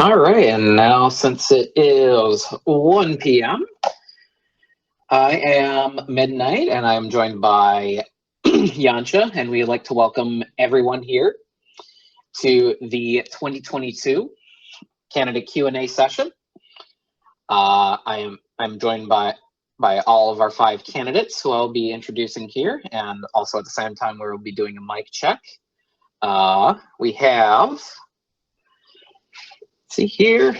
All right, and now since it is 1 p.m., I am Midnight, and I am joined by Yancha, and we'd like to welcome everyone here to the 2022 candidate Q&A session. I'm joined by all of our 5 candidates who I'll be introducing here, and also at the same time we'll be doing a mic check. We have, let's see here,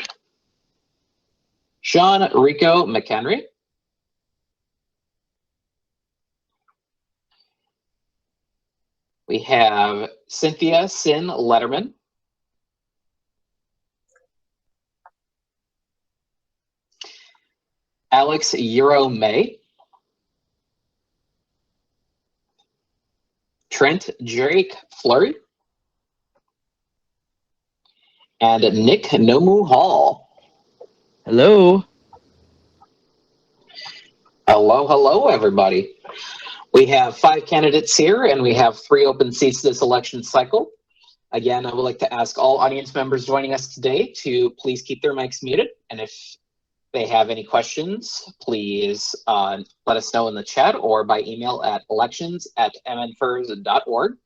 Sean Rico McHenry. We have Cynthia Sin Letterman. Alex Euro May. Trent Drake Flurry. And Nick Nomu Hall. Hello. Hello, everybody. We have 5 candidates here, and we have 3 open seats this election cycle. Again, I would like to ask all audience members joining us today to please keep their mics muted, and if they have any questions, please let us know in the chat or by email at elections@mnfers.org.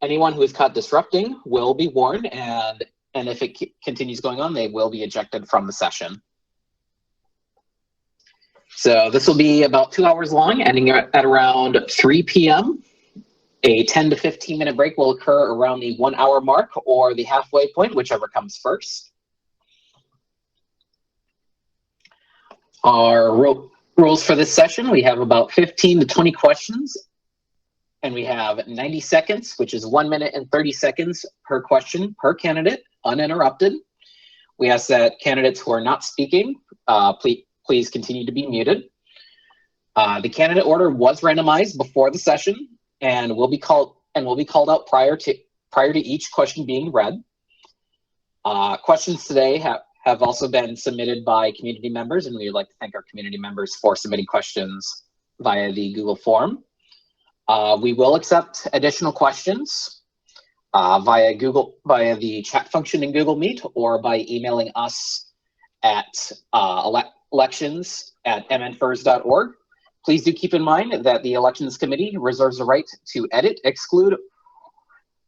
Anyone who is caught disrupting will be warned, and if it continues going on, they will be ejected from the session. So this will be about 2 hours long, ending at around 3 p.m. A 10 to 15 minute break will occur around the 1 hour mark or the halfway point, whichever comes first. Our rules for this session, we have about 15 to 20 questions, and we have 90 seconds, which is 1 minute and 30 seconds per question per candidate, uninterrupted. We ask that candidates who are not speaking, please continue to be muted. The candidate order was randomized before the session and will be called out prior to each question being read. Questions today have also been submitted by community members, and we would like to thank our community members for submitting questions via the Google form. We will accept additional questions via the chat function in Google Meet or by emailing us at elections@mnfers.org. Please do keep in mind that the Elections Committee reserves the right to edit, exclude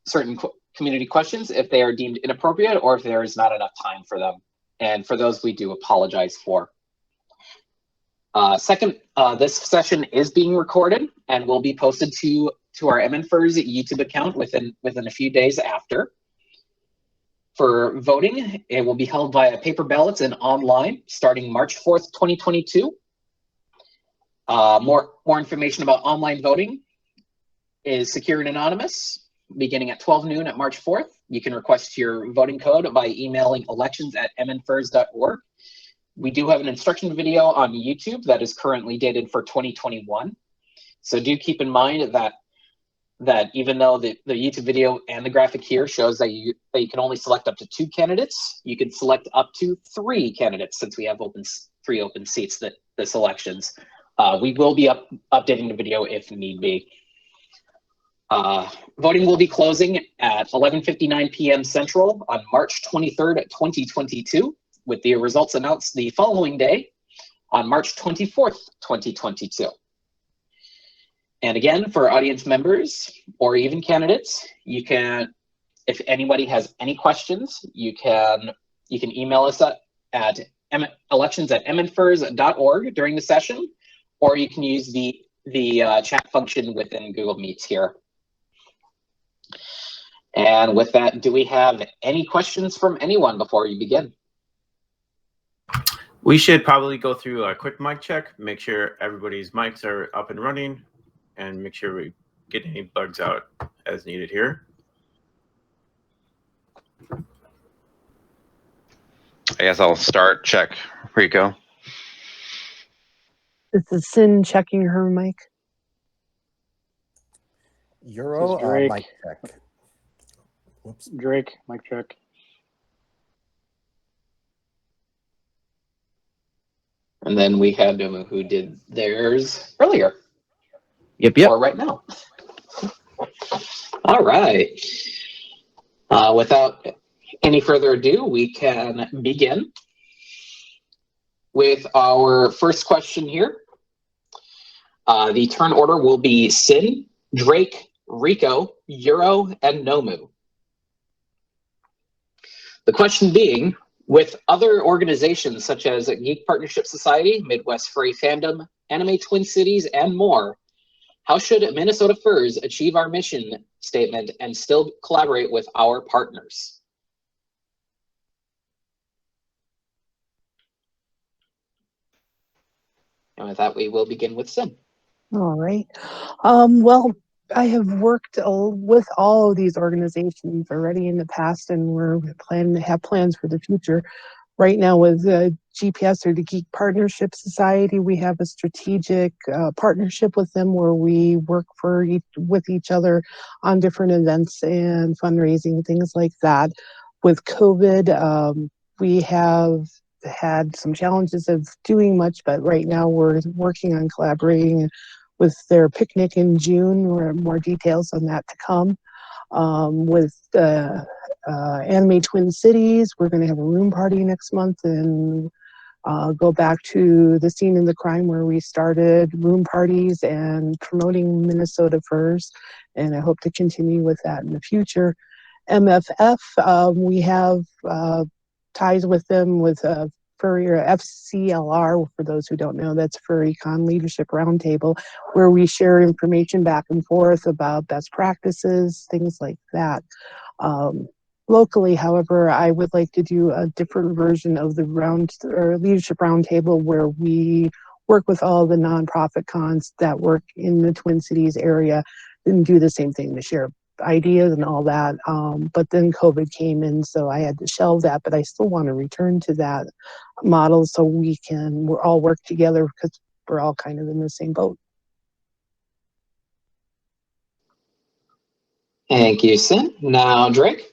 certain community questions if they are deemed inappropriate or if there is not enough time for them. And for those, we do apologize for. Second, this session is being recorded and will be posted to our MNFers YouTube account within a few days after. For voting, it will be held via paper ballots and online starting March 4th, 2022. More information about online voting is secure and anonymous, beginning at 12 noon at March 4th. You can request your voting code by emailing elections@mnfers.org. We do have an instruction video on YouTube that is currently dated for 2021. So do keep in mind that even though the YouTube video and the graphic here shows that you can only select up to 2 candidates, you can select up to 3 candidates since we have 3 open seats this elections. We will be updating the video if need be. Voting will be closing at 11:59 p.m. Central on March 23rd, 2022, with the results announced the following day on March 24th, 2022. And again, for audience members or even candidates, you can, if anybody has any questions, you can email us at elections@mnfers.org during the session, or you can use the chat function within Google Meets here. And with that, do we have any questions from anyone before we begin? We should probably go through a quick mic check, make sure everybody's mics are up and running, and make sure we get any bugs out as needed here. I guess I'll start. Check. Rico. This is Sin checking her mic. Euro Drake. mic check. Whoops. Drake, mic check. And then we had Domu who did theirs earlier. Yep. Or right now. All right. Without any further ado, we can begin with our first question here. The turn order will be Sin, Drake, Rico, Euro, and Nomu. The question being, with other organizations such as Geek Partnership Society, Midwest Furry Fandom, Anime Twin Cities, and more, how should Minnesota Furs achieve our mission statement and still collaborate with our partners? And with that, we will begin with Sin. All right. Well, I have worked with all of these organizations already in the past, and we're planning to have plans for the future. Right now with GPS, or the Geek Partnership Society, we have a strategic partnership with them where we work with each other on different events and fundraising, things like that. With COVID, we have had some challenges of doing much, but right now we're working on collaborating with their picnic in June. More details on that to come. With Anime Twin Cities, we're going to have a room party next month and go back to the scene in the crime where we started room parties and promoting Minnesota Furs, and I hope to continue with that in the future. MFF, we have ties with them with Furry, or FCLR, for those who don't know, that's Furry Con Leadership Roundtable, where we share information back and forth about best practices, things like that. Locally, however, I would like to do a different version of the Leadership Roundtable where we work with all the nonprofit cons that work in the Twin Cities area and do the same thing to share ideas and all that. But then COVID came in, so I had to shelve that, but I still want to return to that model so we're all work together, because we're all kind of in the same boat. Thank you, Sin. Now, Drake.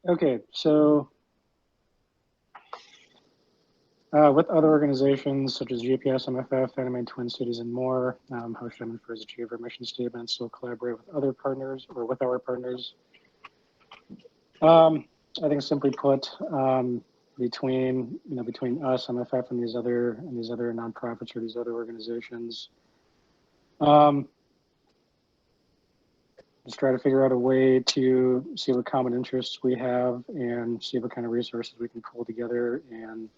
Okay, so with other organizations such as GPS, MFF, Anime Twin Cities, and more, how should Infers achieve our mission statement? So collaborate with other partners or with our partners. I think simply put, between us, MFF, and these other nonprofits or these other organizations, just try to figure out a way to see what common interests we have and see what kind of resources we can pull together, and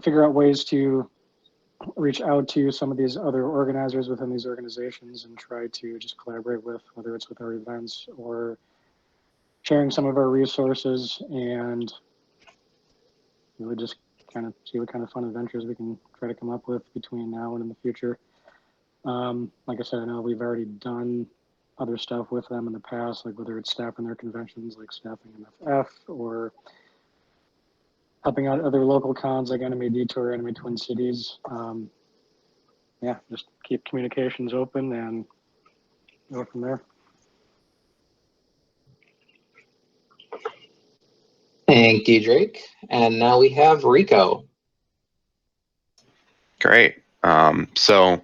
figure out ways to reach out to some of these other organizers within these organizations and try to just collaborate with, whether it's with our events or sharing some of our resources, and really just kind of see what kind of fun adventures we can try to come up with between now and in the future. Like I said, I know we've already done other stuff with them in the past, like whether it's staffing their conventions, like staffing MFF, or helping out other local cons like Anime Detour, Anime Twin Cities. Yeah, just keep communications open and go from there. Thank you, Drake. And now we have Rico. Great. So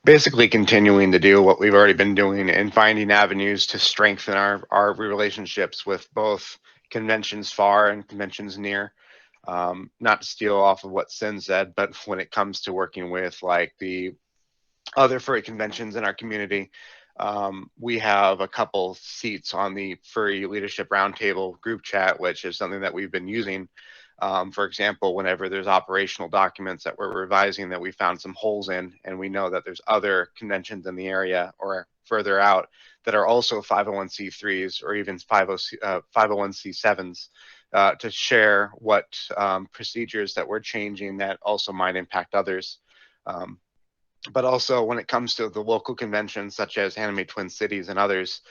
basically continuing to do what we've already been doing and finding avenues to strengthen our relationships with both conventions far and conventions near. Not to steal off of what Sin said, but when it comes to working with like the other furry conventions in our community, we have a couple seats on the Furry Leadership Roundtable group chat, which is something that we've been using. For example, whenever there's operational documents that we're revising that we found some holes in, and we know that there's other conventions in the area or further out that are also 501c3s or even 501c7s, to share what procedures that we're changing that also might impact others. But also when it comes to the local conventions such as Anime Twin Cities and others,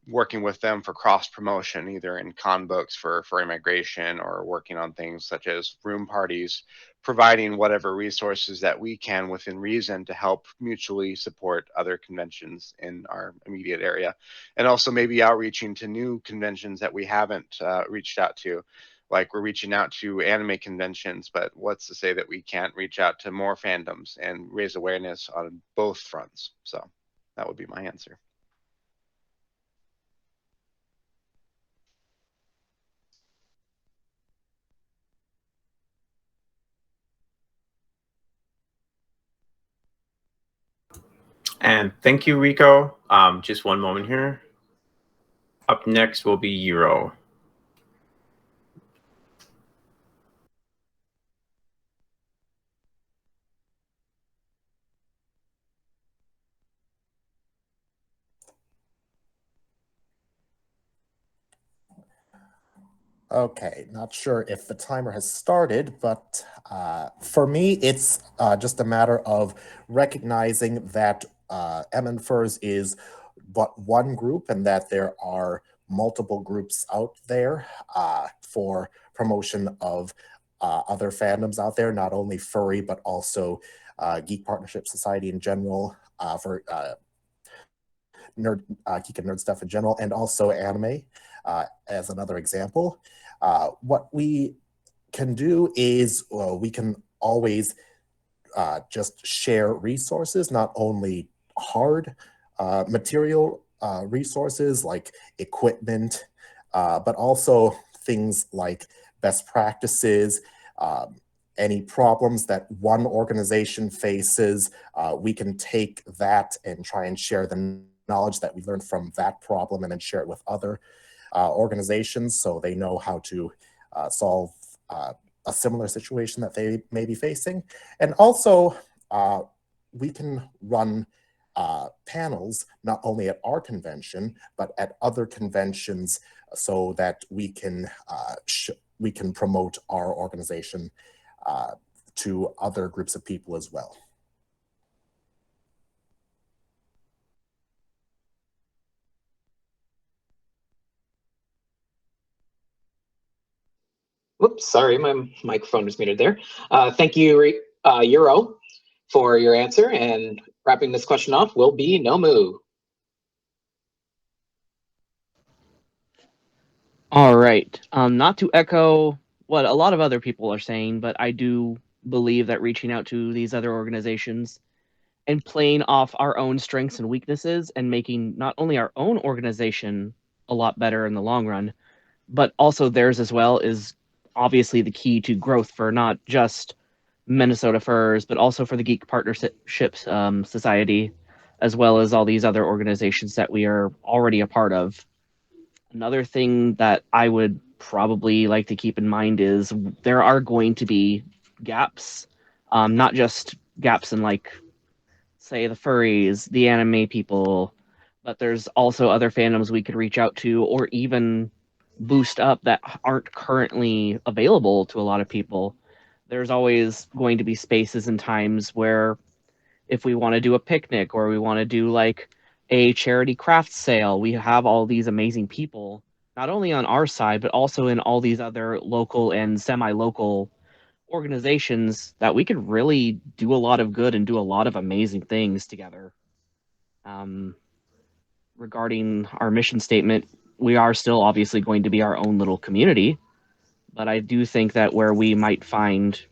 working with them for cross promotion, either in con books for immigration or working on things such as room parties, providing whatever resources that we can within reason to help mutually support other conventions in our immediate area. And also maybe outreaching to new conventions that we haven't reached out to, like we're reaching out to anime conventions, but what's to say that we can't reach out to more fandoms and raise awareness on both fronts? So that would be my answer. And thank you, Rico. Just one moment here. Up next will be Euro. Okay, not sure if the timer has started, but for me, it's just a matter of recognizing that Infers is but one group and that there are multiple groups out there for promotion of other fandoms out there, not only Furry, but also Geek Partnership Society in general, for geek and nerd stuff in general, and also anime as another example. What we can do is we can always just share resources, not only hard material resources like equipment, but also things like best practices, any problems that one organization faces. We can take that and try and share the knowledge that we learned from that problem and then share it with other organizations so they know how to solve a similar situation that they may be facing. And also, we can run panels not only at our convention, but at other conventions so that we can promote our organization to other groups of people as well. Whoops, sorry, my microphone was muted there. Thank you, Euro, for your answer. And wrapping this question off will be Nomu. All right. Not to echo what a lot of other people are saying, but I do believe that reaching out to these other organizations and playing off our own strengths and weaknesses and making not only our own organization a lot better in the long run, but also theirs as well is obviously the key to growth for not just Minnesota Furs, but also for the Geek Partnerships Society, as well as all these other organizations that we are already a part of. Another thing that I would probably like to keep in mind is there are going to be gaps, not just gaps in, like, say, the furries, the anime people, but there's also other fandoms we could reach out to or even boost up that aren't currently available to a lot of people. There's always going to be spaces and times where if we want to do a picnic or we want to do like a charity craft sale, we have all these amazing people, not only on our side, but also in all these other local and semi-local organizations that we could really do a lot of good and do a lot of amazing things together. Regarding our mission statement, we are still obviously going to be our own little community, but I do think that where we might find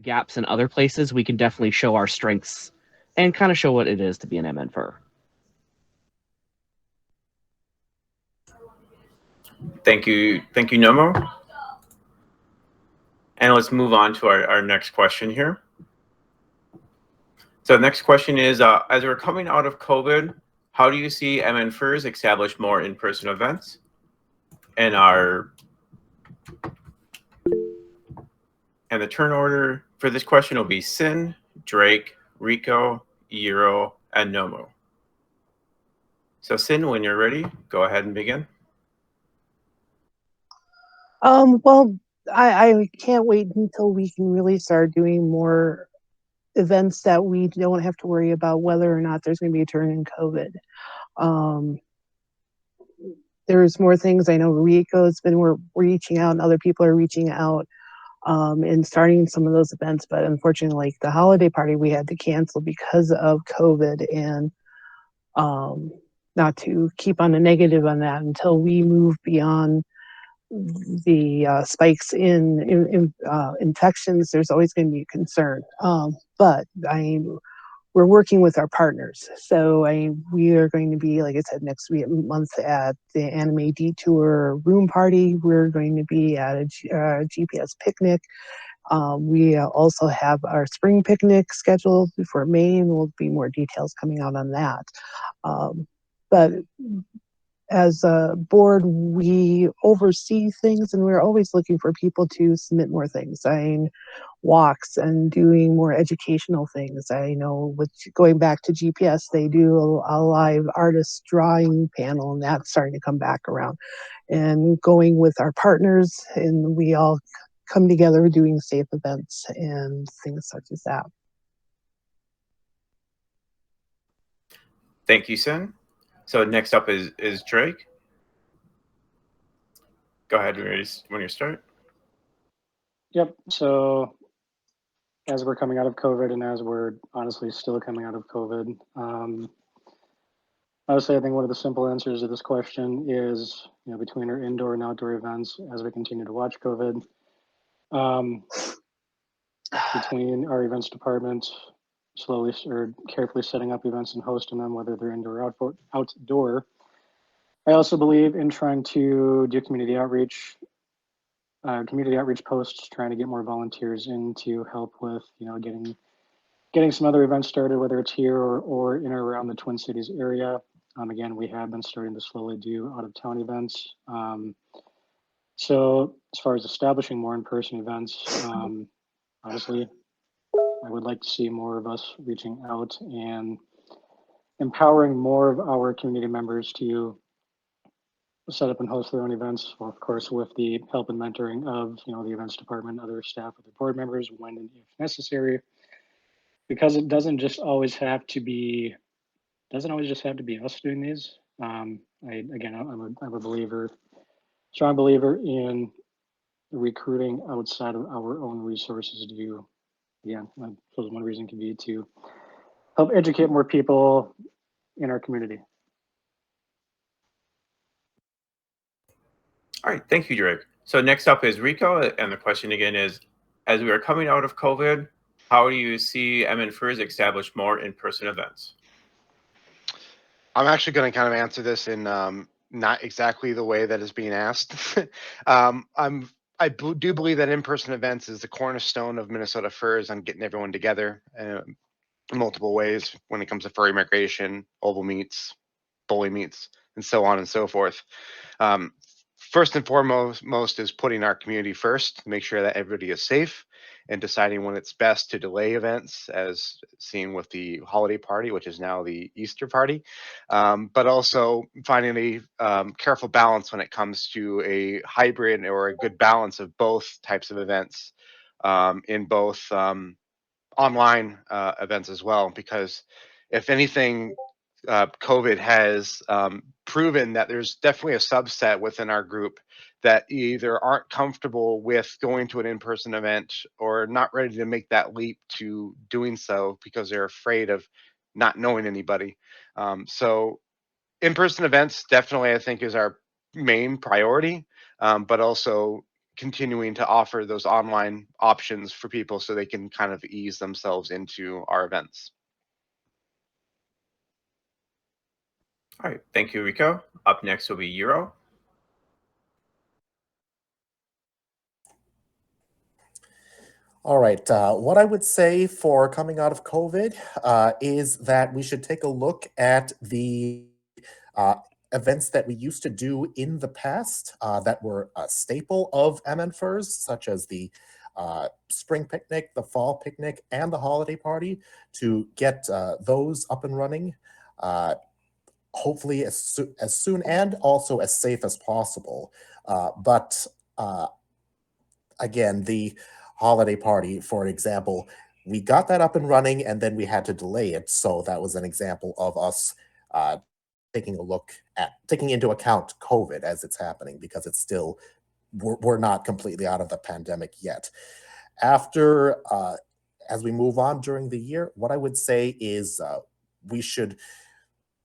gaps in other places, we can definitely show our strengths and kind of show what it is to be an MN Fur. Thank you, Nomo. And let's move on to our next question here. So the next question is, as we're coming out of COVID, how do you see MN Furs establish more in-person events? And the turn order for this question will be Sin, Drake, Rico, Euro, and Nomo. So Sin, when you're ready, go ahead and begin. Well, I can't wait until we can really start doing more events that we don't have to worry about whether or not there's going to be a turn in COVID. There's more things. I know Rico's been reaching out and other people are reaching out and starting some of those events, but unfortunately, like the holiday party we had to cancel because of COVID, and not to keep on a negative on that until we move beyond spikes in infections, there's always going to be a concern. But we're working with our partners. So we are going to be, like I said, next month at the Anime Detour Room Party. We're going to be at a GPS picnic. We also have our spring picnic scheduled for May, and there'll be more details coming out on that. But as a board, we oversee things, and we're always looking for people to submit more things. Walks and doing more educational things. I know with going back to GPS, they do a live artist drawing panel, and that's starting to come back around. And going with our partners, and we all come together doing safe events and things such as that. Thank you, Sin. So next up is Drake. Go ahead when you start. Yep. So as we're coming out of COVID, and as we're honestly still coming out of COVID, I would say I think one of the simple answers to this question is, between our indoor and outdoor events, as we continue to watch COVID, between our events department slowly or carefully setting up events and hosting them, whether they're indoor or outdoor. I also believe in trying to do community outreach posts, trying to get more volunteers in to help with, getting some other events started, whether it's here or in or around the Twin Cities area. Again, we have been starting to slowly do out of town events. So as far as establishing more in-person events, honestly, I would like to see more of us reaching out and empowering more of our community members to set up and host their own events. Well, of course, with the help and mentoring of the events department, other staff, other board members, when and if necessary, because it doesn't always have to be us doing these. I'm a strong believer in recruiting outside of our own resources to do. Yeah, I suppose one reason could be to help educate more people in our community. All right, thank you, Drake. So next up is Rico, and the question again is, as we are coming out of COVID, how do you see Infers establish more in-person events? I'm actually going to kind of answer this in not exactly the way that is being asked. I do believe that in-person events is the cornerstone of Minnesota Furs on getting everyone together in multiple ways when it comes to furry migration, oval meets, bully meets, and so on and so forth. First and foremost is putting our community first to make sure that everybody is safe, and deciding when it's best to delay events, as seen with the holiday party, which is now the Easter party, but also finding a careful balance when it comes to a hybrid or a good balance of both types of events, in both online events as well, because if anything, COVID has proven that there's definitely a subset within our group that either aren't comfortable with going to an in-person event or not ready to make that leap to doing so because they're afraid of not knowing anybody. So in-person events definitely, I think, is our main priority, but also continuing to offer those online options for people so they can kind of ease themselves into our events. All right, thank you, Rico. Up next will be Euro. All right. What I would say for coming out of COVID is that we should take a look at the events that we used to do in the past that were a staple of Infers, such as the spring picnic, the fall picnic, and the holiday party, to get those up and running. Hopefully as soon and also as safe as possible. But again, the holiday party, for example, we got that up and running and then we had to delay it. So that was an example of us taking into account COVID as it's happening, because it's still, we're not completely out of the pandemic yet. After, as we move on during the year, what I would say is we should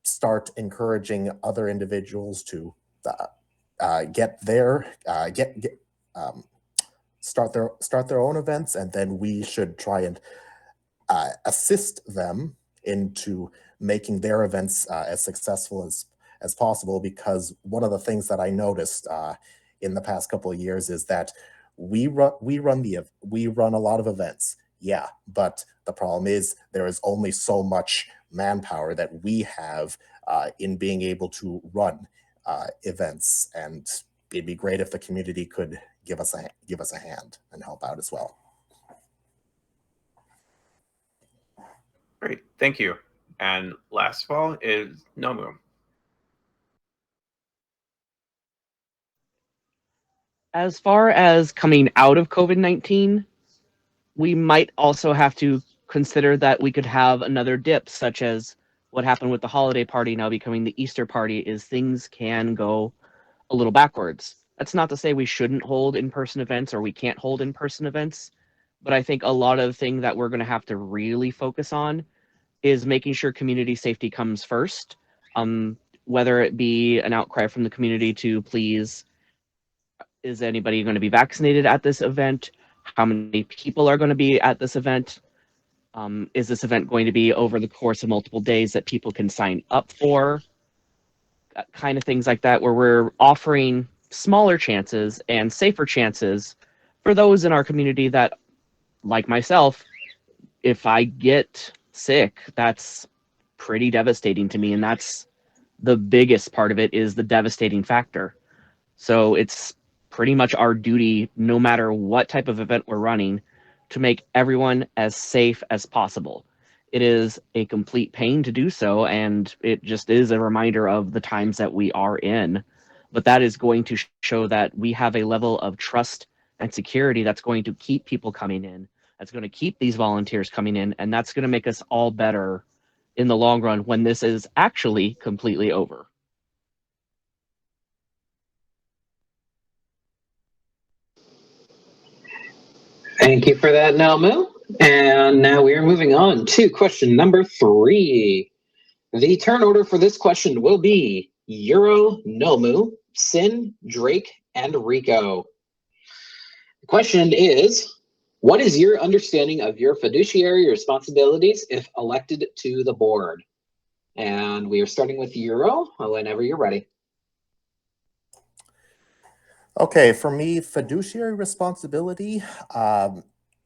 start encouraging other individuals to get start their own events, and then we should try and assist them into making their events as successful as possible. Because one of the things that I noticed in the past couple of years is that we run a lot of events, yeah, but the problem is there is only so much manpower that we have in being able to run events, and it'd be great if the community could give us a hand and help out as well. Great, thank you. And last of all is Nomu. As far as coming out of COVID-19, we might also have to consider that we could have another dip, such as what happened with the holiday party now becoming the Easter party, is things can go a little backwards. That's not to say we shouldn't hold in-person events or we can't hold in-person events, but I think a lot of the thing that we're going to have to really focus on is making sure community safety comes first. Whether it be an outcry from the community to please, is anybody going to be vaccinated at this event? How many people are going to be at this event? Is this event going to be over the course of multiple days that people can sign up for? Kind of things like that, where we're offering smaller chances and safer chances for those in our community that, like myself, if I get sick, that's pretty devastating to me. And that's the biggest part of it, is the devastating factor. So it's pretty much our duty, no matter what type of event we're running, to make everyone as safe as possible. It is a complete pain to do so, and it just is a reminder of the times that we are in. But that is going to show that we have a level of trust and security that's going to keep people coming in, that's going to keep these volunteers coming in, and that's going to make us all better in the long run when this is actually completely over. Thank you for that, Nomu. And now we are moving on to question number 3. The turn order for this question will be Euro, Nomu, Sin, Drake, and Rico. The question is, what is your understanding of your fiduciary responsibilities if elected to the board? And we are starting with Euro, whenever you're ready. Okay, for me, fiduciary responsibility,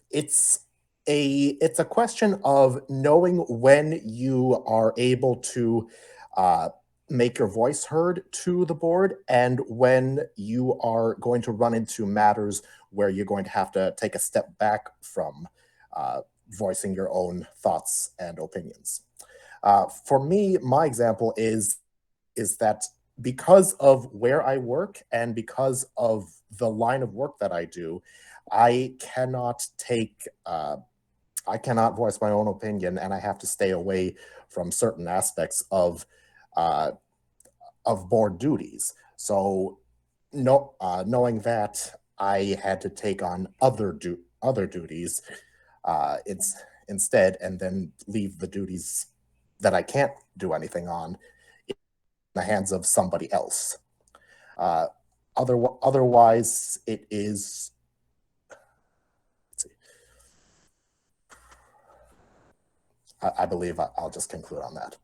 it's a question of knowing when you are able to make your voice heard to the board, and when you are going to run into matters where you're going to have to take a step back from voicing your own thoughts and opinions. For me, my example is that because of where I work and because of the line of work that I do, I cannot voice my own opinion, and I have to stay away from certain aspects of board duties. So, knowing that, I had to take on other duties instead, and then leave the duties that I can't do anything on in the hands of somebody else. Otherwise, it is. Let's see. I believe I'll just conclude on that.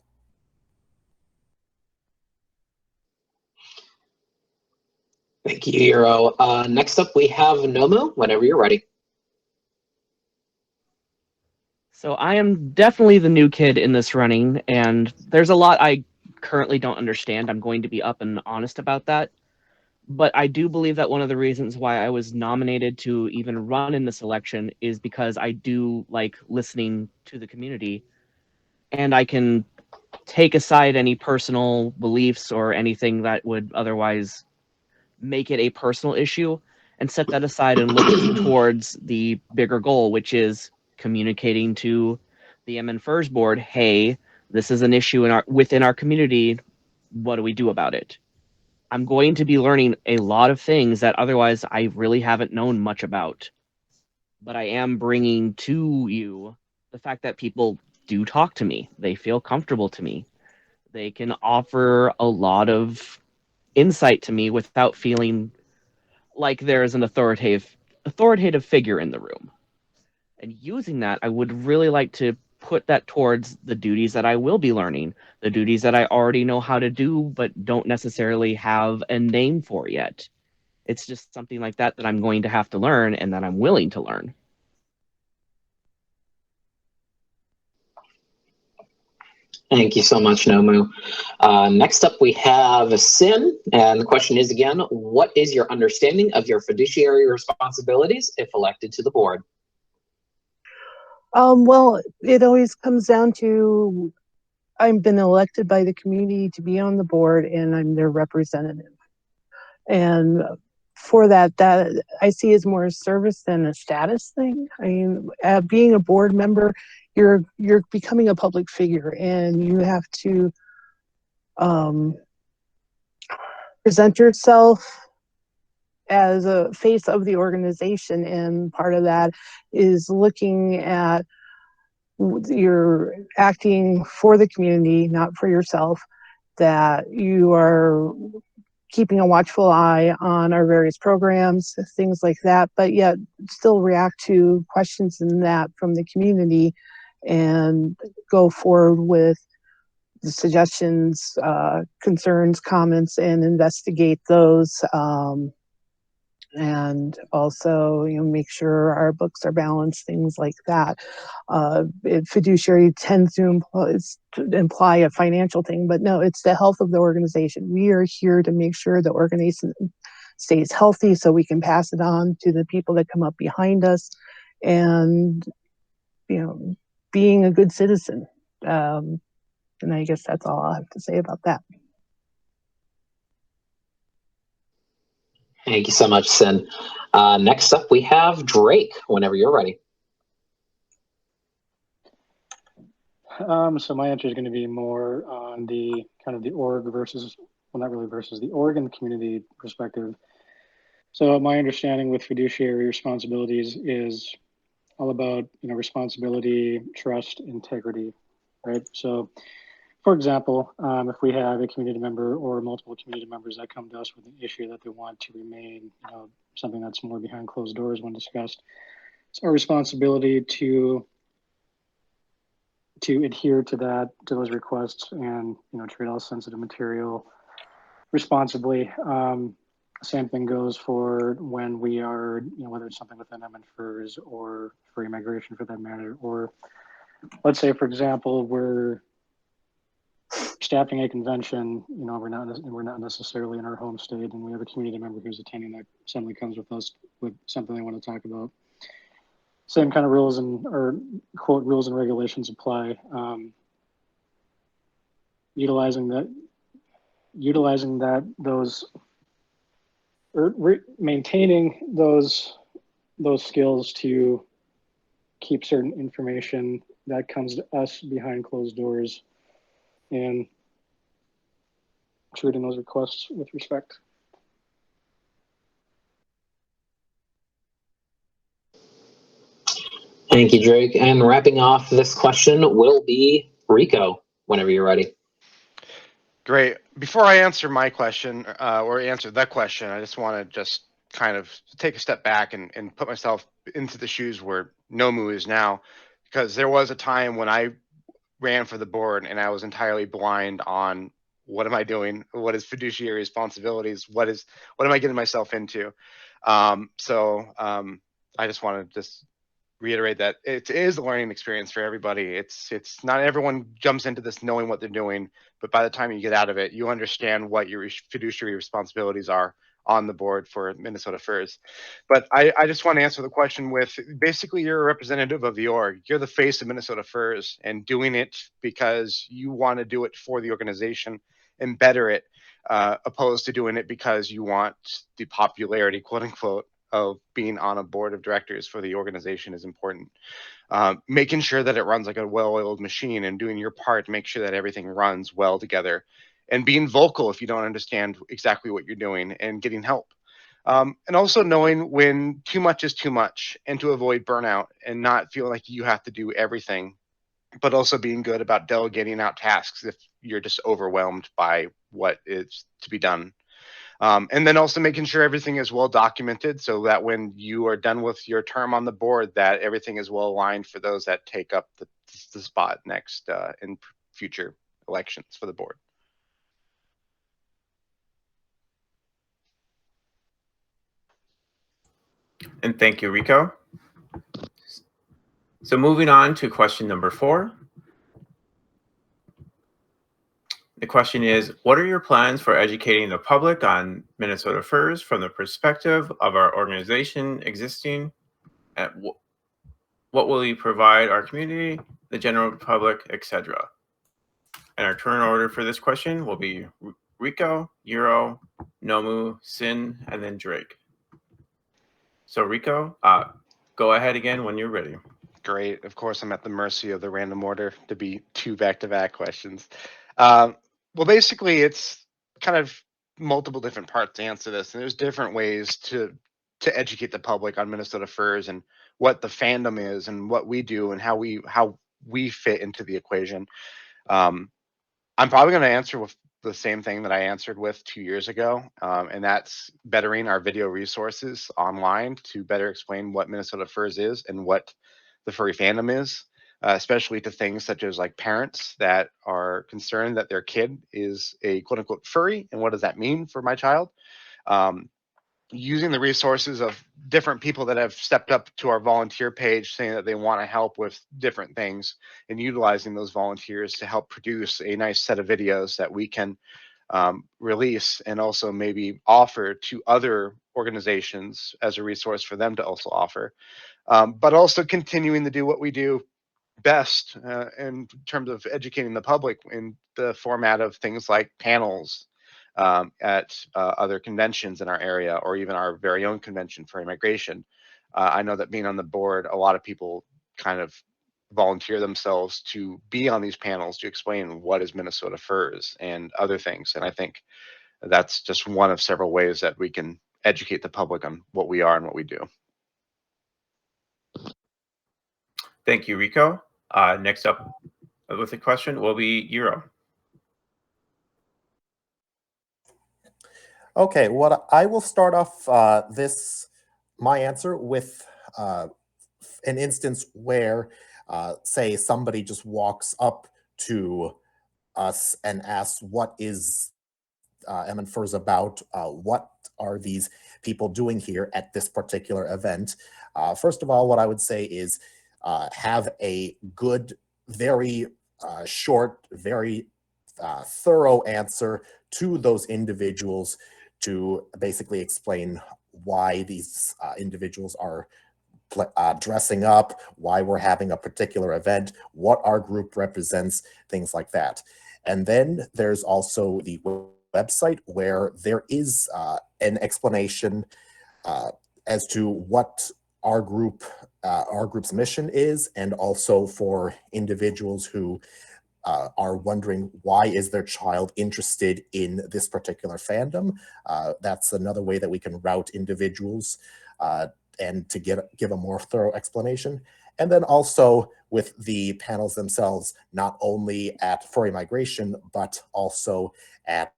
Thank you, Euro. Next up, we have Nomu, whenever you're ready. So I am definitely the new kid in this running, and there's a lot I currently don't understand. I'm going to be up and honest about that. But I do believe that one of the reasons why I was nominated to even run in this election is because I do like listening to the community, and I can take aside any personal beliefs or anything that would otherwise make it a personal issue and set that aside and look towards the bigger goal, which is communicating to the Infers board, hey, this is an issue within our community. What do we do about it? I'm going to be learning a lot of things that otherwise I really haven't known much about. But I am bringing to you the fact that people do talk to me. They feel comfortable to me. They can offer a lot of insight to me without feeling like there is an authoritative figure in the room. And using that, I would really like to put that towards the duties that I will be learning, the duties that I already know how to do but don't necessarily have a name for yet. It's just something like that that I'm going to have to learn and that I'm willing to learn. Thank you so much, Nomu. Next up, we have Sin, and the question is again, what is your understanding of your fiduciary responsibilities if elected to the board? Well, it always comes down to I've been elected by the community to be on the board, and I'm their representative. And for that I see as more a service than a status thing. I mean, being a board member, you're becoming a public figure, and you have to present yourself as a face of the organization, and part of that is looking at you're acting for the community, not for yourself, that you are keeping a watchful eye on our various programs, things like that, but yet still react to questions in that from the community and go forward with the suggestions, concerns, comments, and investigate those. And also, make sure our books are balanced, things like that. Fiduciary tends to imply a financial thing, but no, it's the health of the organization. We are here to make sure the organization stays healthy so we can pass it on to the people that come up behind us, and being a good citizen. And I guess that's all I'll have to say about that. Thank you so much, Sin. Next up, we have Drake, whenever you're ready. So my answer is going to be more on the kind of the org versus, well, not really versus, the org and community perspective. So my understanding with fiduciary responsibilities is all about, responsibility, trust, integrity, right? So for example, if we have a community member or multiple community members that come to us with an issue that they want to remain, something that's more behind closed doors when discussed, it's our responsibility to adhere to those requests, and treat all sensitive material responsibly. Same thing goes for when we are, whether it's something within Infers or for immigration for that matter, or let's say, for example, we're staffing a convention, we're not necessarily in our home state, and we have a community member who's attending that suddenly comes with us with something they want to talk about. Same kind of rules or quote rules and regulations apply. Utilizing maintaining those skills to keep certain information that comes to us behind closed doors, and treating those requests with respect. Thank you, Drake. And wrapping off this question will be Rico, whenever you're ready. Great. Before I answer my question or answer that question, I just want to kind of take a step back and put myself into the shoes where Nomu is now, because there was a time when I ran for the board and I was entirely blind on what am I doing, what is fiduciary responsibilities, what am I getting myself into. So I just want to reiterate that it is a learning experience for everybody. It's not everyone jumps into this knowing what they're doing, but by the time you get out of it, you understand what your fiduciary responsibilities are on the board for Minnesota Furs. But I just want to answer the question with, basically, you're a representative of the org. You're the face of Minnesota Furs, and doing it because you want to do it for the organization and better it, opposed to doing it because you want the popularity, quote unquote, of being on a board of directors for the organization is important. Making sure that it runs like a well-oiled machine and doing your part to make sure that everything runs well together, and being vocal if you don't understand exactly what you're doing and getting help. And also knowing when too much is too much, and to avoid burnout and not feel like you have to do everything, but also being good about delegating out tasks if you're just overwhelmed by what is to be done. And then also making sure everything is well documented so that when you are done with your term on the board, that everything is well aligned for those that take up the spot next in future elections for the board. And thank you, Rico. So moving on to question number 4. The question is, what are your plans for educating the public on Minnesota furs from the perspective of our organization existing? What will you provide our community, the general public, etc.? And our turn order for this question will be Rico, Euro, Nomu, Sin, and then Drake. So Rico, go ahead again when you're ready. Great. Of course, I'm at the mercy of the random order to be 2 back-to-back questions. Well, basically, it's kind of multiple different parts to answer this, and there's different ways to educate the public on Minnesota furs and what the fandom is and what we do and how we fit into the equation. I'm probably going to answer with the same thing that I answered with 2 years ago, and that's bettering our video resources online to better explain what Minnesota furs is and what the furry fandom is, especially to things such as like parents that are concerned that their kid is a quote unquote furry and what does that mean for my child. Using the resources of different people that have stepped up to our volunteer page saying that they want to help with different things and utilizing those volunteers to help produce a nice set of videos that we can release and also maybe offer to other organizations as a resource for them to also offer. But also continuing to do what we do best in terms of educating the public in the format of things like panels at other conventions in our area or even our very own convention for immigration. I know that being on the board, a lot of people kind of volunteer themselves to be on these panels to explain what is Minnesota furs and other things. And I think that's just one of several ways that we can educate the public on what we are and what we do. Thank you, Rico. Next up with a question will be Euro. Okay, what I will start off my answer with an instance where, say, somebody just walks up to us and asks, what is Infers about? What are these people doing here at this particular event? First of all, what I would say is have a good, very short, very thorough answer to those individuals to basically explain why these individuals are dressing up, why we're having a particular event, what our group represents, things like that. And then there's also the website where there is an explanation as to what our group's mission is, and also for individuals who are wondering why is their child interested in this particular fandom. That's another way that we can route individuals and to give a more thorough explanation. And then also with the panels themselves, not only at Furry Migration, but also at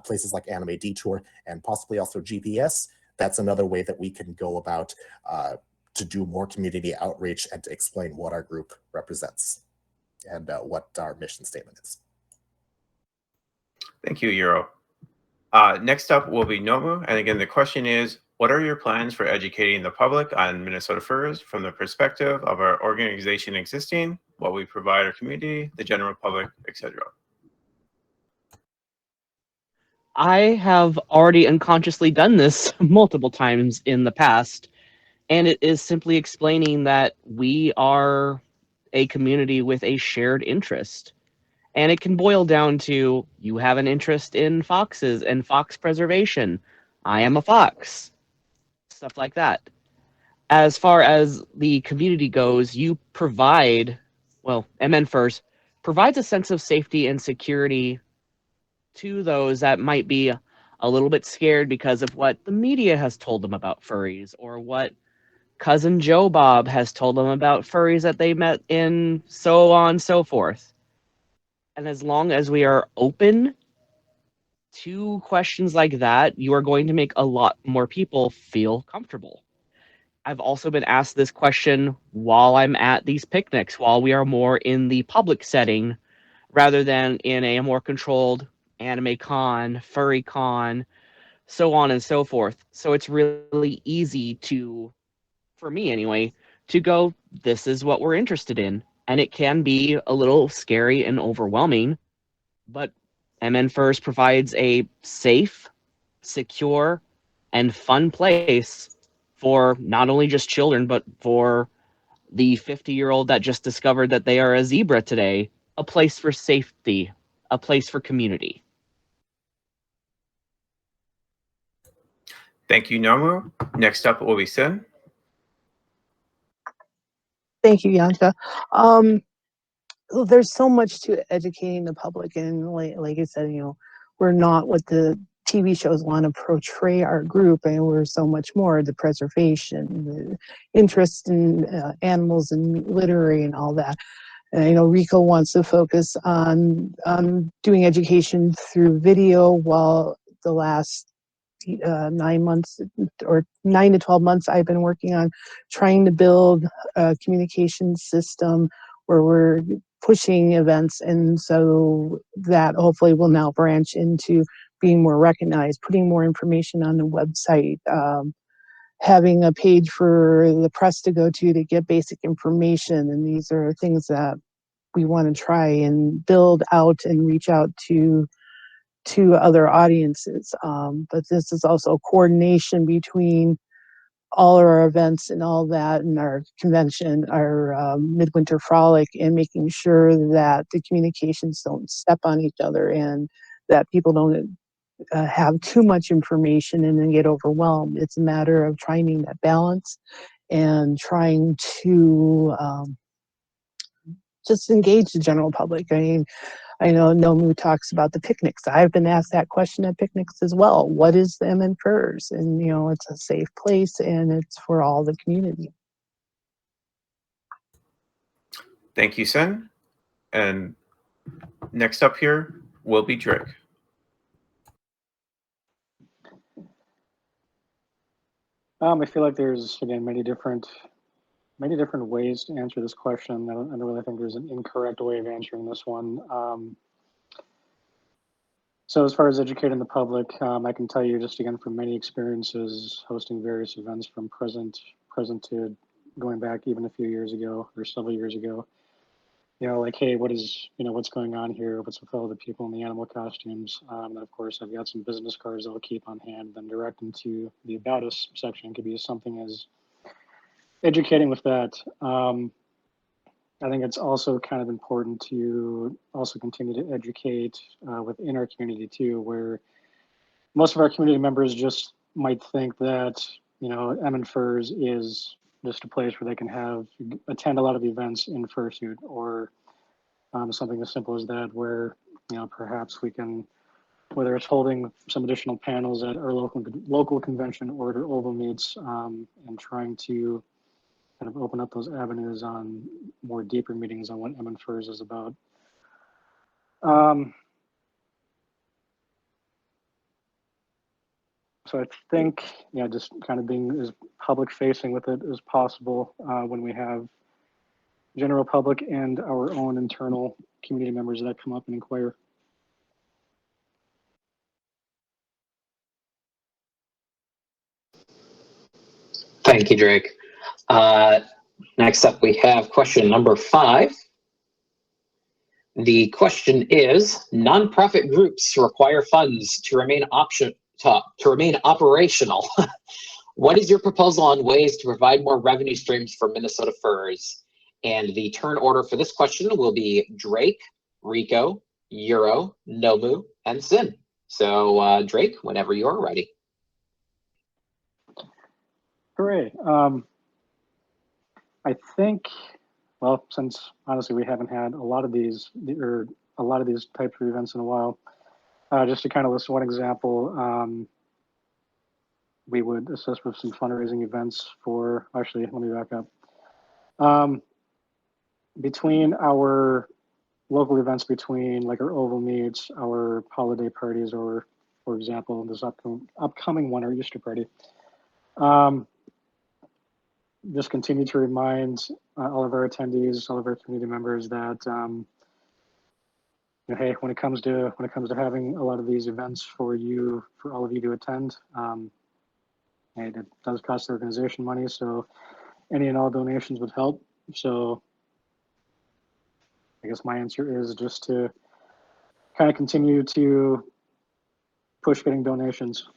places like Anime Detour and possibly also GPS. That's another way that we can go about to do more community outreach and to explain what our group represents and what our mission statement is. Thank you, Euro. Next up will be Nomu. And again, the question is, what are your plans for educating the public on Minnesota furs from the perspective of our organization existing, what we provide our community, the general public, etc.? I have already unconsciously done this multiple times in the past, and it is simply explaining that we are a community with a shared interest. And it can boil down to, you have an interest in foxes and fox preservation. I am a fox. Stuff like that. As far as the community goes, you provide, well, Infers provides a sense of safety and security to those that might be a little bit scared because of what the media has told them about furries, or what cousin Joe Bob has told them about furries that they met in, so on and so forth. And as long as we are open 2 questions like that, you are going to make a lot more people feel comfortable. I've also been asked this question while I'm at these picnics, while we are more in the public setting rather than in a more controlled anime con, furry con, so on and so forth. So it's really easy to, for me anyway, to go, this is what we're interested in. And it can be a little scary and overwhelming, but MN First provides a safe, secure, and fun place for not only just children, but for the 50-year-old that just discovered that they are a zebra today, a place for safety, a place for community. Thank you, Nomu. Next up will be Sin. Thank you, Yanka. There's so much to educating the public, and like I said, we're not what the TV shows want to portray our group, and we're so much more: the preservation, the interest in animals and literary and all that. And I know Rico wants to focus on doing education through video, while the last 9 months or 9 to 12 months I've been working on trying to build a communication system where we're pushing events, and so that hopefully will now branch into being more recognized, putting more information on the website, having a page for the press to go to get basic information. And these are things that we want to try and build out and reach out to other audiences. But this is also coordination between all of our events and all that, and our convention, our midwinter frolic, and making sure that the communications don't step on each other, and that people don't have too much information and then get overwhelmed. It's a matter of finding that balance and trying to just engage the general public. I mean, I know Nomu talks about the picnics. I've been asked that question at picnics as well. What is the Infers? And, it's a safe place, and it's for all the community. Thank you, Sin. And next up here will be Drake. I feel like there's, again, many different ways to answer this question. I don't really think there's an incorrect way of answering this one. So as far as educating the public, I can tell you just again from many experiences hosting various events from present to going back even a few years ago or several years ago, like, hey, what's going on here? What's with all the people in the animal costumes? And of course, I've got some business cards that I'll keep on hand, then direct them to the About Us section. It could be something as educating with that. I think it's also kind of important to also continue to educate within our community too, where most of our community members just might think that, Infers is just a place where they can attend a lot of events in fursuit, or something as simple as that, where, perhaps we can, whether it's holding some additional panels at our local convention or at our oval meets, and trying to kind of open up those avenues on more deeper meetings on what Infers is about. So I think, just kind of being as public facing with it as possible when we have general public and our own internal community members that come up and inquire. Thank you, Drake. Next up, we have question number 5. The question is: nonprofit groups require funds to remain operational. What is your proposal on ways to provide more revenue streams for Minnesota Furs? And the turn order for this question will be Drake, Rico, Euro, Nomu, and Sin. So Drake, whenever you're ready. Hooray. I think, well, since honestly we haven't had a lot of these types of events in a while, just to kind of list one example, we would assist with some fundraising events for, actually, let me back up. Between our local events, between like our oval meets, our holiday parties, or for example, this upcoming one, our Easter party. Just continue to remind all of our attendees, all of our community members that hey, when it comes to having a lot of these events for all of you to attend, hey, it does cost the organization money, so any and all donations would help. So I guess my answer is just to kind of continue to push getting donations.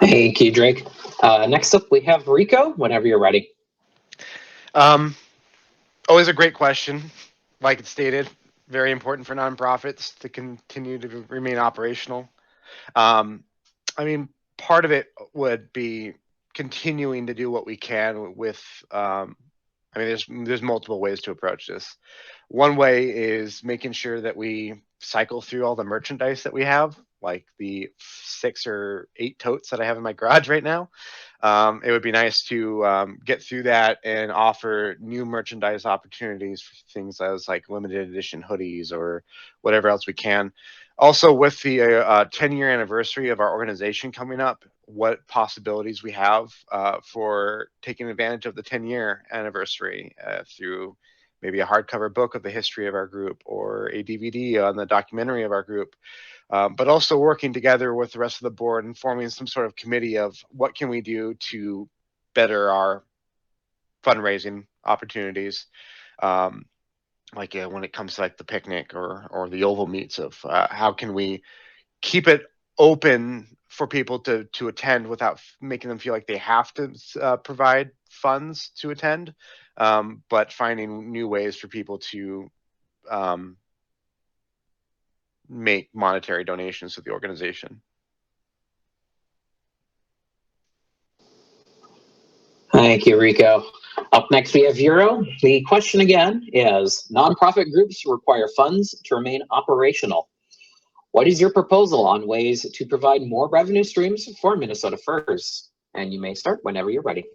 Thank you, Drake. Next up, we have Rico, whenever you're ready. Always a great question. Like it stated, very important for nonprofits to continue to remain operational. I mean, part of it would be continuing to do what we can with, I mean, there's multiple ways to approach this. One way is making sure that we cycle through all the merchandise that we have, like the 6 or 8 totes that I have in my garage right now. It would be nice to get through that and offer new merchandise opportunities for things as like limited edition hoodies or whatever else we can. Also, with the 10-year anniversary of our organization coming up, what possibilities we have for taking advantage of the 10-year anniversary through maybe a hardcover book of the history of our group or a DVD on the documentary of our group. But also working together with the rest of the board and forming some sort of committee of what can we do to better our fundraising opportunities, like when it comes to like the picnic or the oval meets of how can we keep it open for people to attend without making them feel like they have to provide funds to attend, but finding new ways for people to make monetary donations to the organization. Thank you, Rico. Up next, we have Euro. The question again is, nonprofit groups require funds to remain operational. What is your proposal on ways to provide more revenue streams for Minnesota Furs? And you may start whenever you're ready.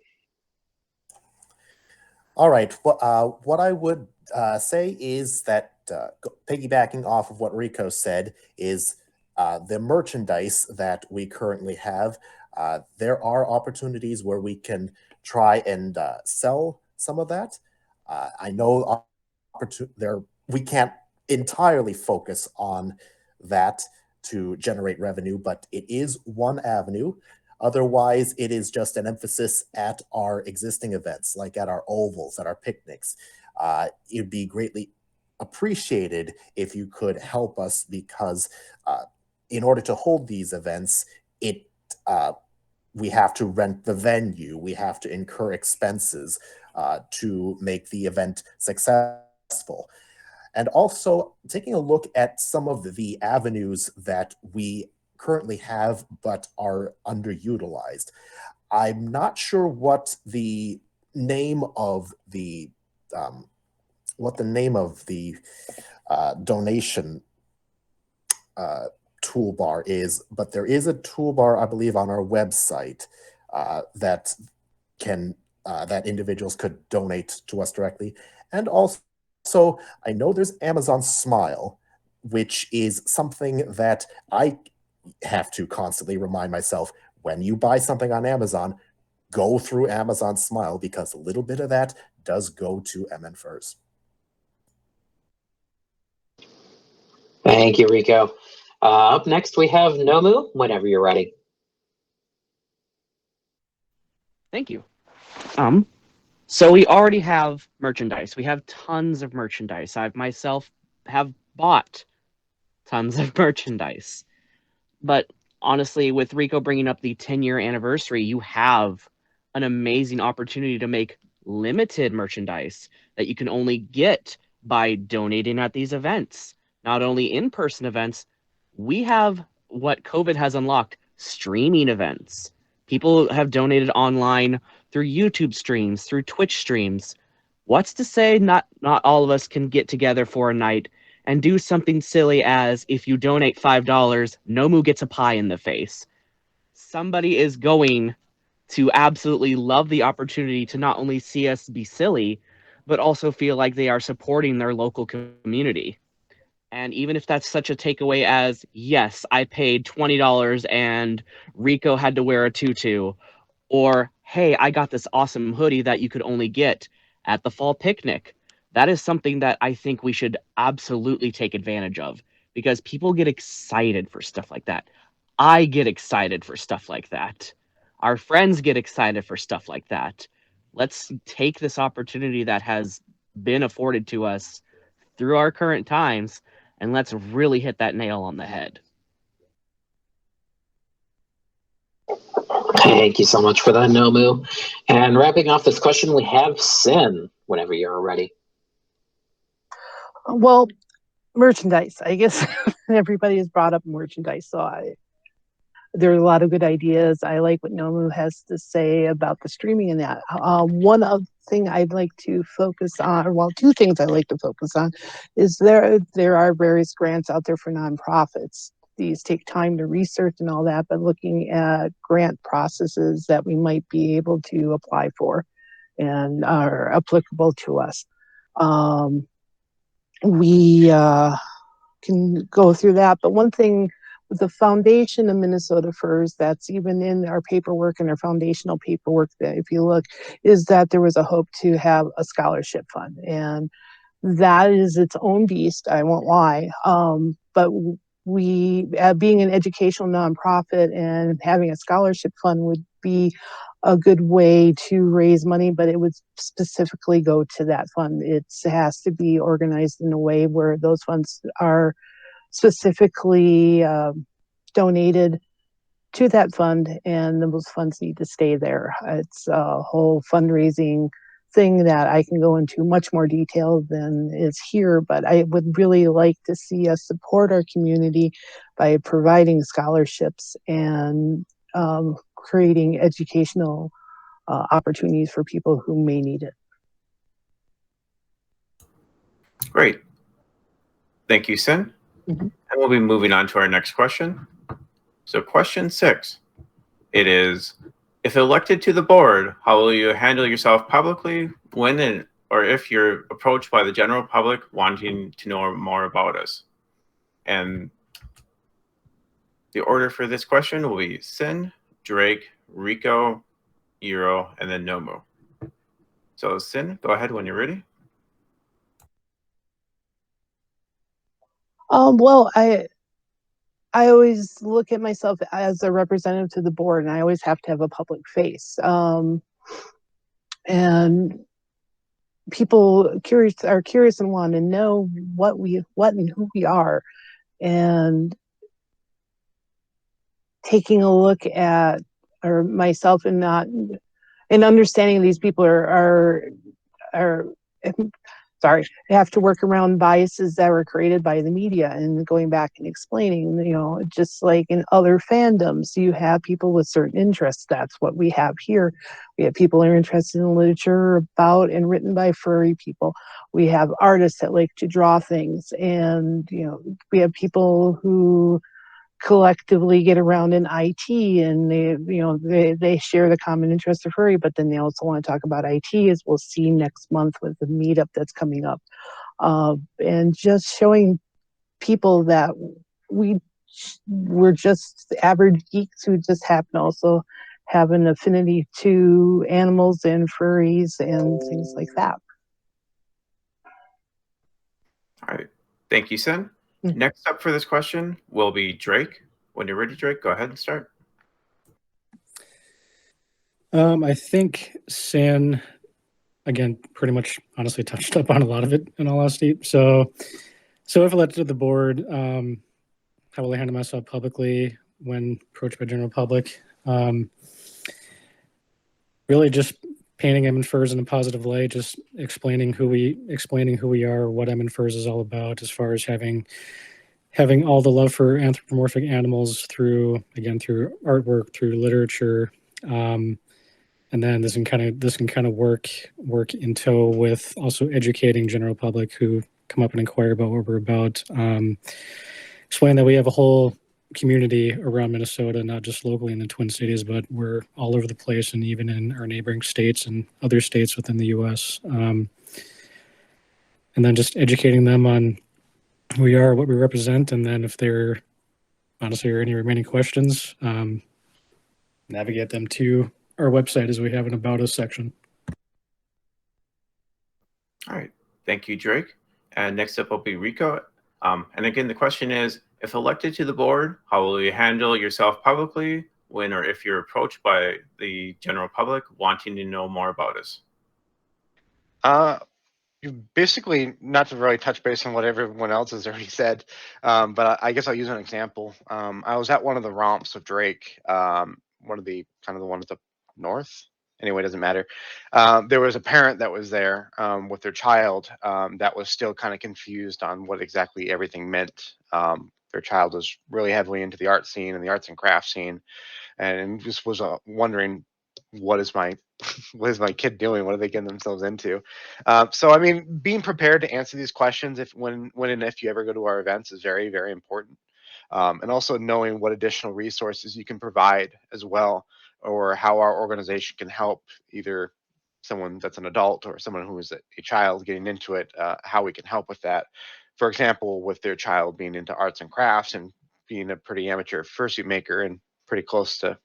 All right. Well, what I would say is that piggybacking off of what Rico said is the merchandise that we currently have. There are opportunities where we can try and sell some of that. I know we can't entirely focus on that to generate revenue, but it is one avenue. Otherwise, it is just an emphasis at our existing events, like at our ovals, at our picnics. It'd be greatly appreciated if you could help us, because in order to hold these events, we have to rent the venue, we have to incur expenses to make the event successful. And also taking a look at some of the avenues that we currently have but are underutilized. I'm not sure what the name of the donation toolbar is, but there is a toolbar, I believe, on our website that individuals could donate to us directly. And also, I know there's Amazon Smile, which is something that I have to constantly remind myself, when you buy something on Amazon, go through Amazon Smile, because a little bit of that does go to Infers. Thank you, Rico. Up next, we have Nomu, whenever you're ready. Thank you. So we already have merchandise. We have tons of merchandise. I myself have bought tons of merchandise. But honestly, with Rico bringing up the 10-year anniversary, you have an amazing opportunity to make limited merchandise that you can only get by donating at these events. Not only in-person events, we have what COVID has unlocked, streaming events. People have donated online through YouTube streams, through Twitch streams. What's to say not all of us can get together for a night and do something silly as, if you donate $5, Nomu gets a pie in the face. Somebody is going to absolutely love the opportunity to not only see us be silly, but also feel like they are supporting their local community. And even if that's such a takeaway as, yes, I paid $20 and Rico had to wear a tutu, or, hey, I got this awesome hoodie that you could only get at the fall picnic. That is something that I think we should absolutely take advantage of, because people get excited for stuff like that. I get excited for stuff like that. Our friends get excited for stuff like that. Let's take this opportunity that has been afforded to us through our current times, and let's really hit that nail on the head. Thank you so much for that, Nomu. And wrapping off this question, we have Sin, whenever you're ready. Well, merchandise. I guess everybody has brought up merchandise, so there are a lot of good ideas. I like what Nomu has to say about the streaming and that. One thing I'd like to focus on, well, two things I'd like to focus on, is there are various grants out there for nonprofits. These take time to research and all that, but looking at grant processes that we might be able to apply for and are applicable to us. We can go through that, but one thing with the foundation of Minnesota Furs, that's even in our paperwork and our foundational paperwork, that if you look, is that there was a hope to have a scholarship fund, and that is its own beast, I won't lie. But we, being an educational nonprofit and having a scholarship fund would be a good way to raise money, but it would specifically go to that fund. It has to be organized in a way where those funds are specifically donated to that fund, and those funds need to stay there. It's a whole fundraising thing that I can go into much more detail than is here, but I would really like to see us support our community by providing scholarships and creating educational opportunities for people who may need it. Great. Thank you, Sin. Mhm. And we'll be moving on to our next question. So question 6, it is, if elected to the board, how will you handle yourself publicly when or if you're approached by the general public wanting to know more about us? And the order for this question will be Sin, Drake, Rico, Euro, and then Nomu. So Sin, go ahead when you're ready. Well, I always look at myself as a representative to the board, and I always have to have a public face. And people are curious and want to know what and who we are, and taking a look at myself and understanding these people are sorry, I have to work around biases that were created by the media, and going back and explaining, just like in other fandoms, you have people with certain interests. That's what we have here. We have people who are interested in literature about and written by furry people. We have artists that like to draw things, and we have people who collectively get around in IT, and they share the common interest of furry, but then they also want to talk about IT, as we'll see next month with the meetup that's coming up, and just showing people that we're just average geeks who just happen to also have an affinity to animals and furries and things like that. All right. Thank you, Sin. Next up for this question will be Drake. When you're ready, Drake, go ahead and start. I think Sin, again, pretty much honestly touched up on a lot of it in all honesty. So if elected to the board, how will I handle myself publicly when approached by general public? Really just painting Infers in a positive light, just explaining who we are, what Infers is all about, as far as having all the love for anthropomorphic animals through artwork, through literature, and then this can kind of work in tow with also educating general public who come up and inquire about what we're about. Explain that we have a whole community around Minnesota, not just locally in the Twin Cities, but we're all over the place, and even in our neighboring states and other states within the U.S. and then just educating them on who we are, what we represent, and then if there honestly are any remaining questions, navigate them to our website as we have an About Us section. All right. Thank you, Drake. And next up will be Rico. And again, the question is, if elected to the board, how will you handle yourself publicly when or if you're approached by the general public wanting to know more about us? You basically, not to really touch base on what everyone else has already said, but I guess I'll use an example. I was at one of the romps with Drake, one of the kind of the ones up north. Anyway, it doesn't matter. There was a parent that was there with their child that was still kind of confused on what exactly everything meant. Their child was really heavily into the art scene and the arts and crafts scene, and just was wondering, what is my kid doing? What are they getting themselves into? So I mean, being prepared to answer these questions if when and if you ever go to our events is very, very important. And also knowing what additional resources you can provide as well, or how our organization can help either someone that's an adult or someone who is a child getting into it, how we can help with that. For example, with their child being into arts and crafts and being a pretty amateur fursuit maker and pretty close to,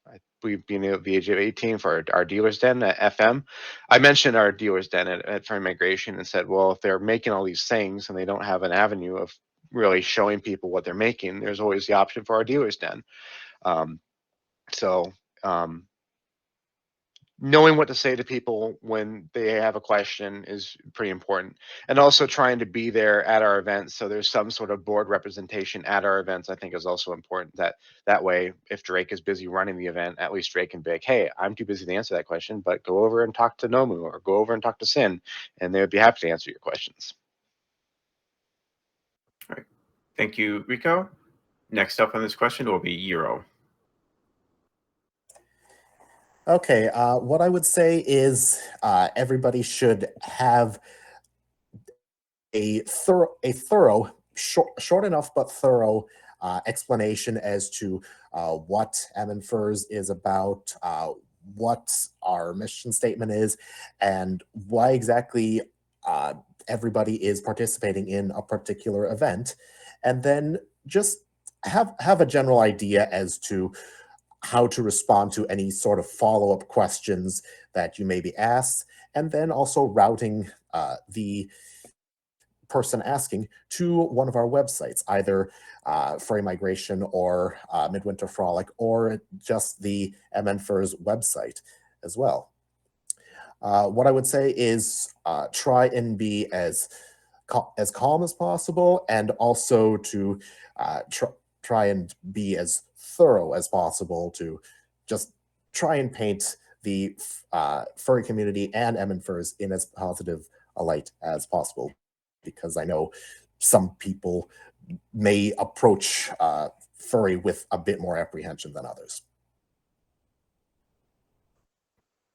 I believe, being at the age of 18 for our dealer's den at FM. I mentioned our dealer's den at Furry Migration and said, well, if they're making all these things and they don't have an avenue of really showing people what they're making, there's always the option for our dealer's den. So knowing what to say to people when they have a question is pretty important, and also trying to be there at our events so there's some sort of board representation at our events, I think, is also important. That way, if Drake is busy running the event, at least Drake can be like, hey, I'm too busy to answer that question, but go over and talk to Nomu or go over and talk to Sin, and they would be happy to answer your questions. All right. Thank you, Rico. Next up on this question will be Euro. Okay, what I would say is everybody should have a thorough, short enough but thorough explanation as to what Infers is about, what our mission statement is, and why exactly everybody is participating in a particular event, and then just have a general idea as to how to respond to any sort of follow-up questions that you may be asked, and then also routing the person asking to one of our websites, either Furry Migration or Midwinter Frolic, or just the Infers website as well. What I would say is try and be as calm as possible, and also to try and be as thorough as possible, to just try and paint the furry community and Infers in as positive a light as possible, because I know some people may approach furry with a bit more apprehension than others.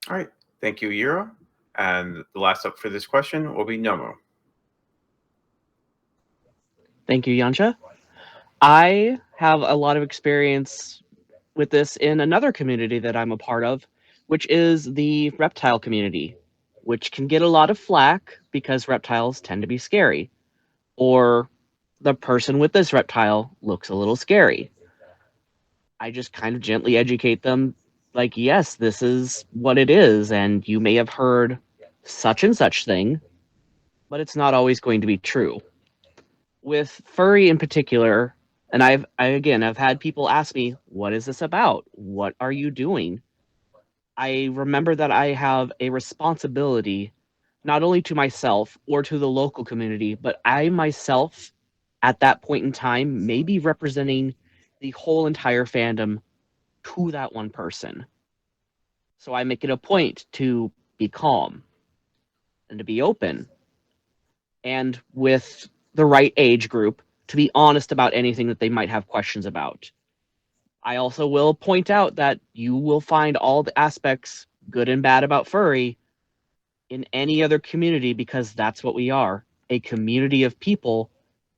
All right. Thank you, Euro. And the last up for this question will be Nomu. Thank you, Yansha. I have a lot of experience with this in another community that I'm a part of, which is the reptile community, which can get a lot of flack because reptiles tend to be scary, or the person with this reptile looks a little scary. I just kind of gently educate them, like, yes, this is what it is, and you may have heard such and such thing, but it's not always going to be true. With furry in particular, and I've had people ask me, what is this about? What are you doing? I remember that I have a responsibility, not only to myself or to the local community, but I myself, at that point in time, may be representing the whole entire fandom to that one person. So I make it a point to be calm and to be open, and with the right age group, to be honest about anything that they might have questions about. I also will point out that you will find all the aspects, good and bad, about furry in any other community, because that's what we are, a community of people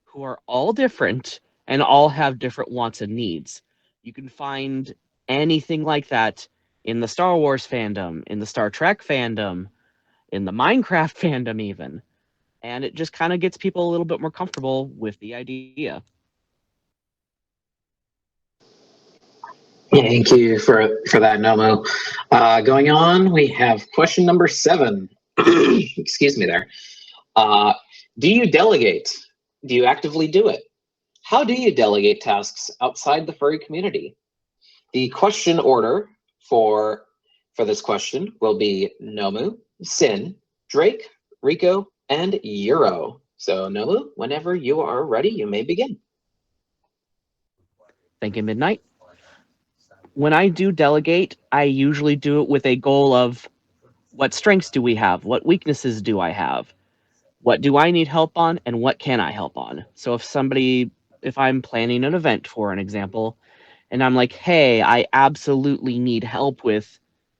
who are all different and all have different wants and needs. You can find anything like that in the Star Wars fandom, in the Star Trek fandom, in the Minecraft fandom even. And it just kind of gets people a little bit more comfortable with the idea. Thank you for that, Nomo. Going on, we have question number 7. Excuse me there. Do you delegate? Do you actively do it? How do you delegate tasks outside the furry community? The question order for this question will be Nomu, Sin, Drake, Rico, and Euro. So Nomu, whenever you are ready, you may begin. Thank you, Midnight. When I do delegate, I usually do it with a goal of what strengths do we have? What weaknesses do I have? What do I need help on? And what can I help on? So if I'm planning an event, for an example, and I'm like, hey, I absolutely need help with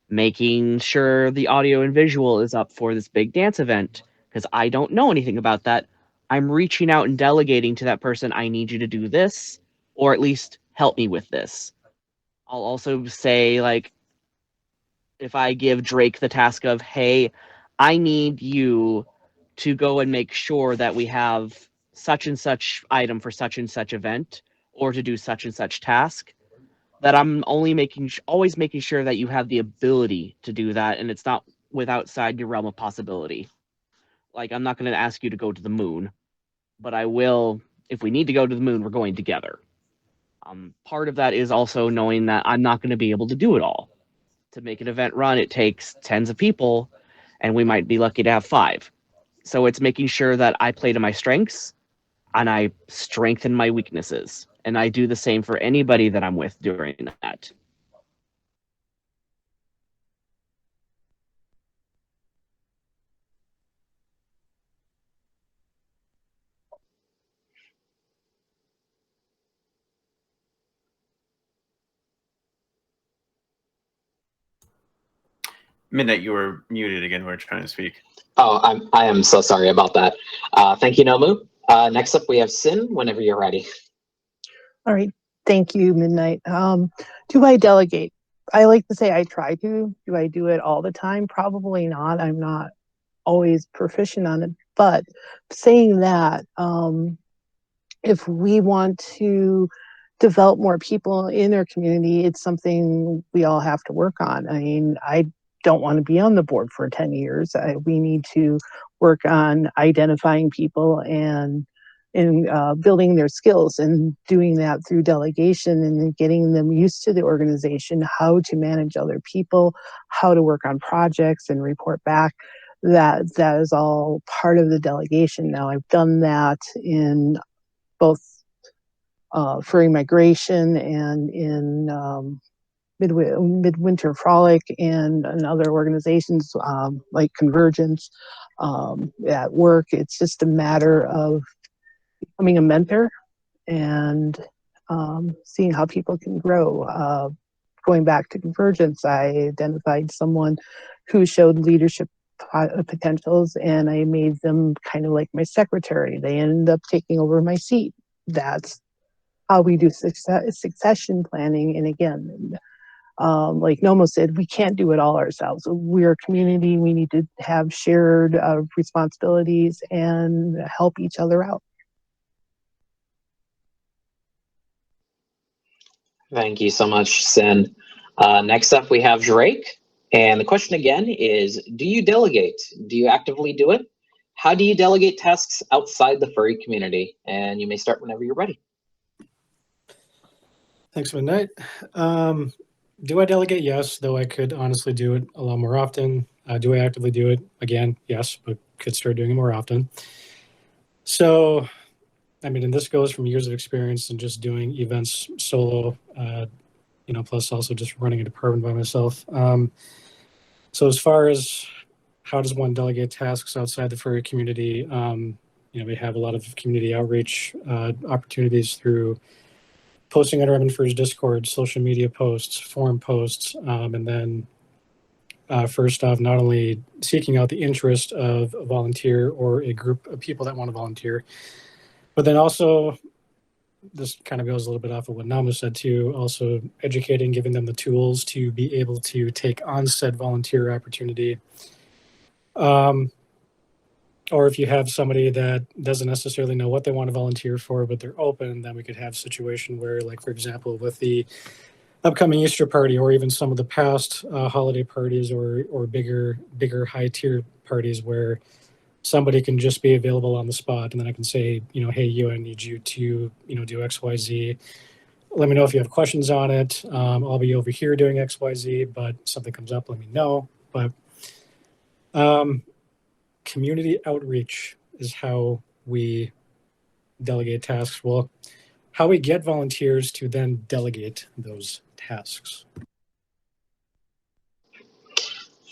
making sure the audio and visual is up for this big dance event, because I don't know anything about that, I'm reaching out and delegating to that person, I need you to do this, or at least help me with this. I'll also say, like, if I give Drake the task of, hey, I need you to go and make sure that we have such and such item for such and such event, or to do such and such task, that I'm always making sure that you have the ability to do that, and it's not outside your realm of possibility. Like, I'm not going to ask you to go to the moon, but I will, if we need to go to the moon, we're going together. Part of that is also knowing that I'm not going to be able to do it all. To make an event run, it takes tens of people, and we might be lucky to have 5. So it's making sure that I play to my strengths, and I strengthen my weaknesses. And I do the same for anybody that I'm with during that. Midnight, you were muted again. We're trying to speak. Oh, I am so sorry about that. Thank you, Nomu. Next up, we have Sin, whenever you're ready. All right. Thank you, Midnight. Do I delegate? I like to say I try to. Do I do it all the time? Probably not. I'm not always proficient on it. But saying that, if we want to develop more people in our community, it's something we all have to work on. I mean, I don't want to be on the board for 10 years. We need to work on identifying people and building their skills, and doing that through delegation and getting them used to the organization, how to manage other people, how to work on projects and report back. That is all part of the delegation. Now, I've done that in both Furry Migration and in Midwinter Frolic, and other organizations like Convergence at work. It's just a matter of becoming a mentor and seeing how people can grow. Going back to Convergence, I identified someone who showed leadership potentials, and I made them kind of like my secretary. They ended up taking over my seat. That's how we do succession planning. And again, like Nomo said, we can't do it all ourselves. We're a community. We need to have shared responsibilities and help each other out. Thank you so much, Sin. Next up, we have Drake. And the question again is, do you delegate? Do you actively do it? How do you delegate tasks outside the furry community? And you may start whenever you're ready. Thanks, Midnight. Do I delegate? Yes, though I could honestly do it a lot more often. Do I actively do it? Again, yes, but could start doing it more often. So, I mean, and this goes from years of experience and just doing events solo, plus also just running a department by myself. So as far as how does one delegate tasks outside the furry community, we have a lot of community outreach opportunities through posting on our Infers Discord, social media posts, forum posts, and then first off, not only seeking out the interest of a volunteer or a group of people that want to volunteer, but then also, this kind of goes a little bit off of what Namu said too, also educating, giving them the tools to be able to take on said volunteer opportunity. or if you have somebody that doesn't necessarily know what they want to volunteer for, but they're open, then we could have a situation where, like, for example, with the upcoming Easter party, or even some of the past holiday parties, or bigger high tier parties, where somebody can just be available on the spot, and then I can say, hey, I need you to, do X, Y, Z. Let me know if you have questions on it. I'll be over here doing X, Y, Z, but something comes up, let me know. But community outreach is how we delegate tasks. Well, how we get volunteers to then delegate those tasks.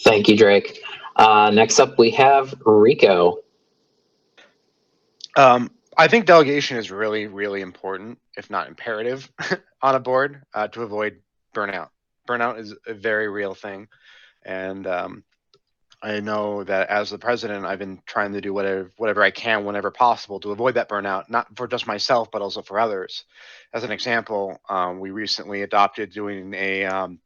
Thank you, Drake. Next up, we have Rico. I think delegation is really, really important, if not imperative, on a board to avoid burnout. Burnout is a very real thing. And I know that as the president, I've been trying to do whatever I can whenever possible to avoid that burnout, not for just myself, but also for others. As an example, we recently adopted doing an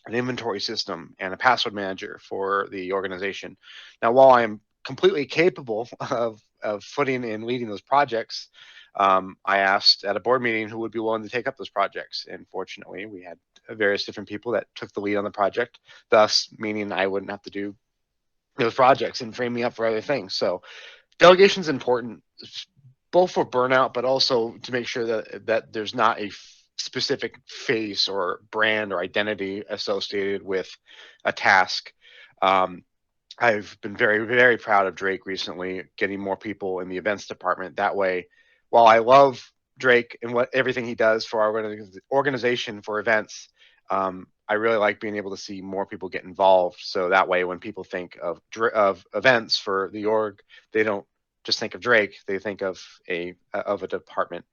inventory system and a password manager for the organization. Now, while I am completely capable of footing and leading those projects, I asked at a board meeting who would be willing to take up those projects. And fortunately, we had various different people that took the lead on the project, thus meaning I wouldn't have to do those projects and frame me up for other things. So delegation is important, both for burnout, but also to make sure that there's not a specific face or brand or identity associated with a task. I've been very, very proud of Drake recently getting more people in the events department. That way, while I love Drake and everything he does for our organization for events, I really like being able to see more people get involved. So that way, when people think of events for the org, they don't just think of Drake; they think of a department.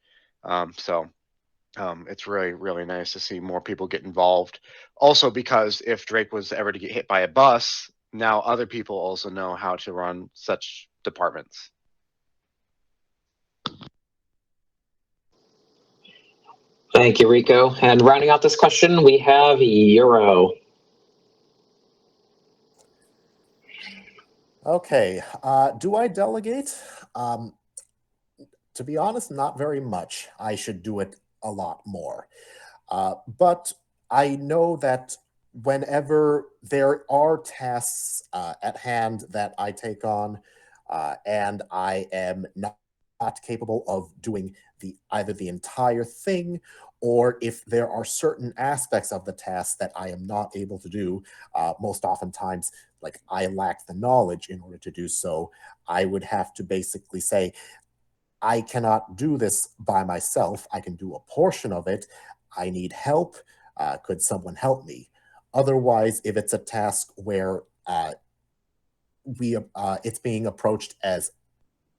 It's really, really nice to see more people get involved. Also, because if Drake was ever to get hit by a bus, now other people also know how to run such departments. Thank you, Rico. And rounding out this question, we have Euro. Okay, do I delegate? To be honest, not very much. I should do it a lot more. But I know that whenever there are tasks at hand that I take on, and I am not capable of doing either the entire thing, or if there are certain aspects of the task that I am not able to do, most oftentimes, like I lack the knowledge in order to do so, I would have to basically say, I cannot do this by myself. I can do a portion of it. I need help. Could someone help me? Otherwise, if it's a task where it's being approached as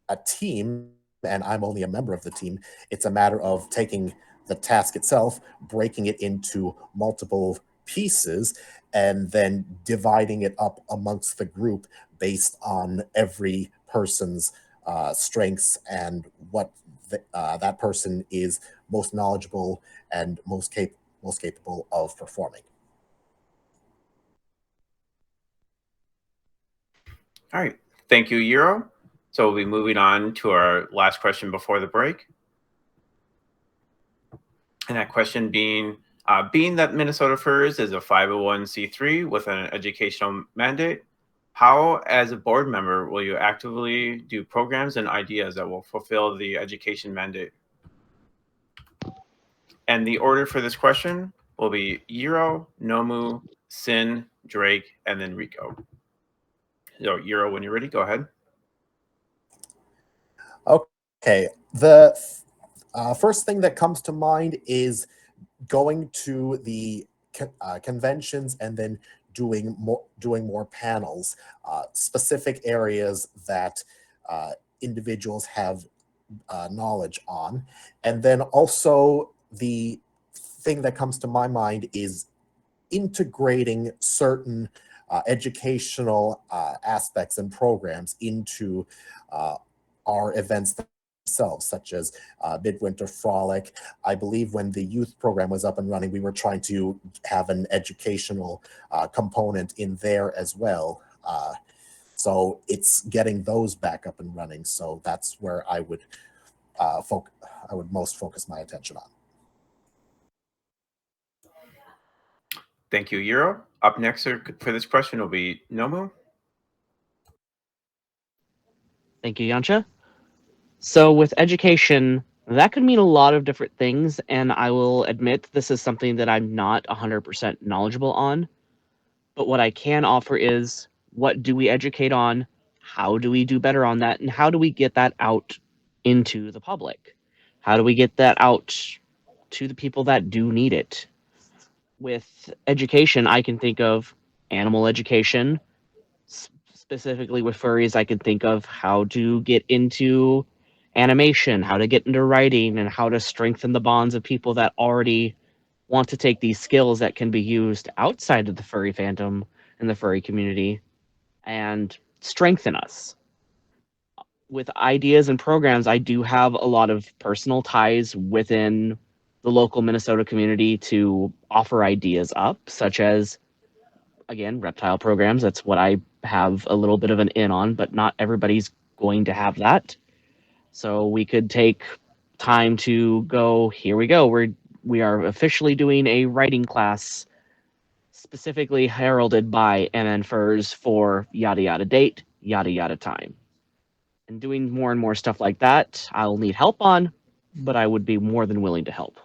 a team and I'm only a member of the team, it's a matter of taking the task itself, breaking it into multiple pieces, and then dividing it up amongst the group based on every person's strengths and what that person is most knowledgeable and most capable of performing. All right. Thank you, Euro. So we'll be moving on to our last question before the break. And that question being that Minnesota Furs is a 501c3 with an educational mandate, how, as a board member, will you actively do programs and ideas that will fulfill the education mandate? And the order for this question will be Euro, Nomu, Sin, Drake, and then Rico. So Euro, when you're ready, go ahead. Okay. The first thing that comes to mind is going to the conventions and then doing more panels, specific areas that individuals have knowledge on. And then also the thing that comes to my mind is integrating certain educational aspects and programs into our events themselves, such as Midwinter Frolic. I believe when the youth program was up and running, we were trying to have an educational component in there as well. So it's getting those back up and running. So that's where I would most focus my attention on. Thank you, Euro. Up next for this question will be Nomu. Thank you, Yancha. So with education, that could mean a lot of different things, and I will admit this is something that I'm not 100% knowledgeable on. But what I can offer is, what do we educate on? How do we do better on that? And how do we get that out into the public? How do we get that out to the people that do need it? With education, I can think of animal education. Specifically with furries, I can think of how to get into animation, how to get into writing, and how to strengthen the bonds of people that already want to take these skills that can be used outside of the furry fandom and the furry community and strengthen us. With ideas and programs, I do have a lot of personal ties within the local Minnesota community to offer ideas up, such as, again, reptile programs. That's what I have a little bit of an in on, but not everybody's going to have that. So we could take time to go, here we go. We are officially doing a writing class specifically heralded by Infers for yada yada date, yada yada time. And doing more and more stuff like that, I'll need help on, but I would be more than willing to help.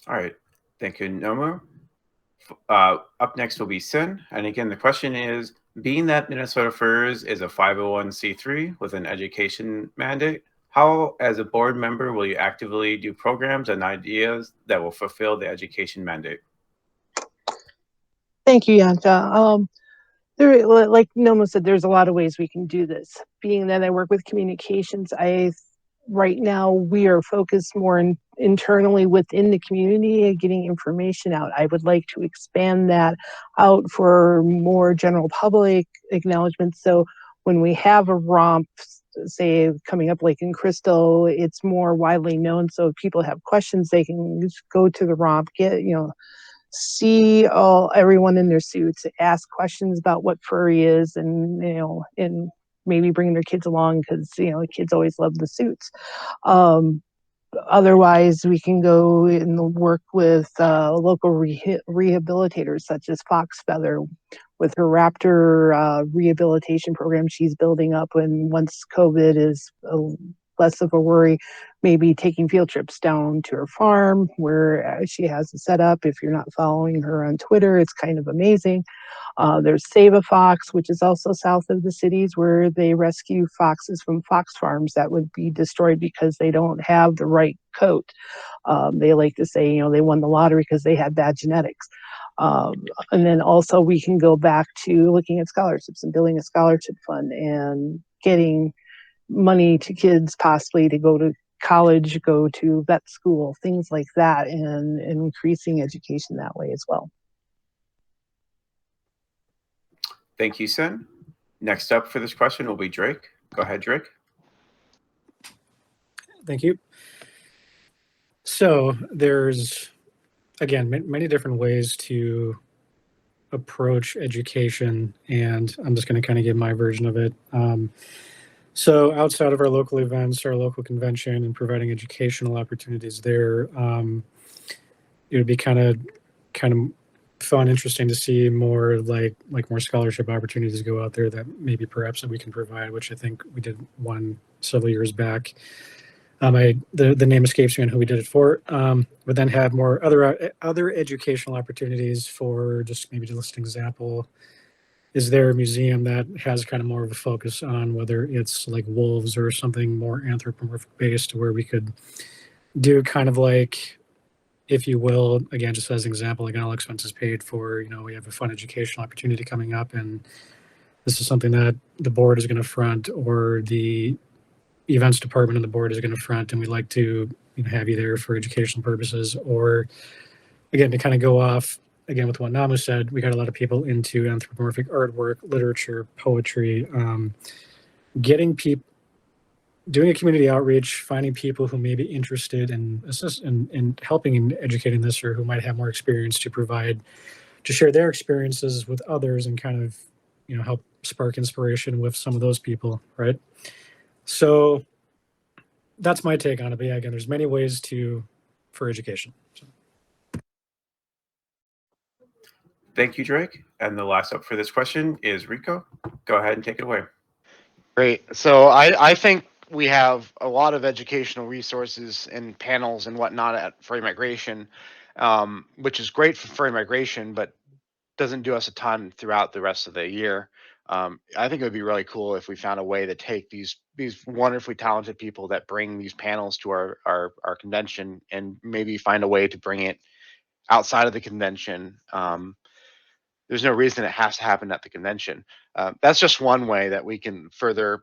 All right. Thank you, Nomu. Up next will be Sin. And again, the question is, being that Minnesota Furs is a 501c3 with an education mandate, how, as a board member, will you actively do programs and ideas that will fulfill the education mandate? Thank you, Yanta. Like Noma said, there's a lot of ways we can do this. Being that I work with communications, right now we are focused more internally within the community and getting information out. I would like to expand that out for more general public acknowledgement. So when we have a romp, say coming up like in Crystal, it's more widely known. So if people have questions, they can just go to the romp, see everyone in their suits, ask questions about what furry is, and and maybe bring their kids along because the kids always love the suits. Otherwise, we can go and work with local rehabilitators such as Fox Feather with her raptor rehabilitation program she's building up. And once COVID is less of a worry, maybe taking field trips down to her farm where she has a setup. If you're not following her on Twitter, it's kind of amazing. There's Save a Fox, which is also south of the cities, where they rescue foxes from fox farms that would be destroyed because they don't have the right coat. They like to say, they won the lottery because they had bad genetics. And then also we can go back to looking at scholarships and building a scholarship fund and getting money to kids possibly to go to college, go to vet school, things like that, and increasing education that way as well. Thank you, Sin. Next up for this question will be Drake. Go ahead, Drake. Thank you. So there's, again, many different ways to approach education, and I'm just going to kind of give my version of it. So outside of our local events, our local convention, and providing educational opportunities there, it would be kind of fun, interesting to see more like more scholarship opportunities go out there that maybe perhaps that we can provide, which I think we did one several years back. The name escapes me on who we did it for, but then have more other educational opportunities for, just maybe to list an example. Is there a museum that has kind of more of a focus on whether it's like wolves or something more anthropomorphic based, where we could do kind of like, if you will, again, just as an example, like all expenses paid for, we have a fun educational opportunity coming up, and this is something that the board is going to front, or the events department of the board is going to front, and we'd like to have you there for educational purposes. Or again, to kind of go off again with what Namu said, we got a lot of people into anthropomorphic artwork, literature, poetry, doing a community outreach, finding people who may be interested in helping in educating this, or who might have more experience to provide share their experiences with others and kind of, help spark inspiration with some of those people, right? So that's my take on it. But yeah, again, there's many ways for education. So. Thank you, Drake. And the last up for this question is Rico. Go ahead and take it away. Great. So I think we have a lot of educational resources and panels and whatnot at Furry Migration, which is great for Furry Migration, but doesn't do us a ton throughout the rest of the year. I think it would be really cool if we found a way to take these wonderfully talented people that bring these panels to our convention and maybe find a way to bring it outside of the convention. There's no reason it has to happen at the convention. That's just one way that we can further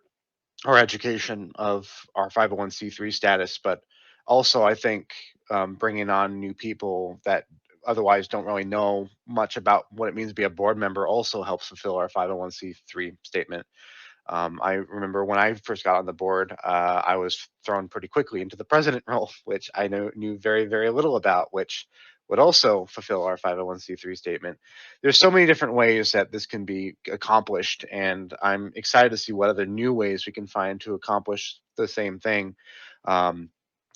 our education of our 501c3 status, but also I think bringing on new people that otherwise don't really know much about what it means to be a board member also helps fulfill our 501c3 statement. I remember when I first got on the board, I was thrown pretty quickly into the president role, which I knew very, very little about, which would also fulfill our 501c3 statement. There's so many different ways that this can be accomplished, and I'm excited to see what other new ways we can find to accomplish the same thing,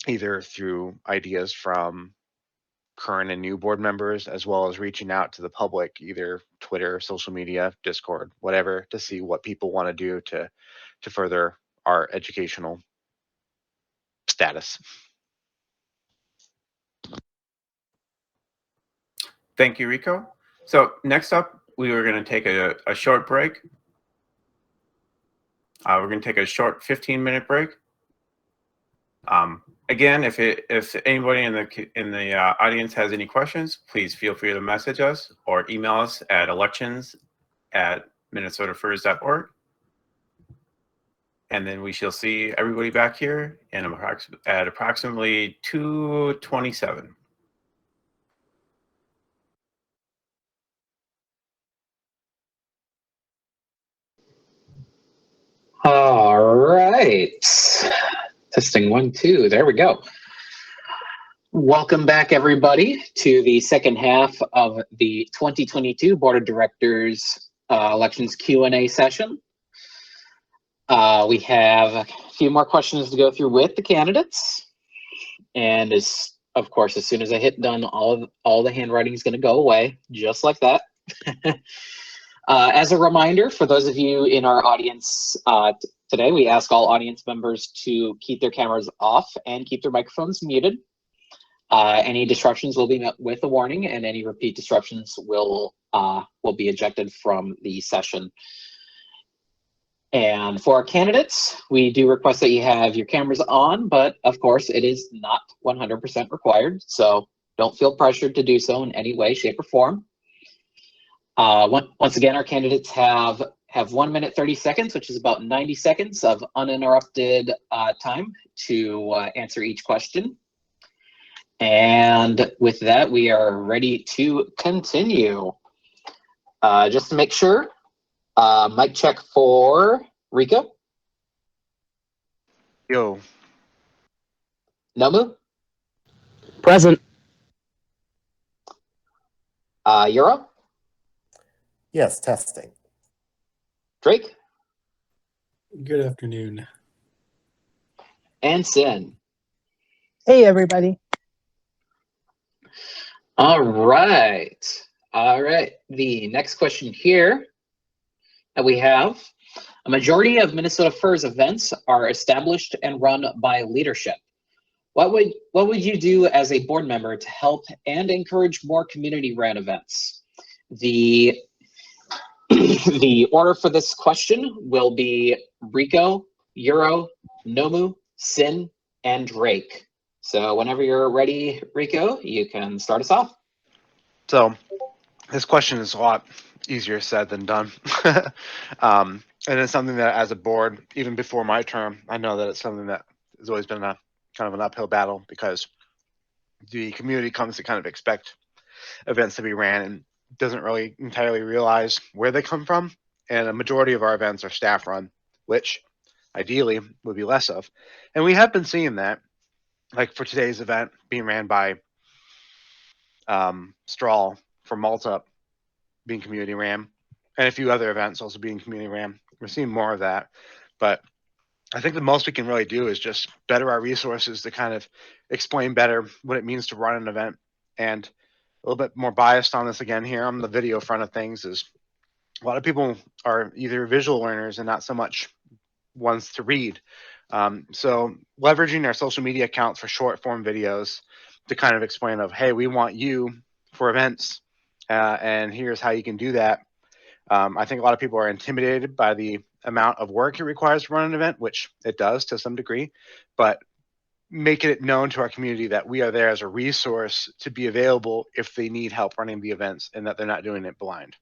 either through ideas from current and new board members, as well as reaching out to the public, either Twitter, social media, Discord, whatever, to see what people want to do to further our educational status. Thank you, Rico. So next up, we were going to take a short break. We're going to take a short 15-minute break. Again, if anybody in the audience has any questions, please feel free to message us or email us at elections@minnesotafurs.org. And then we shall see everybody back here in at approximately 2:27. All right. Testing 1, 2. There we go. Welcome back, everybody, to the second half of the 2022 Board of Directors Elections Q&A session. We have a few more questions to go through with the candidates. And of course, as soon as I hit done, all the handwriting is going to go away, just like that. As a reminder, for those of you in our audience today, we ask all audience members to keep their cameras off and keep their microphones muted. Any disruptions will be met with a warning, and any repeat disruptions will be ejected from the session. And for our candidates, we do request that you have your cameras on, but of course it is not 100% required, so don't feel pressured to do so in any way, shape, or form. Once again, our candidates have 1 minute 30 seconds, which is about 90 seconds of uninterrupted time to answer each question. And with that, we are ready to continue. Just to make sure, mic check for Rico. Yo. Nomu. Present. Euro. Yes, testing. Drake. Good afternoon. And Sin. Hey, everybody. All right. The next question here that we have: a majority of Minnesota Furs events are established and run by leadership. What would you do as a board member to help and encourage more community-ran events? The order for this question will be Rico, Euro, Nomu, Sin, and Drake. So whenever you're ready, Rico, you can start us off. So this question is a lot easier said than done. And it's something that as a board, even before my term, I know that it's something that has always been a kind of an uphill battle, because the community comes to kind of expect events to be ran and doesn't really entirely realize where they come from. And a majority of our events are staff run, which ideally would be less of. And we have been seeing that, like for today's event being ran by Strahl from Malta. being community ran, and a few other events also being community ran. We're seeing more of that, but I think the most we can really do is just better our resources to kind of explain better what it means to run an event. And a little bit more biased on this again here on the video front of things is a lot of people are either visual learners and not so much ones to read. So leveraging our social media accounts for short form videos to kind of explain of, hey, we want you for events, and here's how you can do that. I think a lot of people are intimidated by the amount of work it requires to run an event, which it does to some degree, but making it known to our community that we are there as a resource to be available if they need help running the events and that they're not doing it blind.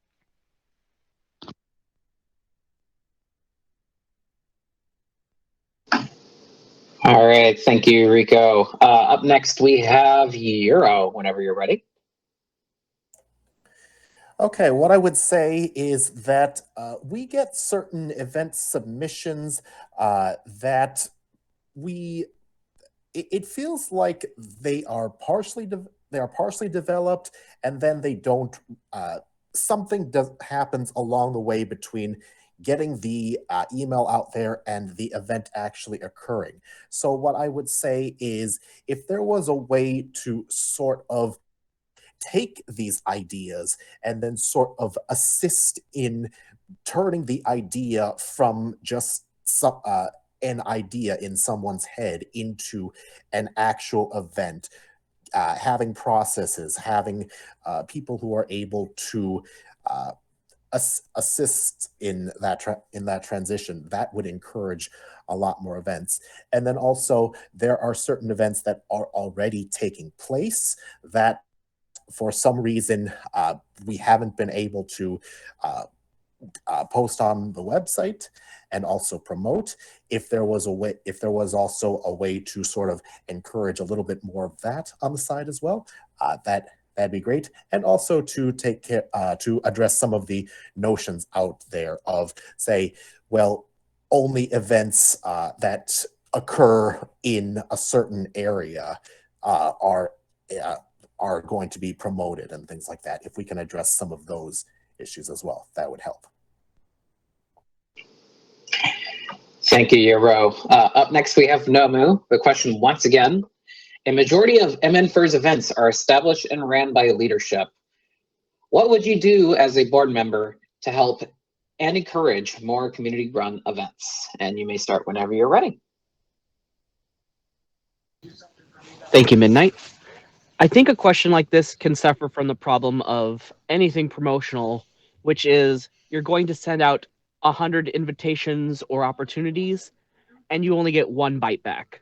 All right, thank you, Rico. Up next, we have Euro, whenever you're ready. Okay, what I would say is that we get certain event submissions that it feels like they are partially developed, and then they don't. Something happens along the way between getting the email out there and the event actually occurring. So what I would say is, if there was a way to sort of take these ideas and then sort of assist in turning the idea from just an idea in someone's head into an actual event, having processes, having people who are able to assist in that transition, that would encourage a lot more events. And then also there are certain events that are already taking place that for some reason we haven't been able to post on the website and also promote. If there was also a way to sort of encourage a little bit more of that on the side as well, that'd be great. And also to take care to address some of the notions out there of, say, well, only events that occur in a certain area are going to be promoted and things like that. If we can address some of those issues as well, that would help. Thank you, Euro. Up next, we have Nomu. The question once again: a majority of Infers events are established and ran by leadership. What would you do as a board member to help and encourage more community-run events? And you may start whenever you're ready. Thank you, Midnight. I think a question like this can suffer from the problem of anything promotional, which is you're going to send out 100 invitations or opportunities, and you only get one bite back.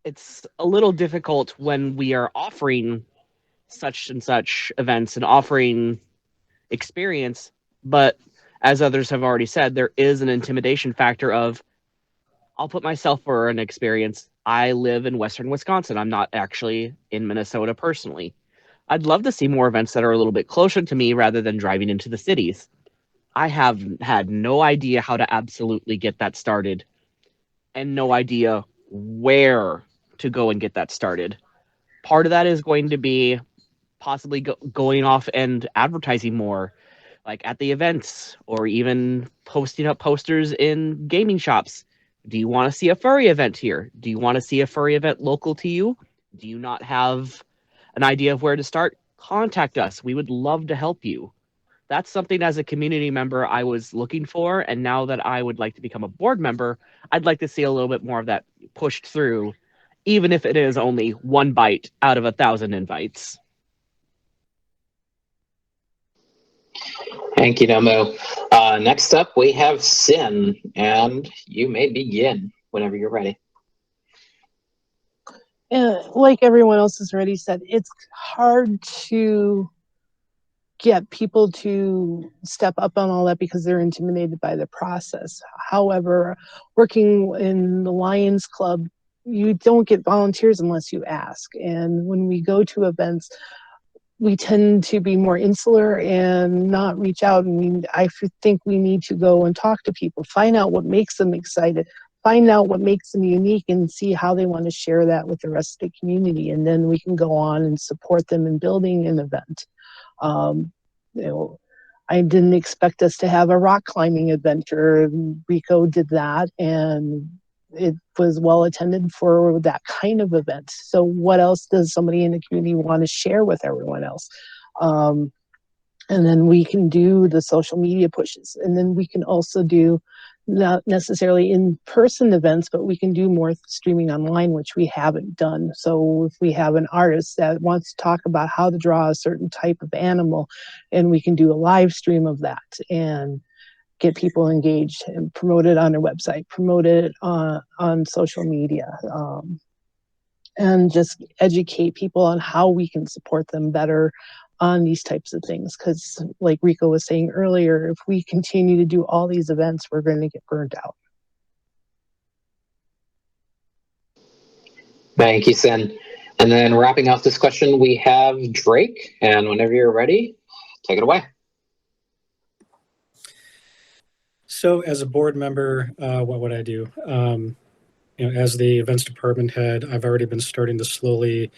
It's a little difficult when we are offering such and such events and offering experience, but as others have already said, there is an intimidation factor of, I'll put myself for an experience. I live in Western Wisconsin. I'm not actually in Minnesota personally. I'd love to see more events that are a little bit closer to me rather than driving into the cities. I have had no idea how to absolutely get that started and no idea where to go and get that started. Part of that is going to be possibly going off and advertising more, like at the events, or even posting up posters in gaming shops. Do you want to see a furry event here? Do you want to see a furry event local to you? Do you not have an idea of where to start? Contact us. We would love to help you. That's something as a community member I was looking for, and now that I would like to become a board member, I'd like to see a little bit more of that pushed through, even if it is only one bite out of 1,000 invites. Thank you, Nomu. Next up, we have Sin, and you may begin whenever you're ready. Like everyone else has already said, it's hard to get people to step up on all that because they're intimidated by the process. However, working in the Lions Club, you don't get volunteers unless you ask. And when we go to events, we tend to be more insular and not reach out. I think we need to go and talk to people, find out what makes them excited, find out what makes them unique, and see how they want to share that with the rest of the community. And then we can go on and support them in building an event. I didn't expect us to have a rock climbing adventure. Rico did that, and it was well attended for that kind of event. So what else does somebody in the community want to share with everyone else? And then we can do the social media pushes. And then we can also do not necessarily in-person events, but we can do more streaming online, which we haven't done. So if we have an artist that wants to talk about how to draw a certain type of animal, and we can do a live stream of that and get people engaged and promote it on their website, promote it on social media, and just educate people on how we can support them better on these types of things. Because like Rico was saying earlier, if we continue to do all these events, we're going to get burned out. Thank you, Sin. And then wrapping up this question, we have Drake. And whenever you're ready, take it away. So as a board member, what would I do? As the events department head, I've already been starting to slowly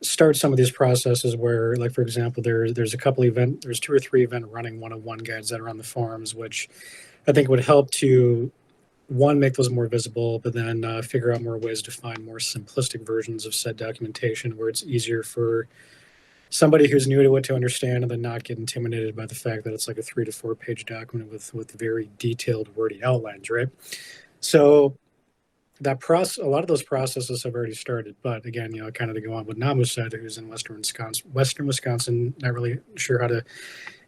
start some of these processes where, like, for example, there's there's 2 or 3 event running 101 guides that are on the forums, which I think would help to, one, make those more visible, but then figure out more ways to find more simplistic versions of said documentation where it's easier for somebody who's new to it to understand and then not get intimidated by the fact that it's like a 3 to 4 page document with very detailed wordy outlines, right? So that a lot of those processes have already started, but again, kind of to go on what Namu said, who's in Western Wisconsin, not really sure how to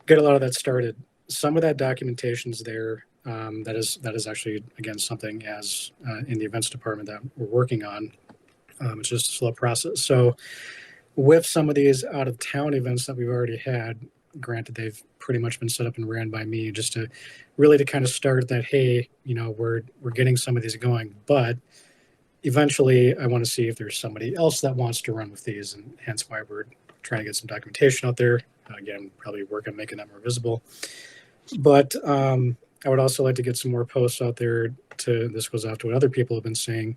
get a lot of that started. Some of that documentation is there. That is actually, again, something as in the events department that we're working on. It's just a slow process. So with some of these out of town events that we've already had, granted they've pretty much been set up and ran by me, just to really to kind of start that, hey, we're getting some of these going, but eventually I want to see if there's somebody else that wants to run with these, and hence why we're trying to get some documentation out there. Again, probably work on making that more visible. But I would also like to get some more posts out there. This goes out to what other people have been saying.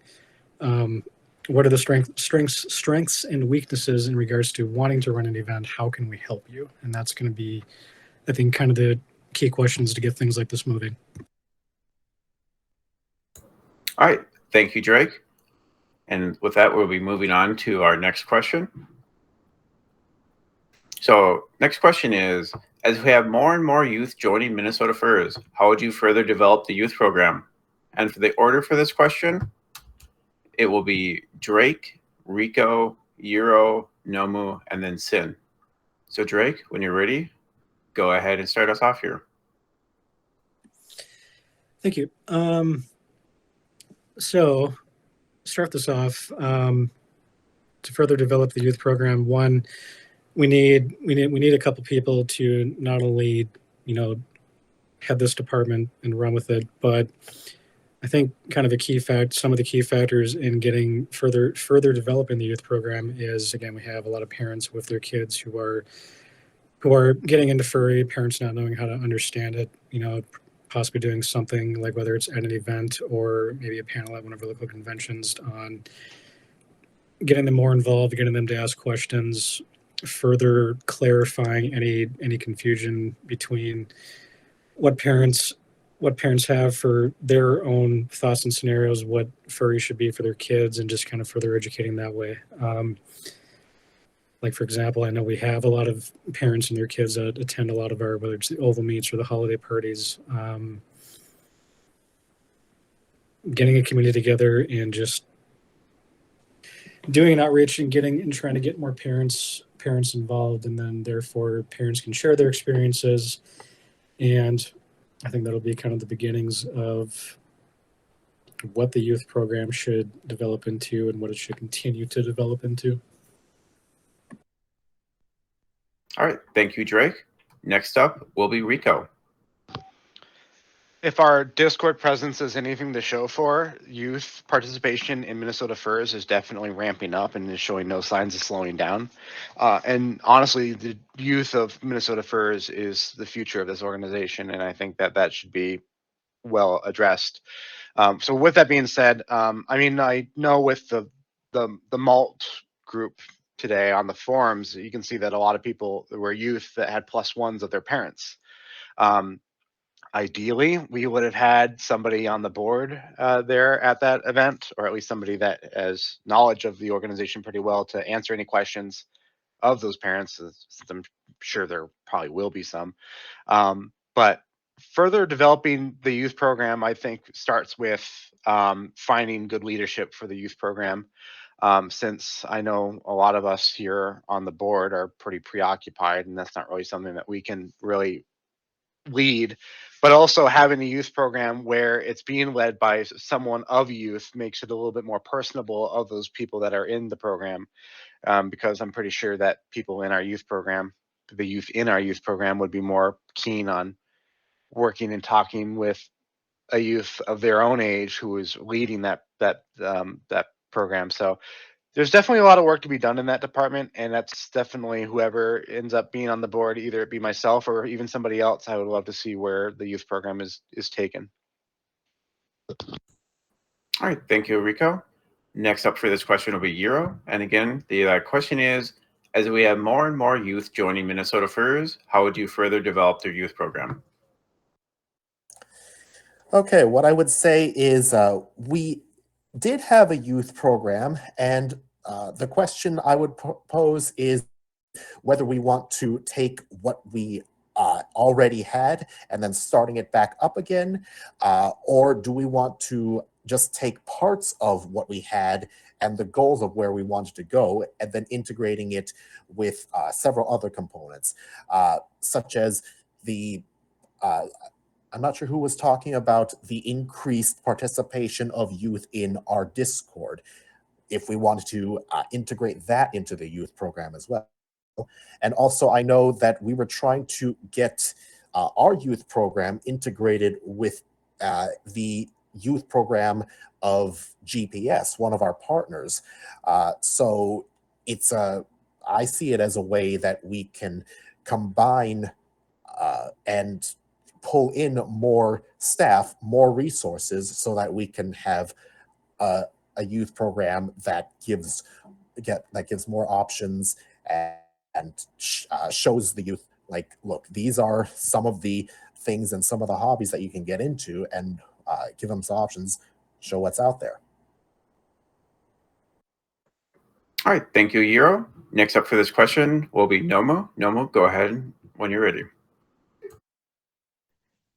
What are the strengths and weaknesses in regards to wanting to run an event? How can we help you? And that's going to be, I think, kind of the key questions to get things like this moving. All right. Thank you, Drake. And with that, we'll be moving on to our next question. So next question is, as we have more and more youth joining Minnesota Furs, how would you further develop the youth program? And for the order for this question, it will be Drake, Rico, Euro, Nomu, and then Sin. So Drake, when you're ready, go ahead and start us off here. Thank you. So start this off. To further develop the youth program, one, we need a couple people to not only head this department and run with it, but I think kind of some of the key factors in getting further developing the youth program is, again, we have a lot of parents with their kids who are getting into furry, parents not knowing how to understand it, possibly doing something like, whether it's at an event or maybe a panel at one of our local conventions, on getting them more involved, getting them to ask questions, further clarifying any confusion between what parents have for their own thoughts and scenarios, what furry should be for their kids, and just kind of further educating that way. Like, for example, I know we have a lot of parents and their kids that attend a lot of our, whether it's the oval meets or the holiday parties, getting a community together and just doing an outreach and trying to get more parents involved, and then therefore parents can share their experiences. And I think that'll be kind of the beginnings of what the youth program should develop into and what it should continue to develop into. All right. Thank you, Drake. Next up will be Rico. If our Discord presence is anything to show for, youth participation in Minnesota Furs is definitely ramping up and is showing no signs of slowing down. And honestly, the youth of Minnesota Furs is the future of this organization, and I think that should be well addressed. So with that being said, I know with the malt group today on the forums, you can see that a lot of people were youth that had +1s of their parents. Ideally, we would have had somebody on the board there at that event, or at least somebody that has knowledge of the organization pretty well to answer any questions of those parents. I'm sure there probably will be some. But further developing the youth program, I think, starts with finding good leadership for the youth program. Since I know a lot of us here on the board are pretty preoccupied, and that's not really something that we can really lead, but also having a youth program where it's being led by someone of youth makes it a little bit more personable of those people that are in the program, because I'm pretty sure that people in our youth program, the youth in our youth program, would be more keen on working and talking with a youth of their own age who is leading that program. So there's definitely a lot of work to be done in that department, and that's definitely whoever ends up being on the board, either it be myself or even somebody else. I would love to see where the youth program is taken. All right, thank you, Rico. Next up for this question will be Euro. And again, the question is, as we have more and more youth joining Minnesota Furs, how would you further develop their youth program? Okay, what I would say is we did have a youth program, and the question I would pose is whether we want to take what we already had and then starting it back up again, or do we want to just take parts of what we had and the goals of where we wanted to go and then integrating it with several other components, such as the I'm not sure who was talking about the increased participation of youth in our Discord, if we wanted to integrate that into the youth program as well. And also, I know that we were trying to get our youth program integrated with the youth program of GPS, one of our partners. So it's I see it as a way that we can combine and pull in more staff, more resources, so that we can have a youth program that gives more options and shows the youth, like, look, these are some of the things and some of the hobbies that you can get into, and give them some options, show what's out there. All right, thank you, Euro. Next up for this question will be Nomo. Nomo, go ahead when you're ready.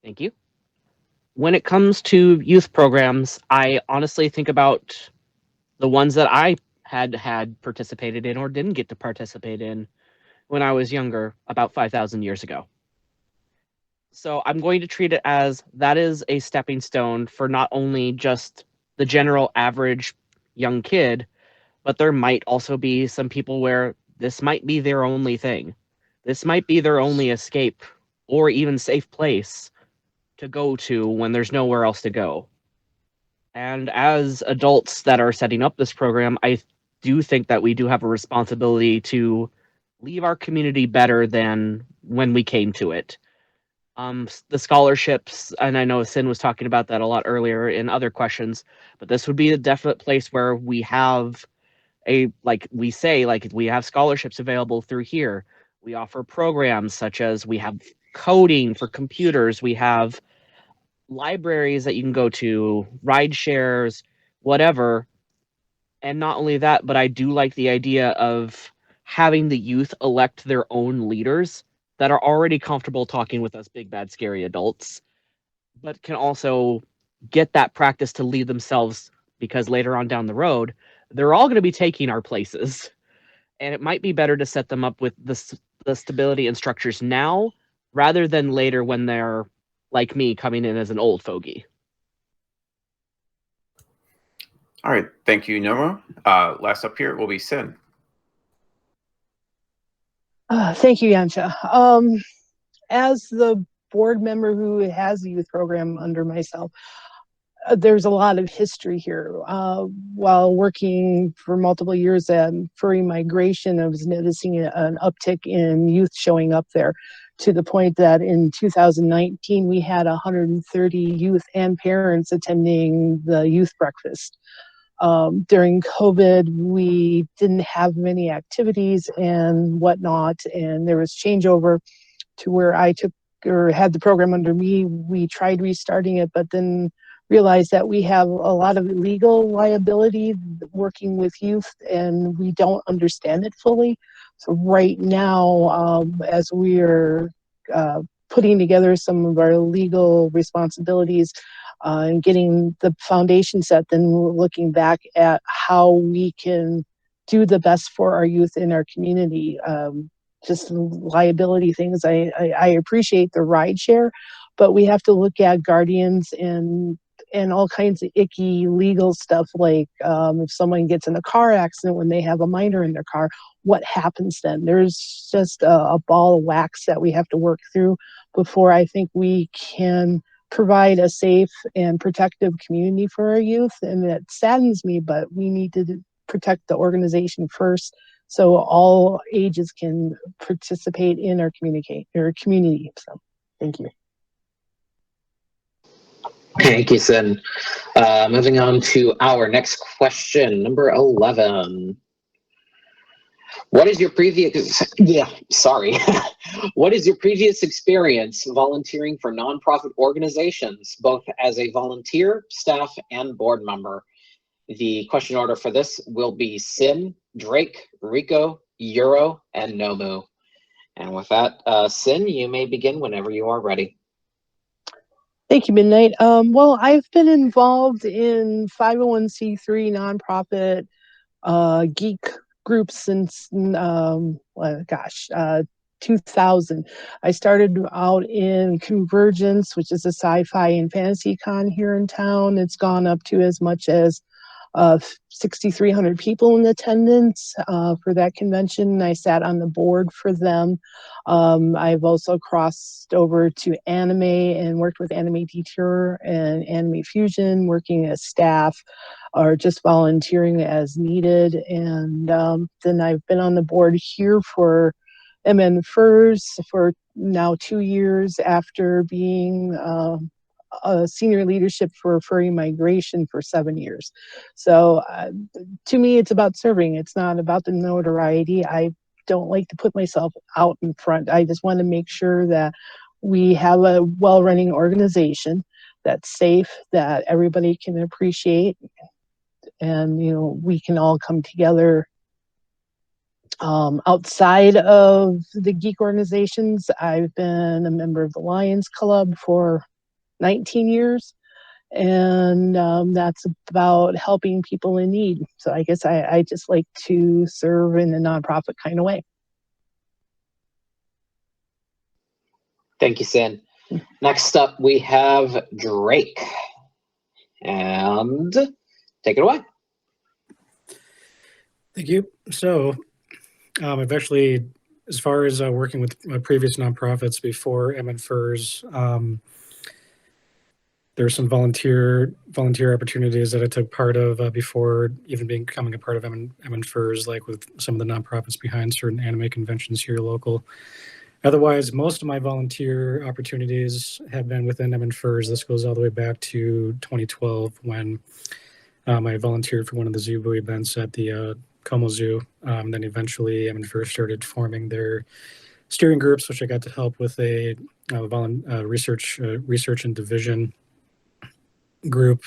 Thank you. When it comes to youth programs, I honestly think about the ones that I had participated in or didn't get to participate in when I was younger, about 5,000 years ago. So I'm going to treat it as that is a stepping stone for not only just the general average young kid, but there might also be some people where this might be their only thing. This might be their only escape or even safe place to go to when there's nowhere else to go. And as adults that are setting up this program, I do think that we do have a responsibility to leave our community better than when we came to it. The scholarships, and I know Sin was talking about that a lot earlier in other questions, but this would be a definite place where we have we have scholarships available through here. We offer programs such as we have coding for computers, we have libraries that you can go to, ride shares, whatever. And not only that, but I do like the idea of having the youth elect their own leaders that are already comfortable talking with us big, bad, scary adults, but can also get that practice to lead themselves, because later on down the road, they're all going to be taking our places. And it might be better to set them up with the stability and structures now rather than later when they're like me coming in as an old fogey. All right, thank you, Nomo. Last up here will be Sin. Thank you, Yansha. As the board member who has a youth program under myself, there's a lot of history here. While working for multiple years at Furry Migration, I was noticing an uptick in youth showing up there, to the point that in 2019, we had 130 youth and parents attending the youth breakfast. During COVID, we didn't have many activities and whatnot, and there was changeover to where I took or had the program under me. We tried restarting it, but then realized that we have a lot of legal liability working with youth, and we don't understand it fully. So right now, as we are putting together some of our legal responsibilities and getting the foundation set, then we're looking back at how we can do the best for our youth in our community. Just liability things. I appreciate the ride share, but we have to look at guardians and all kinds of icky legal stuff, like if someone gets in a car accident when they have a minor in their car, what happens then? There's just a ball of wax that we have to work through before I think we can provide a safe and protective community for our youth. And it saddens me, but we need to protect the organization first, so all ages can participate in our community. So, thank you. Thank you, Sin. Moving on to our next question, number 11. What is your previous? What is your previous experience volunteering for nonprofit organizations, both as a volunteer, staff, and board member? The question order for this will be Sin, Drake, Rico, Euro, and Nomu. And with that, Sin, you may begin whenever you are ready. Thank you, Midnight. Well, I've been involved in 501c3 nonprofit geek groups since 2000. I started out in Convergence, which is a sci-fi and fantasy con here in town. It's gone up to as much as 6,300 people in attendance for that convention. I sat on the board for them. I've also crossed over to anime and worked with Anime Detour and Anime Fusion, working as staff or just volunteering as needed. And then I've been on the board here for Infers for now 2 years, after being senior leadership for Furry migration for 7 years. So to me, it's about serving. It's not about the notoriety. I don't like to put myself out in front. I just want to make sure that we have a well-running organization that's safe, that everybody can appreciate, and we can all come together. Outside of the geek organizations, I've been a member of the Lions Club for 19 years, and that's about helping people in need. So I guess I just like to serve in a nonprofit kind of way. Thank you, Sin. Next up, we have Drake. And take it away. Thank you. So I've actually, as far as working with my previous nonprofits before Infers, there's some volunteer opportunities that I took part of before even becoming a part of Infers, like with some of the nonprofits behind certain anime conventions here local. Otherwise, most of my volunteer opportunities have been within Infers. This goes all the way back to 2012 when I volunteered for one of the Zoo events at the Como Zoo. Then eventually Infers started forming their steering groups, which I got to help with a research and division group,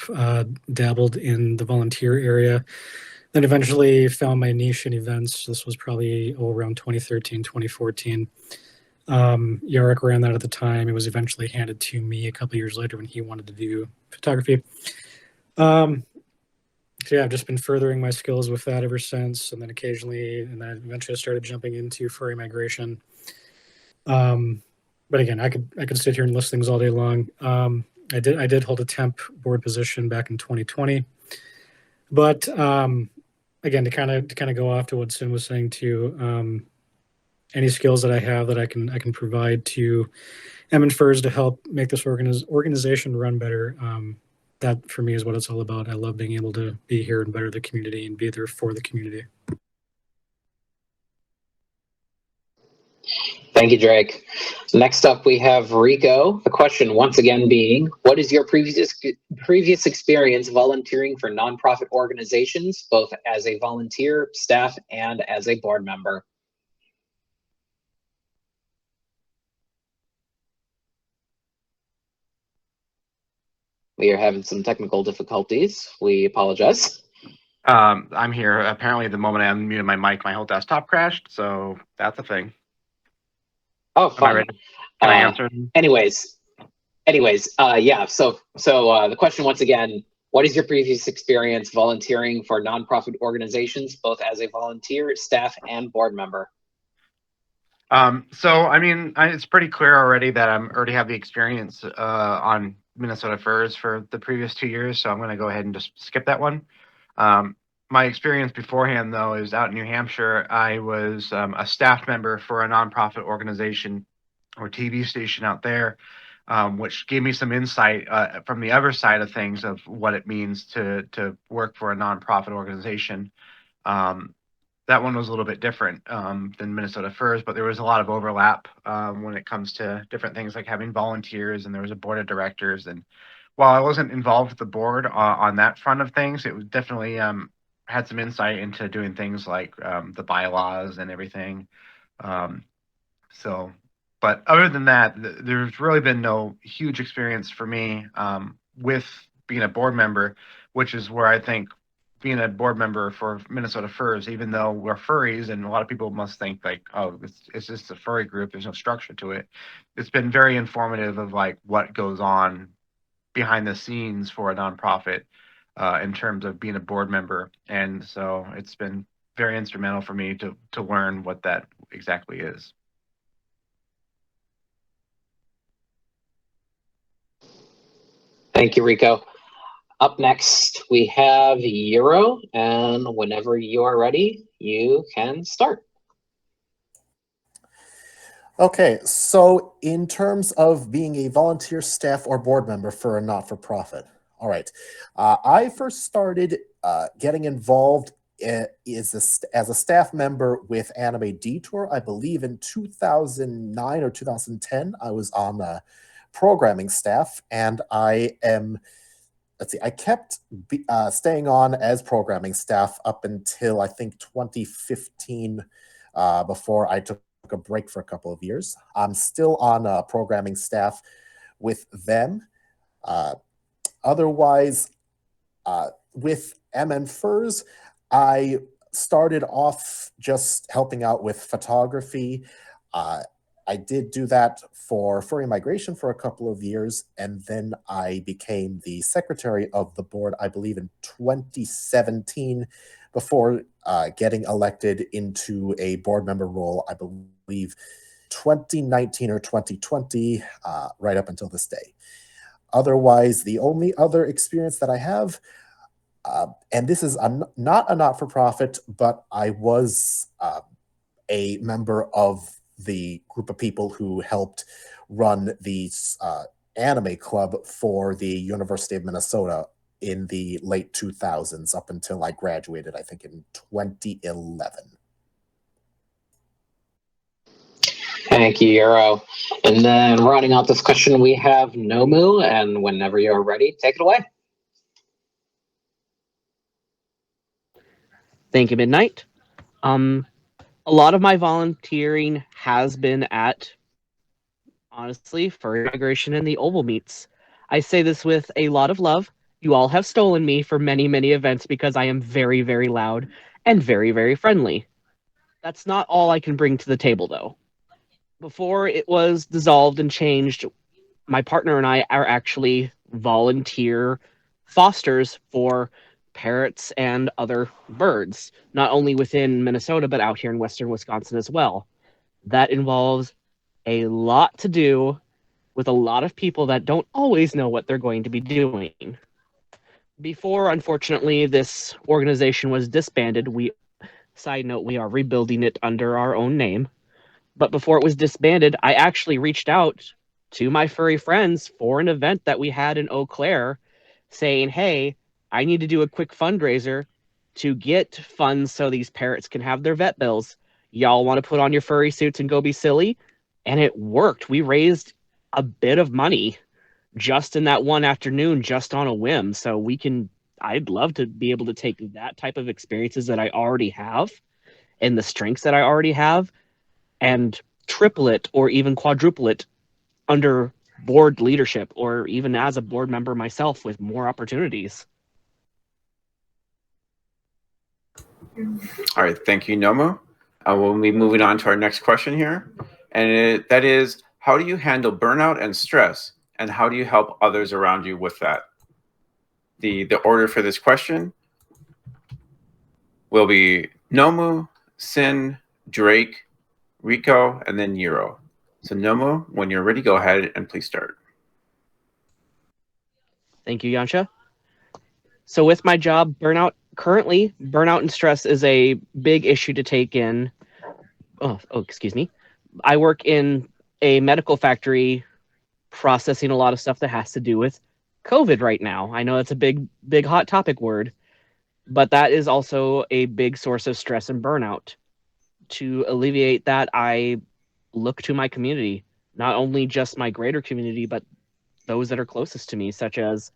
dabbled in the volunteer area, then eventually found my niche in events. This was probably around 2013, 2014. Yarrick ran that at the time. It was eventually handed to me a couple years later when he wanted to do photography. So yeah, I've just been furthering my skills with that ever since, and then eventually I started jumping into furry migration. But again, I could sit here and list things all day long. I did hold a temp board position back in 2020, but again, to kind of go off to what Sin was saying too, any skills that I have that I can provide to Infers to help make this organization run better. That for me is what it's all about. I love being able to be here and better the community and be there for the community. Thank you, Drake. Next up, we have Rico. The question once again being, what is your previous experience volunteering for nonprofit organizations, both as a volunteer, staff, and as a board member? We are having some technical difficulties. We apologize. I'm here. Apparently, the moment I unmuted my mic, my whole desktop crashed. So that's a thing. Oh, Am I fun. ready? Can I answer? Anyways, yeah. So the question once again: what is your previous experience volunteering for nonprofit organizations, both as a volunteer, staff, and board member? So I mean, it's pretty clear already that I'm already have the experience on Minnesota Furs for the previous 2 years. So I'm going to go ahead and just skip that one. My experience beforehand, though, is out in New Hampshire. I was a staff member for a nonprofit organization or TV station out there, which gave me some insight from the other side of things of what it means to work for a nonprofit organization. That one was a little bit different than Minnesota Furs, but there was a lot of overlap when it comes to different things like having volunteers, and there was a board of directors. And while I wasn't involved with the board on that front of things, it was definitely had some insight into doing things like the bylaws and everything. But other than that, there's really been no huge experience for me with being a board member, which is where I think being a board member for Minnesota Furs, even though we're furries, and a lot of people must think like, oh, it's just a furry group, there's no structure to it. It's been very informative of like what goes on behind the scenes for a nonprofit in terms of being a board member. And so it's been very instrumental for me to learn what that exactly is. Thank you, Rico. Up next, we have Euro, and whenever you are ready, you can start. Okay, so in terms of being a volunteer, staff, or board member for a not-for-profit, all right, I first started getting involved as a staff member with Anime Detour, I believe in 2009 or 2010. I was on the programming staff, and I kept staying on as programming staff up until I think 2015, before I took a break for a couple of years. I'm still on programming staff with them. Otherwise, with Infers, I started off just helping out with photography. I did do that for Furry Migration for a couple of years, and then I became the secretary of the board, I believe, in 2017, before getting elected into a board member role, I believe, 2019 or 2020, right up until this day. Otherwise, the only other experience that I have, and this is not a not-for-profit, but I was a member of the group of people who helped run the anime club for the University of Minnesota in the late 2000s up until I graduated, I think, in 2011. Thank you, Euro. And then rounding out this question, we have Nomu, and whenever you're ready, take it away. Thank you, Midnight. A lot of my volunteering has been at, honestly, Furry Migration and the Oval Meets. I say this with a lot of love. You all have stolen me for many, many events because I am very, very loud and very, very friendly. That's not all I can bring to the table, though. Before it was dissolved and changed, my partner and I are actually volunteer fosters for parrots and other birds, not only within Minnesota, but out here in western Wisconsin as well. That involves a lot to do with a lot of people that don't always know what they're going to be doing. Before, unfortunately, this organization was disbanded, side note, we are rebuilding it under our own name. But before it was disbanded, I actually reached out to my furry friends for an event that we had in Eau Claire saying, hey, I need to do a quick fundraiser to get funds so these parrots can have their vet bills. Y'all want to put on your furry suits and go be silly? and it worked. We raised a bit of money just in that one afternoon, just on a whim. So I'd love to be able to take that type of experiences that I already have and the strengths that I already have and triple it or even quadruple it under board leadership or even as a board member myself with more opportunities. All right, thank you, Nomo. We'll be moving on to our next question here, and that is, how do you handle burnout and stress, and how do you help others around you with that? The order for this question will be Nomu, Sin, Drake, Rico, and then Euro. So Nomu, when you're ready, go ahead and please start. Thank you, Yansha. So with my job, currently, burnout and stress is a big issue to take in. Excuse me. I work in a medical factory processing a lot of stuff that has to do with COVID right now. I know that's a big hot topic word, but that is also a big source of stress and burnout. To alleviate that, I look to my community, not only just my greater community, but those that are closest to me, such as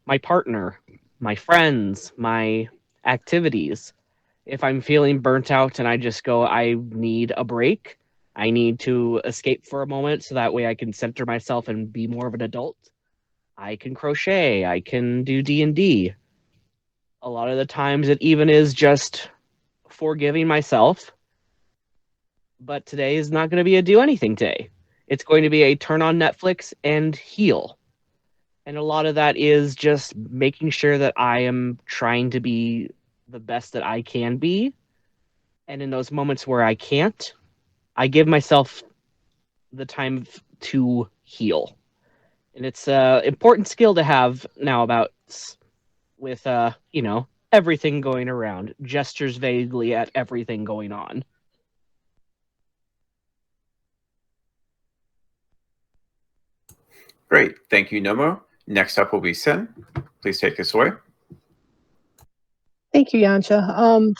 my partner, my friends, my activities. If I'm feeling burnt out and I just go, I need a break, I need to escape for a moment so that way I can center myself and be more of an adult, I can crochet, I can do D&D. A lot of the times it even is just forgiving myself. But today is not going to be a do anything day. It's going to be a turn on Netflix and heal. And a lot of that is just making sure that I am trying to be the best that I can be. And in those moments where I can't, I give myself the time to heal. And it's an important skill to have now with everything going around, gestures vaguely at everything going on. Great. Thank you, Nomo. Next up will be Sin. Please take this away. Thank you, Yansha.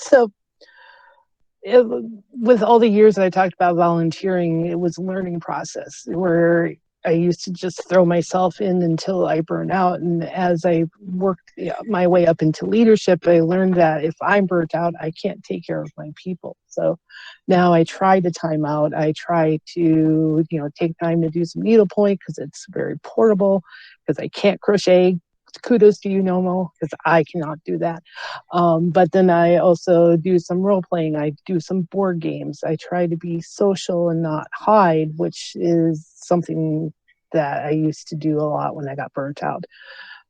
With all the years that I talked about volunteering, it was a learning process where I used to just throw myself in until I burn out. And as I worked my way up into leadership, I learned that if I'm burnt out, I can't take care of my people. So now I try to time out. I try to, take time to do some needlepoint because it's very portable, because I can't crochet. Kudos to you, Nomo, because I cannot do that. But then I also do some role playing. I do some board games. I try to be social and not hide, which is something that I used to do a lot when I got burnt out.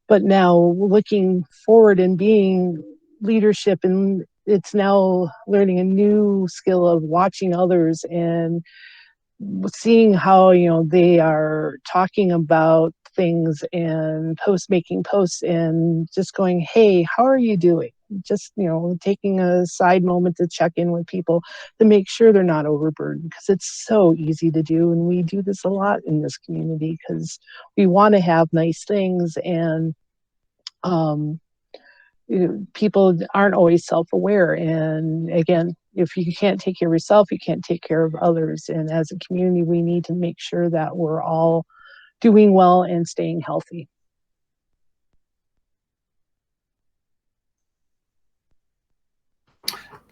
But now looking forward and being leadership, and it's now learning a new skill of watching others and seeing how they are talking about things and making posts and just going, hey, how are you doing? Just taking a side moment to check in with people to make sure they're not overburdened, because it's so easy to do, and we do this a lot in this community because we want to have nice things, and people aren't always self-aware. And again, if you can't take care of yourself, you can't take care of others. And as a community, we need to make sure that we're all doing well and staying healthy.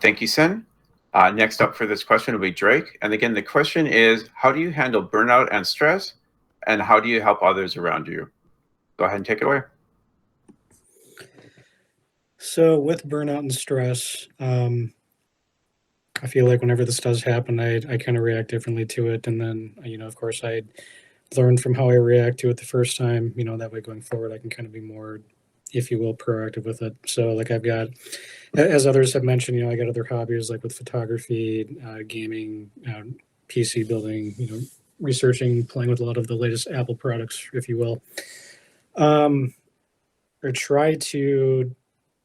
Thank you, Sin. Next up for this question will be Drake. And again, the question is, how do you handle burnout and stress? And how do you help others around you? Go ahead and take it away. So with burnout and stress, I feel like whenever this does happen, I kind of react differently to it. And then, of course, I learned from how I react to it the first time, that way going forward, I can kind of be more, if you will, proactive with it. So like I've got, as others have mentioned, I got other hobbies like with photography, gaming, PC building, researching, playing with a lot of the latest Apple products, if you will. Or try to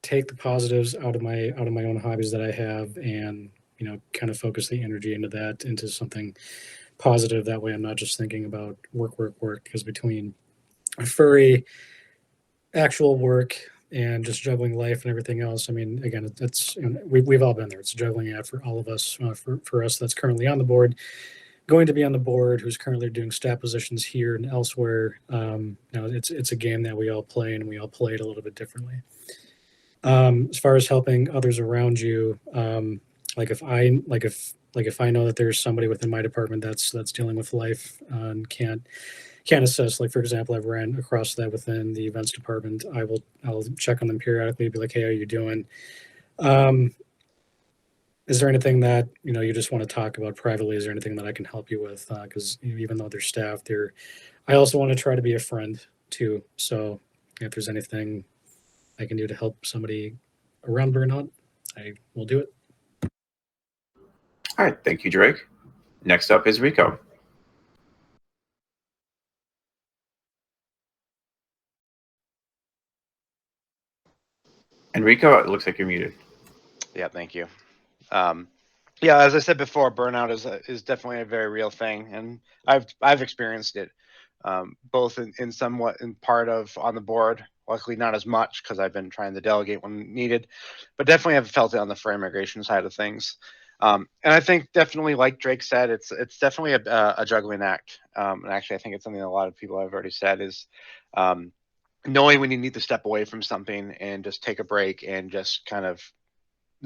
take the positives out of my own hobbies that I have, and kind of focus the energy into something positive. That way I'm not just thinking about work, because between Furry, actual work, and just juggling life and everything else, I mean, again, it's we've all been there. It's a juggling act for all of us. For us that's currently on the board, going to be on the board, who's currently doing staff positions here and elsewhere. It's a game that we all play, and we all play it a little bit differently. As far as helping others around you, if I know that there's somebody within my department that's dealing with life and can't assess, like for example, I've ran across that within the events department. I'll check on them periodically, be like, hey, how are you doing? Is there anything that you just want to talk about privately? Is there anything that I can help you with? Because even though they're staff, I also want to try to be a friend too. So if there's anything I can do to help somebody around burnout, I will do it. All right, thank you, Drake. Next up is Rico. Enrico, it looks like you're muted. Yeah, thank you. Yeah, as I said before, burnout is definitely a very real thing, and I've experienced it, both in somewhat in part of on the board. Luckily, not as much because I've been trying to delegate when needed, but definitely have felt it on the Furry immigration side of things. And I think definitely, like Drake said, it's definitely a juggling act. And actually, I think it's something that a lot of people have already said is knowing when you need to step away from something and just take a break and just kind of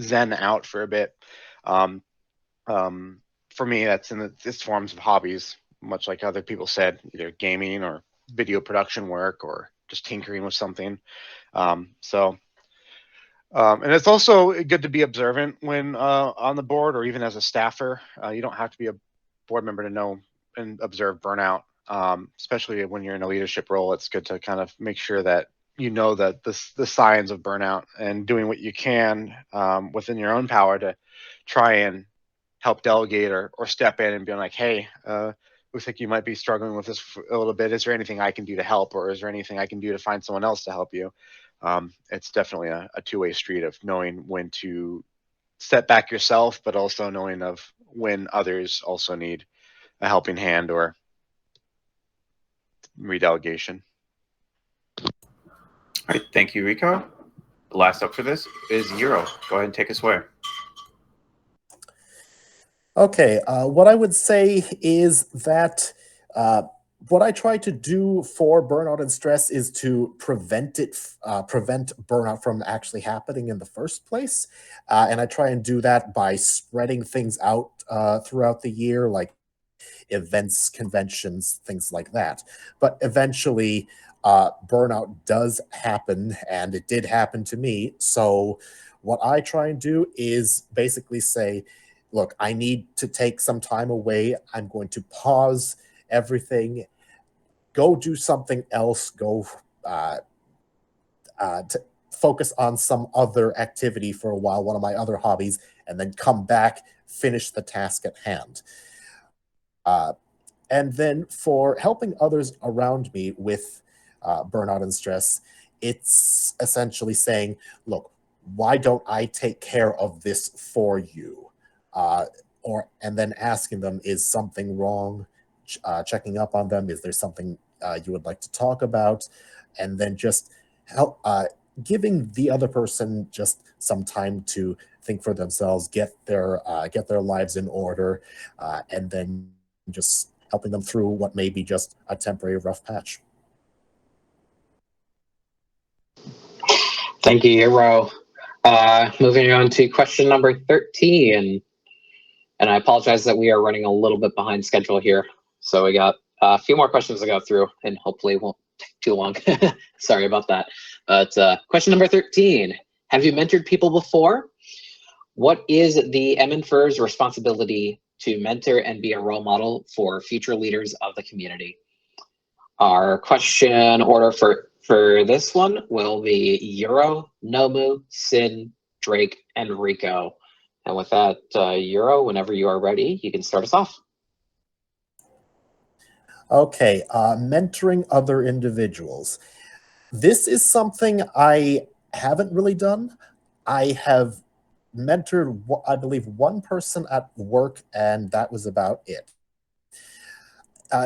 zen out for a bit. For me, that's in its forms of hobbies, much like other people said, either gaming or video production work or just tinkering with something. And it's also good to be observant when on the board or even as a staffer. You don't have to be a board member to know and observe burnout, especially when you're in a leadership role. It's good to kind of make sure that you know that the signs of burnout and doing what you can within your own power to try and help delegate or step in and be like, hey, looks like you might be struggling with this a little bit. Is there anything I can do to help, or is there anything I can do to find someone else to help you? It's definitely a two-way street of knowing when to step back yourself, but also knowing of when others also need a helping hand or redelegation. All right, thank you, Rico. Last up for this is Euro. Go ahead and take us away. Okay, what I would say is that what I try to do for burnout and stress is to prevent burnout from actually happening in the first place. And I try and do that by spreading things out throughout the year, like events, conventions, things like that. But eventually, burnout does happen, and it did happen to me. So what I try and do is basically say, look, I need to take some time away. I'm going to pause everything, go do something else, go to focus on some other activity for a while, one of my other hobbies, and then come back, finish the task at hand. And then for helping others around me with burnout and stress, it's essentially saying, look, why don't I take care of this for you? And then asking them, is something wrong? Checking up on them. Is there something you would like to talk about? And then just help giving the other person just some time to think for themselves, get their lives in order, and then just helping them through what may be just a temporary rough patch. Thank you, Hero. Moving on to question number 13. And I apologize that we are running a little bit behind schedule here. So we got a few more questions to go through, and hopefully it won't take too long. Sorry about that. But question number 13. Have you mentored people before? What is the Infers' responsibility to mentor and be a role model for future leaders of the community? Our question order for this one will be Euro, Nomu, Sin, Drake, and Rico. And with that, Euro, whenever you are ready, you can start us off. Okay, mentoring other individuals. This is something I haven't really done. I have mentored, I believe, one person at work, and that was about it.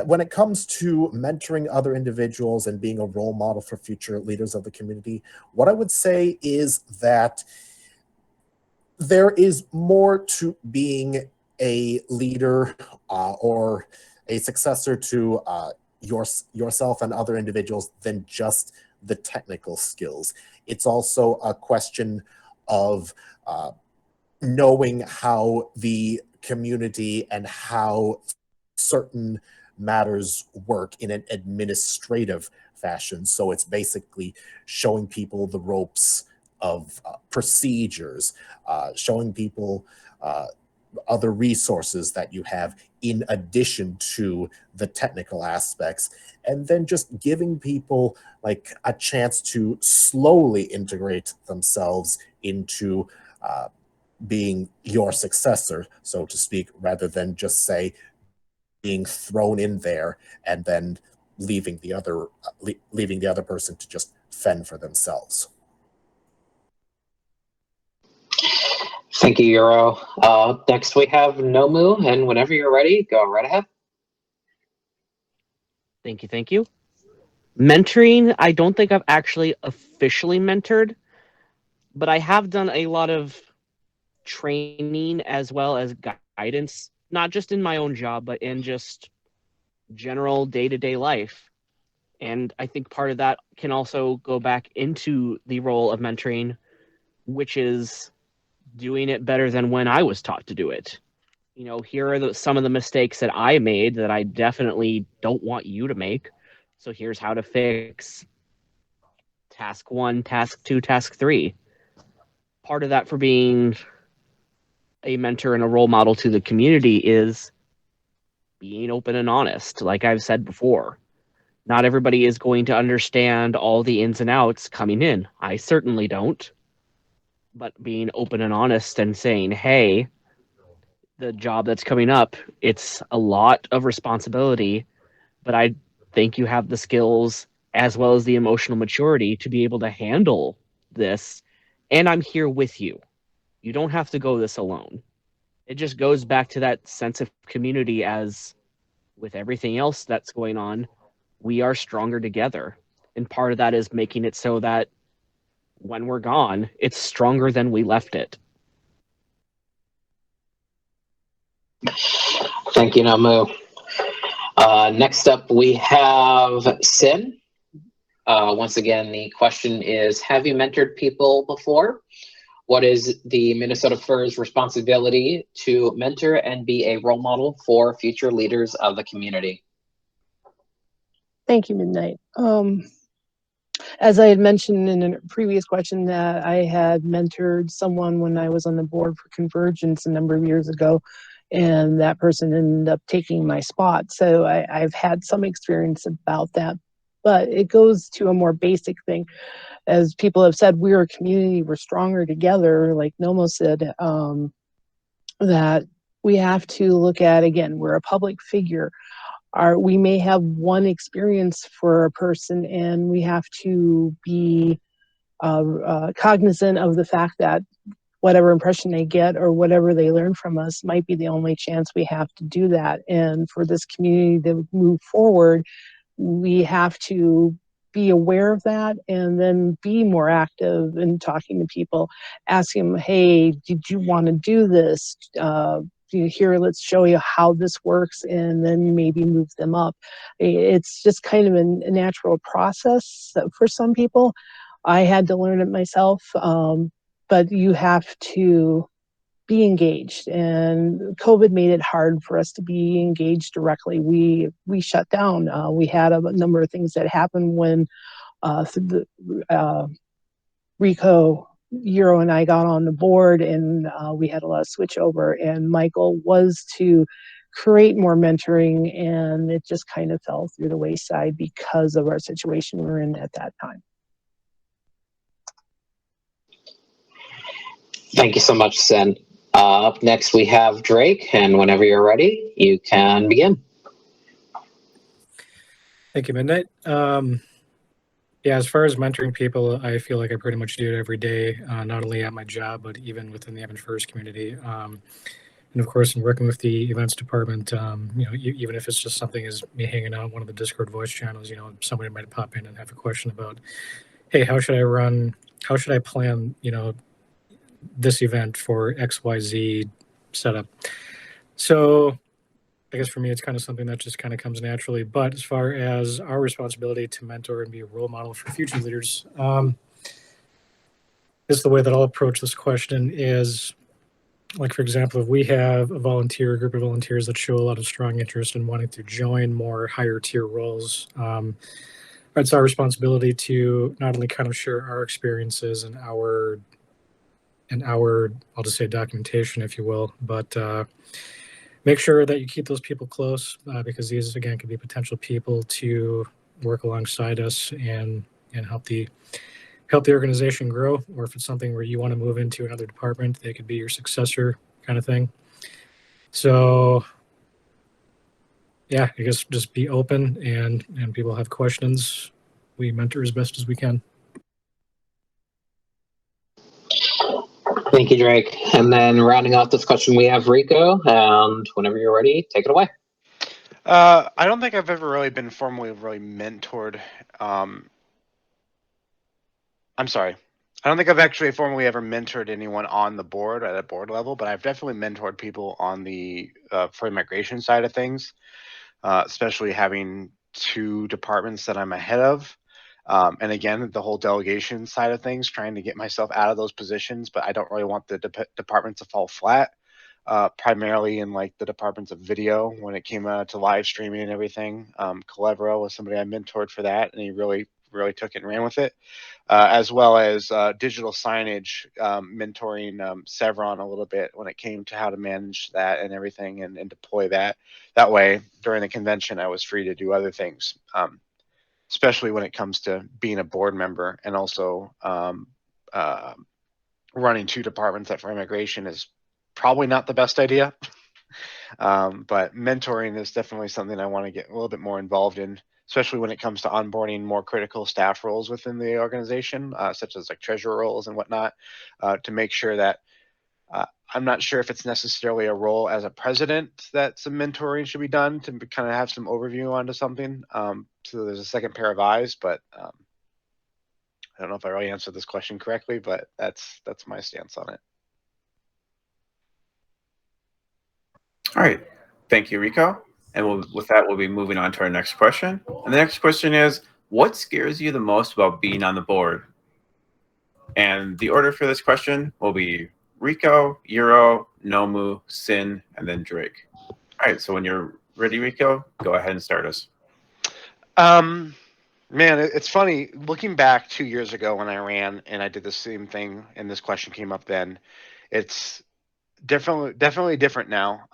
When it comes to mentoring other individuals and being a role model for future leaders of the community, what I would say is that there is more to being a leader or a successor to yourself and other individuals than just the technical skills. It's also a question of knowing how the community and how certain matters work in an administrative fashion. So it's basically showing people the ropes of procedures, showing people other resources that you have in addition to the technical aspects, and then just giving people like a chance to slowly integrate themselves into being your successor, so to speak, rather than just say being thrown in there and then leaving the other person to just fend for themselves. Thank you, Euro. Next we have Nomu, and whenever you're ready, go right ahead. Thank you, thank you. Mentoring, I don't think I've actually officially mentored, but I have done a lot of training as well as guidance, not just in my own job, but in just general day-to-day life. And I think part of that can also go back into the role of mentoring, which is doing it better than when I was taught to do it. You know, here are some of the mistakes that I made that I definitely don't want you to make. So here's how to fix task 1, task 2, task 3. Part of that for being a mentor and a role model to the community is being open and honest. Like I've said before, not everybody is going to understand all the ins and outs coming in. I certainly don't. But being open and honest and saying, hey, the job that's coming up, it's a lot of responsibility, but I think you have the skills as well as the emotional maturity to be able to handle this. And I'm here with you. You don't have to go this alone. It just goes back to that sense of community. As with everything else that's going on, we are stronger together. And part of that is making it so that when we're gone, it's stronger than we left it. Thank you, Nomu. Next up, we have Sin. Once again, the question is, have you mentored people before? What is the Minnesota Fur's responsibility to mentor and be a role model for future leaders of the community? Thank you, Midnight. As I had mentioned in a previous question, that I had mentored someone when I was on the board for Convergence a number of years ago, and that person ended up taking my spot. So I've had some experience about that, but it goes to a more basic thing. As people have said, we're a community, we're stronger together, like Nomo said, that we have to look at, again, we're a public figure. We may have one experience for a person, and we have to be cognizant of the fact that whatever impression they get or whatever they learn from us might be the only chance we have to do that. And for this community to move forward, we have to be aware of that and then be more active in talking to people, asking them, hey, did you want to do this? Here, let's show you how this works, and then maybe move them up. It's just kind of a natural process for some people. I had to learn it myself, but you have to be engaged, and COVID made it hard for us to be engaged directly. We shut down. We had a number of things that happened when Rico, Euro, and I got on the board, and we had a lot of switch over, and Michael was to create more mentoring, and it just kind of fell through the wayside because of our situation we were in at that time. Thank you so much, Sin. Up next, we have Drake, and whenever you're ready, you can begin. Thank you, Midnight. Yeah, as far as mentoring people, I feel like I pretty much do it every day, not only at my job, but even within the Infers community. And of course, in working with the events department, even if it's just something as me hanging out on one of the Discord voice channels, somebody might pop in and have a question about, hey, how should I plan, this event for XYZ setup? So I guess for me, it's kind of something that just kind of comes naturally. But as far as our responsibility to mentor and be a role model for future leaders, is the way that I'll approach this question is, like, for example, if we have a group of volunteers that show a lot of strong interest in wanting to join more higher tier roles, it's our responsibility to not only kind of share our experiences and our I'll just say documentation, if you will, but make sure that you keep those people close, because these, again, could be potential people to work alongside us and help the organization grow. Or if it's something where you want to move into another department, they could be your successor, kind of thing. So yeah, I guess just be open, and people have questions, we mentor as best as we can. Thank you, Drake. And then rounding off this question, we have Rico. And whenever you're ready, take it away. I don't think I've ever really been formally really mentored. I'm sorry. I don't think I've actually formally ever mentored anyone on the board at a board level, but I've definitely mentored people on the for the migration side of things, especially having two departments that I'm ahead of. And again, the whole delegation side of things, trying to get myself out of those positions, but I don't really want the department to fall flat. Primarily in like the departments of video when it came to live streaming and everything. Calevero was somebody I mentored for that, and he really took it and ran with it. As well as digital signage, mentoring Sevron a little bit when it came to how to manage that and everything, and deploy that. That way, during the convention, I was free to do other things, especially when it comes to being a board member, and also running two departments at Furry Migration is probably not the best idea. But mentoring is definitely something I want to get a little bit more involved in, especially when it comes to onboarding more critical staff roles within the organization, such as like treasurer roles and whatnot, to make sure that I'm not sure if it's necessarily a role as a president that some mentoring should be done to kind of have some overview onto something. So there's a second pair of eyes, but I don't know if I really answered this question correctly, but that's my stance on it. All right. Thank you, Rico. And with that, we'll be moving on to our next question. And the next question is, what scares you the most about being on the board? And the order for this question will be Rico, Euro, Nomu, Sin, and then Drake. All right. So when you're ready, Rico, go ahead and start us. Man, it's funny looking back 2 years ago when I ran and I did the same thing, and this question came up then. It's definitely different now.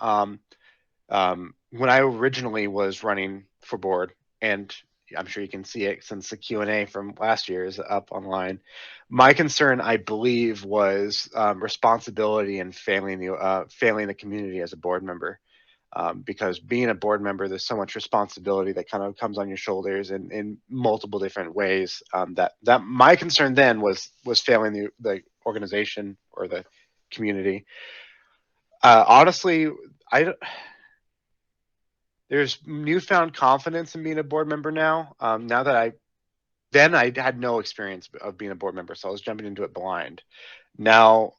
When I originally was running for board, and I'm sure you can see it since the Q&A from last year is up online, my concern, I believe, was responsibility and failing the community as a board member. Because being a board member, there's so much responsibility that kind of comes on your shoulders in multiple different ways. That my concern then was failing the organization or the community. Honestly, there's newfound confidence in being a board member now. Now that I had no experience of being a board member, so I was jumping into it blind. Now,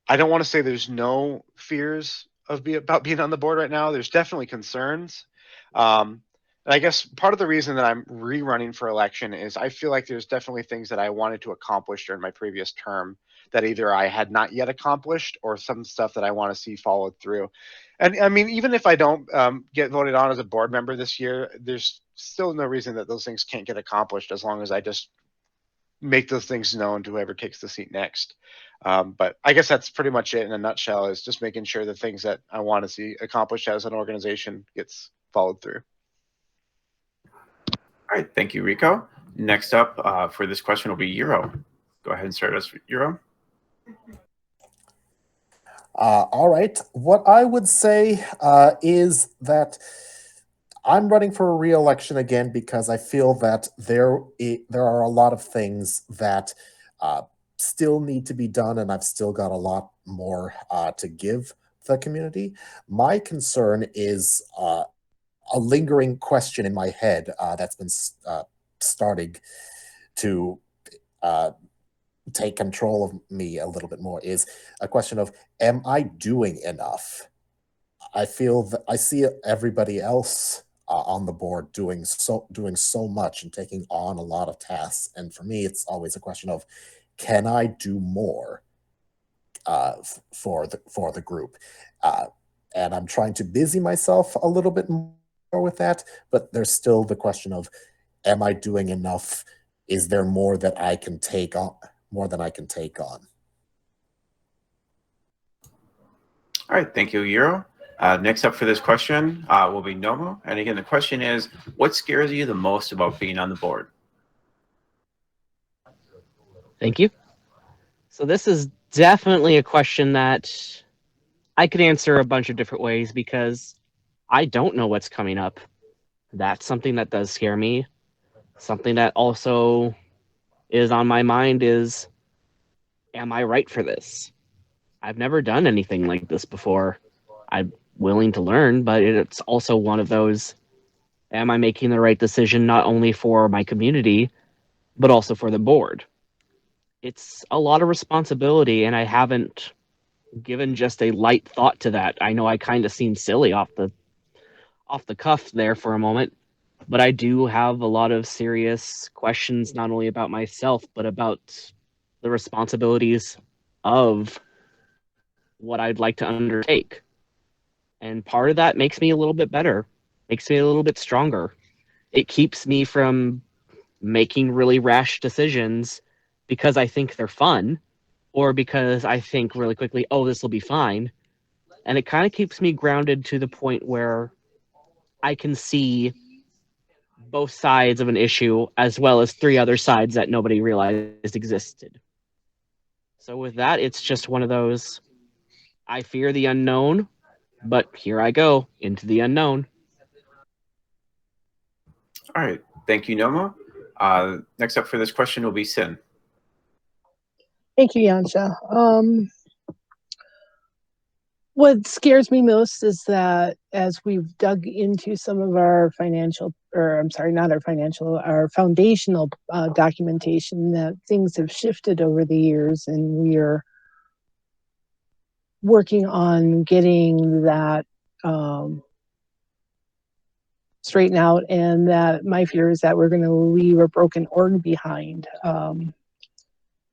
I don't want to say there's no fears about being on the board right now. There's definitely concerns. And I guess part of the reason that I'm rerunning for election is I feel like there's definitely things that I wanted to accomplish during my previous term that either I had not yet accomplished, or some stuff that I want to see followed through. And I mean, even if I don't get voted on as a board member this year, there's still no reason that those things can't get accomplished, as long as I just make those things known to whoever takes the seat next. But I guess that's pretty much it in a nutshell, is just making sure the things that I want to see accomplished as an organization gets followed through. All right. Thank you, Rico. Next up for this question will be Euro. Go ahead and start us, Euro. All right. What I would say is that I'm running for a re-election again because I feel that there are a lot of things that still need to be done, and I've still got a lot more to give the community. My concern is a lingering question in my head that's been starting to take control of me a little bit more, is a question of, am I doing enough? I feel that I see everybody else on the board doing so much and taking on a lot of tasks, and for me, it's always a question of, can I do more for the group? And I'm trying to busy myself a little bit more with that, but there's still the question of, am I doing enough? Is there more that I can take on? More than I can take on? All right, thank you, Euro. Next up for this question will be Nomo. And again, the question is, what scares you the most about being on the board? Thank you. So this is definitely a question that I could answer a bunch of different ways because I don't know what's coming up. That's something that does scare me. Something that also is on my mind is, am I right for this? I've never done anything like this before. I'm willing to learn, but it's also one of those, am I making the right decision not only for my community, but also for the board? It's a lot of responsibility, and I haven't given just a light thought to that. I know I kind of seem silly off the cuff there for a moment, but I do have a lot of serious questions, not only about myself, but about the responsibilities of what I'd like to undertake. And part of that makes me a little bit better, makes me a little bit stronger. It keeps me from making really rash decisions because I think they're fun, or because I think really quickly, oh, this will be fine. And it kind of keeps me grounded to the point where I can see both sides of an issue as well as three other sides that nobody realized existed. So with that, it's just one of those, I fear the unknown, but here I go into the unknown. All right, thank you, Nomo. Next up for this question will be Sin. Thank you, Yansha. What scares me most is that as we've dug into some of our our foundational documentation, that things have shifted over the years, and we are working on getting that straightened out. And that my fear is that we're going to leave a broken org behind.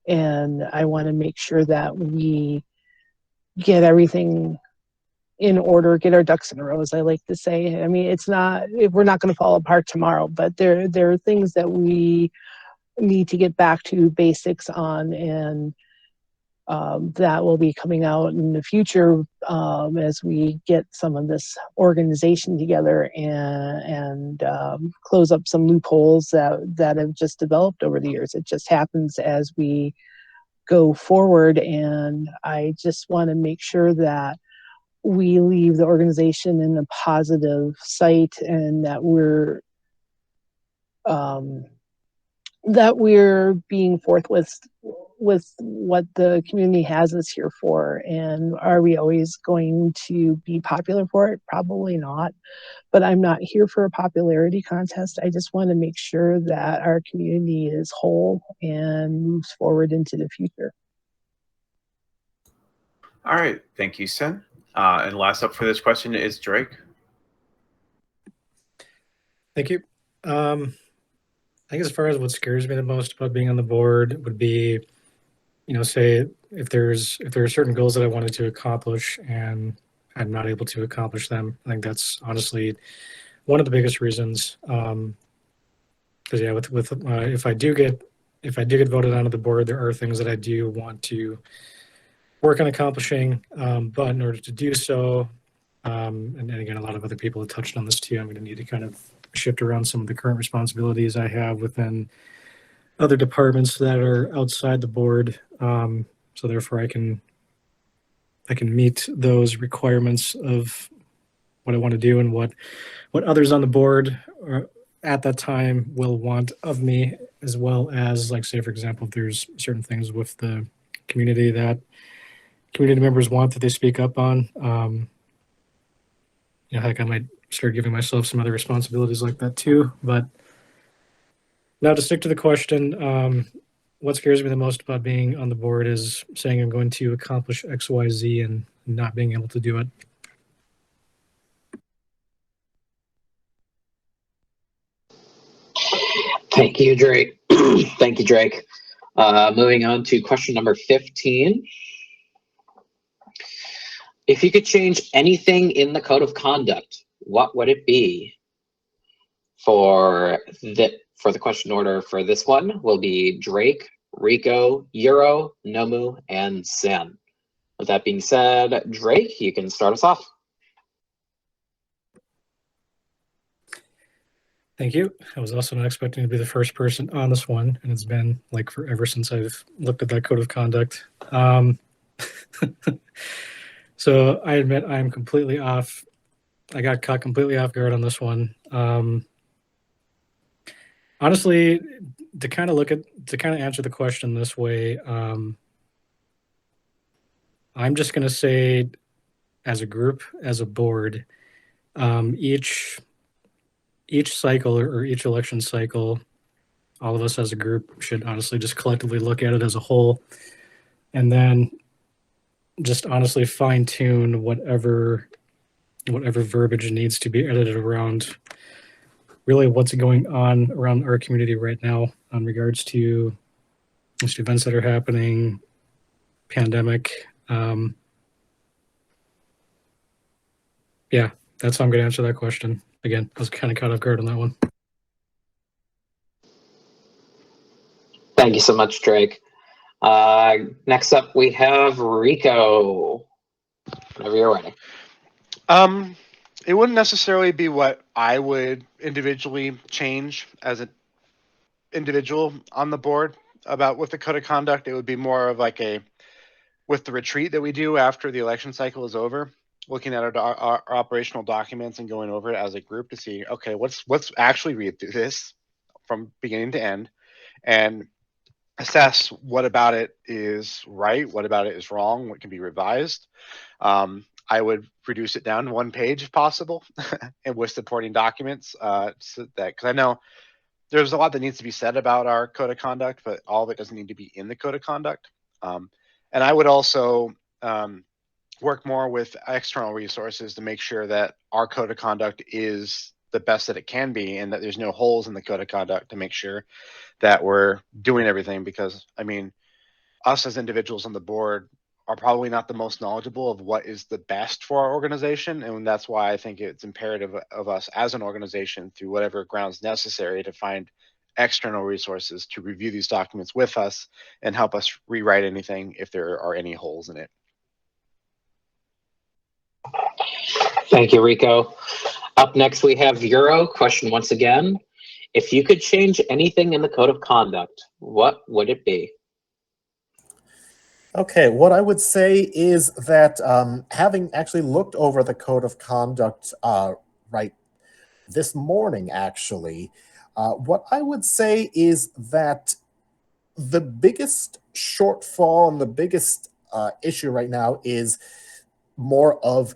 And I want to make sure that we get everything in order, get our ducks in a row, as I like to say. I mean, we're not going to fall apart tomorrow, but there are things that we need to get back to basics on, and that will be coming out in the future as we get some of this organization together and close up some loopholes that have just developed over the years. It just happens as we go forward, and I just want to make sure that we leave the organization in a positive sight, and that we're being forthwith with what the community has us here for. And are we always going to be popular for it? Probably not. But I'm not here for a popularity contest. I just want to make sure that our community is whole and moves forward into the future. All right, thank you, Sin. And last up for this question is Drake. Thank you. I think as far as what scares me the most about being on the board would be, say if there are certain goals that I wanted to accomplish and I'm not able to accomplish them. I think that's honestly one of the biggest reasons. Because if I do get voted onto the board, there are things that I do want to work on accomplishing, but in order to do so, and again, a lot of other people have touched on this too, I'm going to need to kind of shift around some of the current responsibilities I have within other departments that are outside the board. So therefore I can meet those requirements of what I want to do and what others on the board at that time will want of me, as well as, like, say, for example, if there's certain things with the community that community members want that they speak up on, heck, I might start giving myself some other responsibilities like that too. But now, to stick to the question, what scares me the most about being on the board is saying I'm going to accomplish X, Y, Z and not being able to do it. Thank you, Drake. Thank you, Drake. Moving on to question number 15. If you could change anything in the code of conduct, what would it be? For the question order for this one will be Drake, Rico, Euro, Nomu, and Sin. With that being said, Drake, you can start us off. Thank you. I was also not expecting to be the first person on this one, and it's been like forever since I've looked at that code of conduct. So I admit I'm completely off. I got caught completely off guard on this one. Honestly, to kind of answer the question this way, I'm just going to say, as a group, as a board, each cycle or each election cycle, all of us as a group should honestly just collectively look at it as a whole, and then just honestly fine tune whatever verbiage needs to be edited around really what's going on around our community right now in regards to just events that are happening, pandemic. Yeah, that's how I'm going to answer that question. Again, I was kind of caught off guard on that one. Thank you so much, Drake. Next up, we have Rico. Whenever you're ready. It wouldn't necessarily be what I would individually change as an individual on the board about with the code of conduct. It would be more of like with the retreat that we do after the election cycle is over, looking at our operational documents and going over it as a group to see, okay, let's actually read through this from beginning to end and assess what about it is right, what about it is wrong, what can be revised. I would reduce it down to 1 page if possible, and with supporting documents, so that, because I know there's a lot that needs to be said about our code of conduct, but all of it doesn't need to be in the code of conduct. And I would also work more with external resources to make sure that our code of conduct is the best that it can be, and that there's no holes in the code of conduct to make sure that we're doing everything. Because I mean, us as individuals on the board are probably not the most knowledgeable of what is the best for our organization. And that's why I think it's imperative of us as an organization, through whatever grounds necessary, to find external resources to review these documents with us and help us rewrite anything if there are any holes in it. Thank you, Rico. Up next, we have Euro. Question once again. If you could change anything in the code of conduct, what would it be? Okay, what I would say is that having actually looked over the code of conduct right this morning, actually, what I would say is that the biggest shortfall and the biggest issue right now is more of,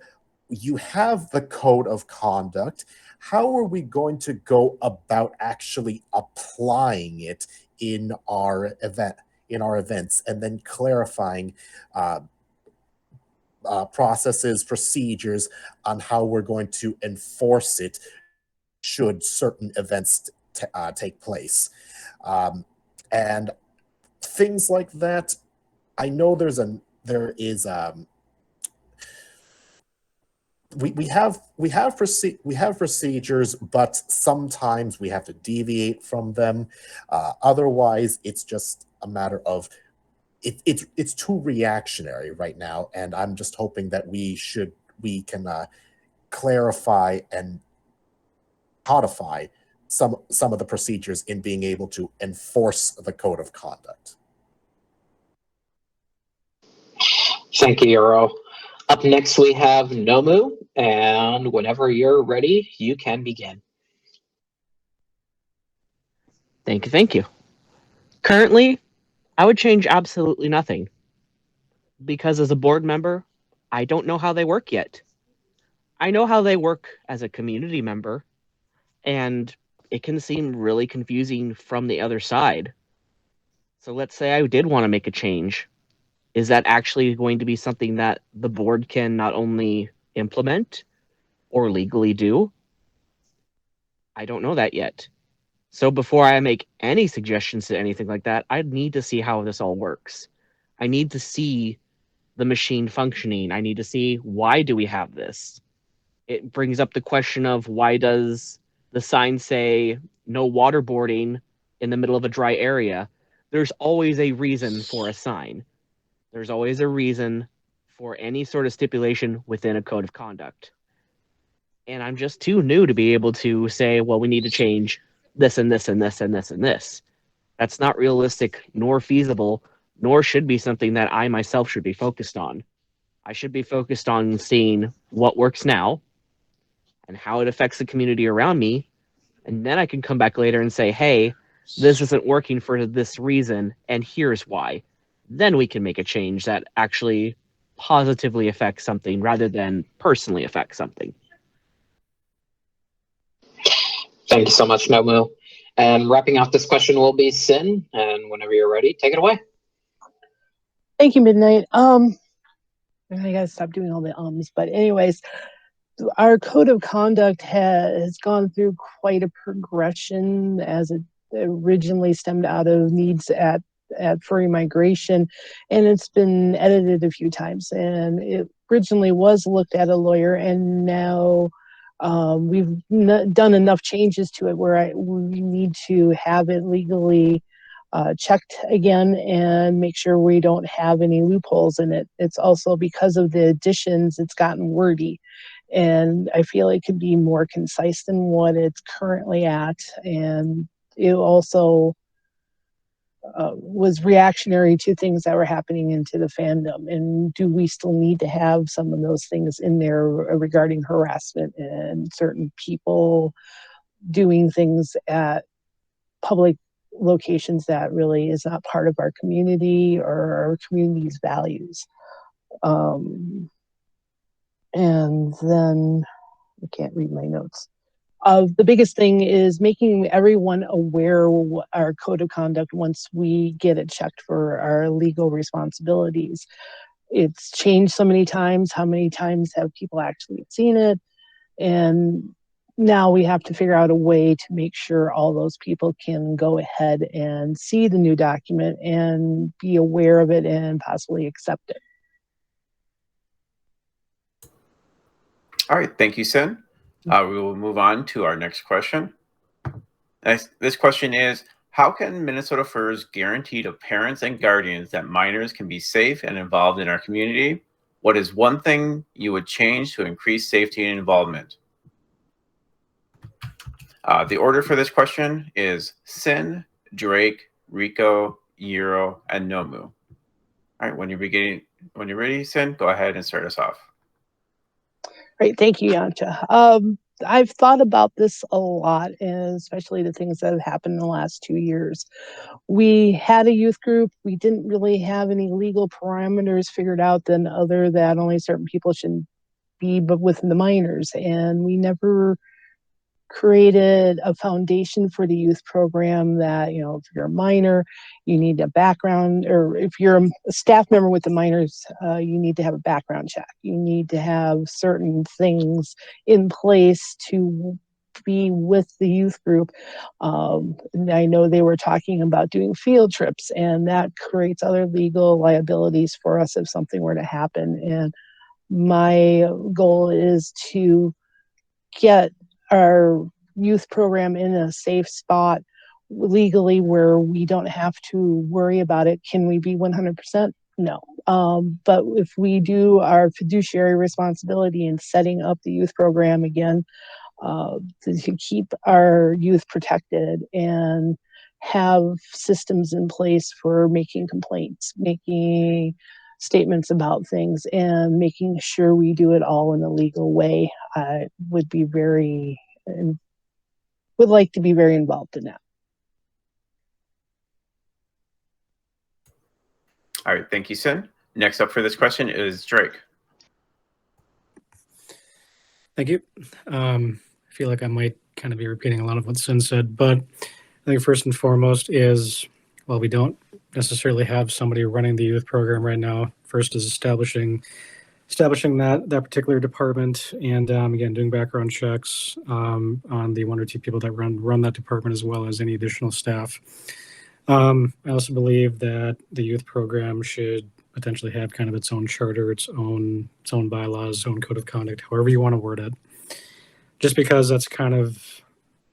you have the code of conduct. How are we going to go about actually applying it in our events, and then clarifying processes, procedures on how we're going to enforce it should certain events take place, and things like that. I know we have procedures, but sometimes we have to deviate from them. Otherwise, it's just a matter of it's too reactionary right now, and I'm just hoping that we can clarify and codify some of the procedures in being able to enforce the code of conduct. Thank you, Euro. Up next, we have Nomu, and whenever you're ready, you can begin. Thank you. Currently, I would change absolutely nothing, because as a board member, I don't know how they work yet. I know how they work as a community member, and it can seem really confusing from the other side. So let's say I did want to make a change. Is that actually going to be something that the board can not only implement or legally do? I don't know that yet. So before I make any suggestions to anything like that, I need to see how this all works. I need to see the machine functioning. I need to see, why do we have this? It brings up the question of, why does the sign say no waterboarding in the middle of a dry area? There's always a reason for a sign. There's always a reason for any sort of stipulation within a code of conduct. And I'm just too new to be able to say, well, we need to change this and this and this and this and this. That's not realistic nor feasible, nor should be something that I myself should be focused on. I should be focused on seeing what works now and how it affects the community around me. And then I can come back later and say, hey, this isn't working for this reason, and here's why. Then we can make a change that actually positively affects something rather than personally affects something. Thank you so much, Nomu. And wrapping off this question will be Sin. And whenever you're ready, take it away. Thank you, Midnight. I gotta stop doing all the ums, but anyways, our code of conduct has gone through quite a progression, as it originally stemmed out of needs at furry migration, and it's been edited a few times. And it originally was looked at a lawyer, and now we've done enough changes to it where we need to have it legally checked again and make sure we don't have any loopholes in it. It's also because of the additions, it's gotten wordy, and I feel it could be more concise than what it's currently at. And it also was reactionary to things that were happening into the fandom. And do we still need to have some of those things in there regarding harassment and certain people doing things at public locations that really is not part of our community or our community's values? And then I can't read my notes. The biggest thing is making everyone aware of our code of conduct once we get it checked for our legal responsibilities. It's changed so many times. How many times have people actually seen it? And now we have to figure out a way to make sure all those people can go ahead and see the new document and be aware of it and possibly accept it. All right, thank you, Sin. We will move on to our next question. This question is, how can Minnesota Furs guarantee to parents and guardians that minors can be safe and involved in our community? What is one thing you would change to increase safety and involvement? The order for this question is Sin, Drake, Rico, Euro, and Nomu. All right, when you're ready, Sin, go ahead and start us off. Great, thank you, Yancha. I've thought about this a lot, and especially the things that have happened in the last 2 years. We had a youth group. We didn't really have any legal parameters figured out than other that only certain people should be but with the minors. And we never created a foundation for the youth program that, you know, if you're a minor, you need a background, or if you're a staff member with the minors, you need to have a background check. You need to have certain things in place to be with the youth group. And I know they were talking about doing field trips, and that creates other legal liabilities for us if something were to happen. And my goal is to get our youth program in a safe spot legally where we don't have to worry about it. Can we be 100%? No. But if we do our fiduciary responsibility in setting up the youth program again, to keep our youth protected and have systems in place for making complaints, making statements about things, and making sure we do it all in a legal way, I would like to be very involved in that. All right, thank you, Sin. Next up for this question is Drake. Thank you. I feel like I might kind of be repeating a lot of what Sin said, but I think first and foremost is, while we don't necessarily have somebody running the youth program right now, first is establishing establishing that particular department, and again, doing background checks on the 1 or 2 people that run that department, as well as any additional staff. I also believe that the youth program should potentially have kind of its own charter, its own bylaws, its own code of conduct, however you want to word it. Just because that's kind of,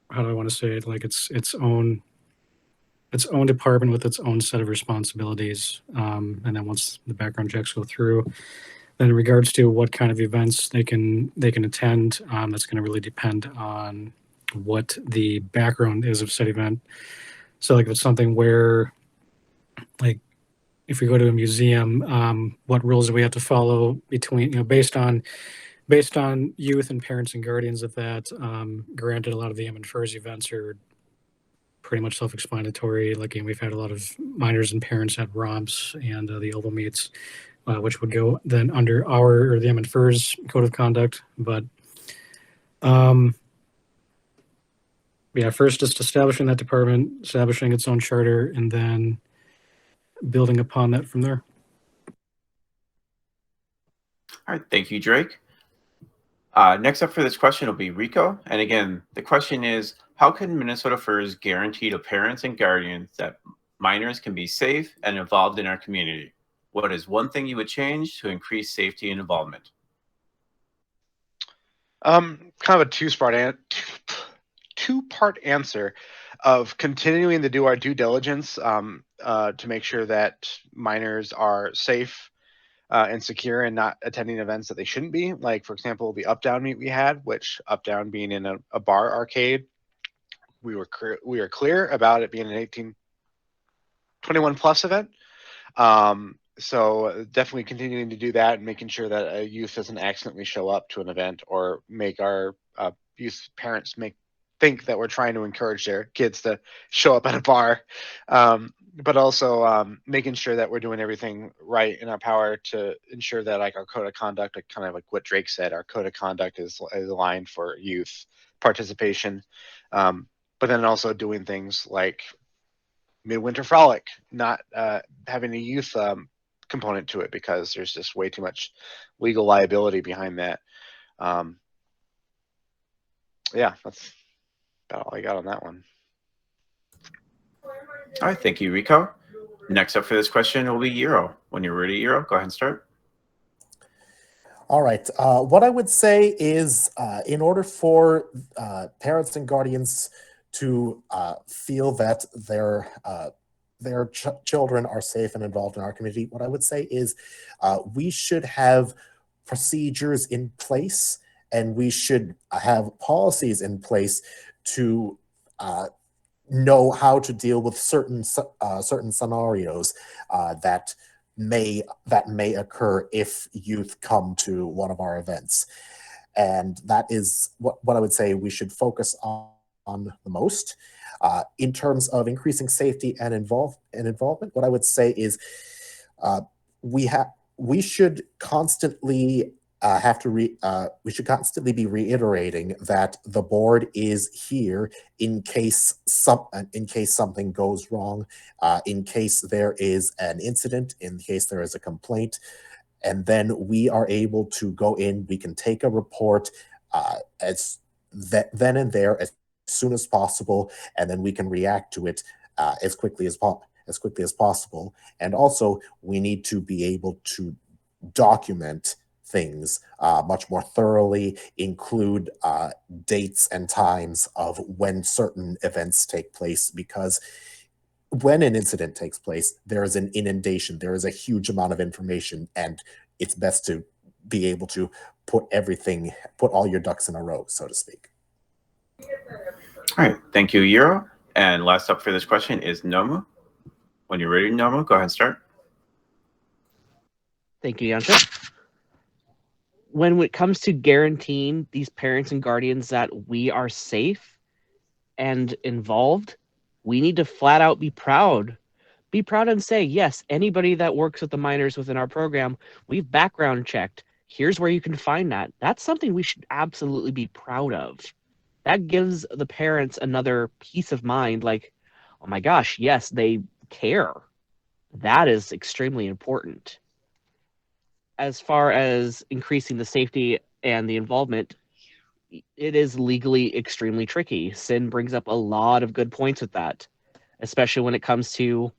how do I want to say it, like its own department with its own set of responsibilities. And then once the background checks go through, then in regards to what kind of events they can attend, that's going to really depend on what the background is of said event. So like if it's something where, like if we go to a museum, what rules do we have to follow between, based on youth and parents and guardians of that. Granted, a lot of the Infers events are pretty much self-explanatory. Like, we've had a lot of minors and parents at romps and the oval meets, which would go then under the Infers code of conduct. But yeah, first just establishing that department, establishing its own charter, and then building upon that from there. All right, thank you, Drake. Next up for this question will be Rico. And again, the question is, how can Minnesota Furs guarantee to parents and guardians that minors can be safe and involved in our community? What is one thing you would change to increase safety and involvement? Kind of a two-part answer of continuing to do our due diligence to make sure that minors are safe and secure and not attending events that they shouldn't be. Like, for example, the Up-Down meet we had, which Up-Down being in a bar arcade, we were clear about it being an 21 plus event. So definitely continuing to do that and making sure that a youth doesn't accidentally show up to an event or make our youth parents think that we're trying to encourage their kids to show up at a bar. But also making sure that we're doing everything right in our power to ensure that, like, our code of conduct, like kind of like what Drake said, our code of conduct is aligned for youth participation. But then also doing things like Midwinter Frolic, not having a youth component to it, because there's just way too much legal liability behind that. Yeah, that's about all I got on that one. All right, thank you, Rico. Next up for this question will be Euro. When you're ready, Euro, go ahead and start. All right. What I would say is, in order for parents and guardians to feel that their children are safe and involved in our community, what I would say is we should have procedures in place, and we should have policies in place to know how to deal with certain scenarios that may occur if youth come to one of our events. And that is what I would say we should focus on the most. In terms of increasing safety and involvement, what I would say is we should constantly be reiterating that the board is here in case something goes wrong, in case there is an incident, in case there is a complaint, and then we are able to go in. We can take a report then and there as soon as possible, and then we can react to it as quickly as possible. And also, we need to be able to document things much more thoroughly, include dates and times of when certain events take place, because when an incident takes place, there is an inundation, there is a huge amount of information, and it's best to be able to put all your ducks in a row, so to speak. All right, thank you, Euro. And last up for this question is Nomu. When you're ready, Nomu, go ahead and start. Thank you, Yanta. When it comes to guaranteeing these parents and guardians that we are safe and involved, we need to flat out be proud. Be proud and say, yes, anybody that works with the minors within our program, we've background checked. Here's where you can find that. That's something we should absolutely be proud of. That gives the parents another peace of mind, like, oh my gosh, yes, they care. That is extremely important. as far as increasing the safety and the involvement, it is legally extremely tricky. Sin brings up a lot of good points with that, especially when it comes to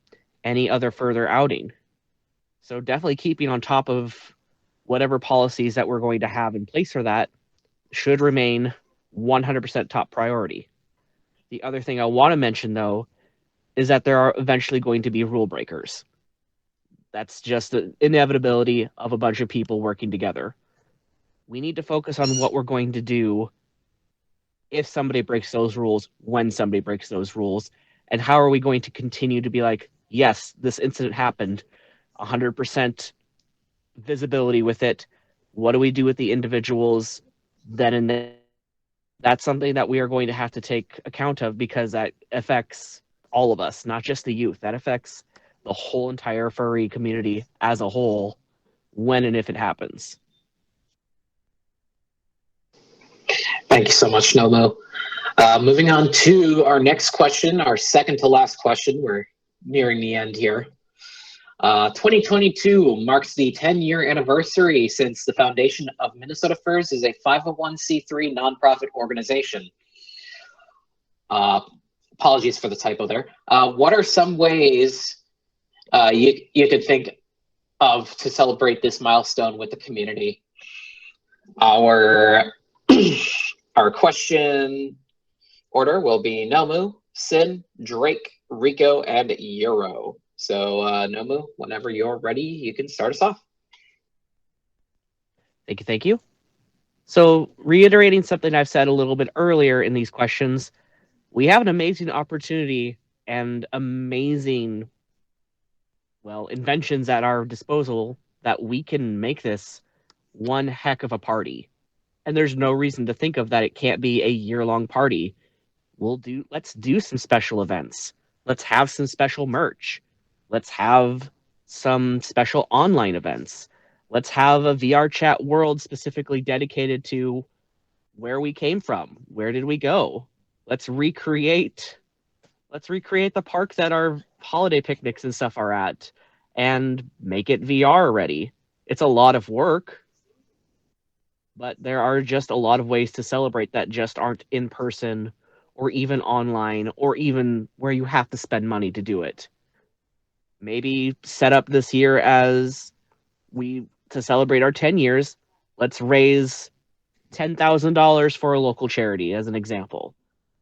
any other further outing. So definitely keeping on top of whatever policies that we're going to have in place for that should remain 100% top priority. The other thing I want to mention, though, is that there are eventually going to be rule breakers. That's just the inevitability of a bunch of people working together. We need to focus on what we're going to do if somebody breaks those rules, when somebody breaks those rules, and how are we going to continue to be like, yes, this incident happened, 100% visibility with it. What do we do with the individuals then and there? That's something that we are going to have to take account of, because that affects all of us, not just the youth. That affects the whole entire furry community as a whole when and if it happens. Thank you so much, Nomo. Moving on to our next question, our second to last question. We're nearing the end here. 2022 marks the 10-year anniversary since the foundation of Minnesota Furs is a 501c3 nonprofit organization. Apologies for the typo there. What are some ways you could think of to celebrate this milestone with the community? Our question order will be Nomu, Sin, Drake, Rico, and Euro. So, Nomu, whenever you're ready, you can start us off. Thank you. So, reiterating something I've said a little bit earlier in these questions, we have an amazing opportunity and amazing, inventions at our disposal that we can make this one heck of a party. And there's no reason to think of that it can't be a year-long party. Let's do some special events. Let's have some special merch. Let's have some special online events. Let's have a VR chat world specifically dedicated to where we came from. Where did we go? Let's recreate the park that our holiday picnics and stuff are at and make it VR ready. It's a lot of work, but there are just a lot of ways to celebrate that just aren't in person or even online or even where you have to spend money to do it. Maybe set up this year as to celebrate our 10 years, let's raise $10,000 for a local charity as an example.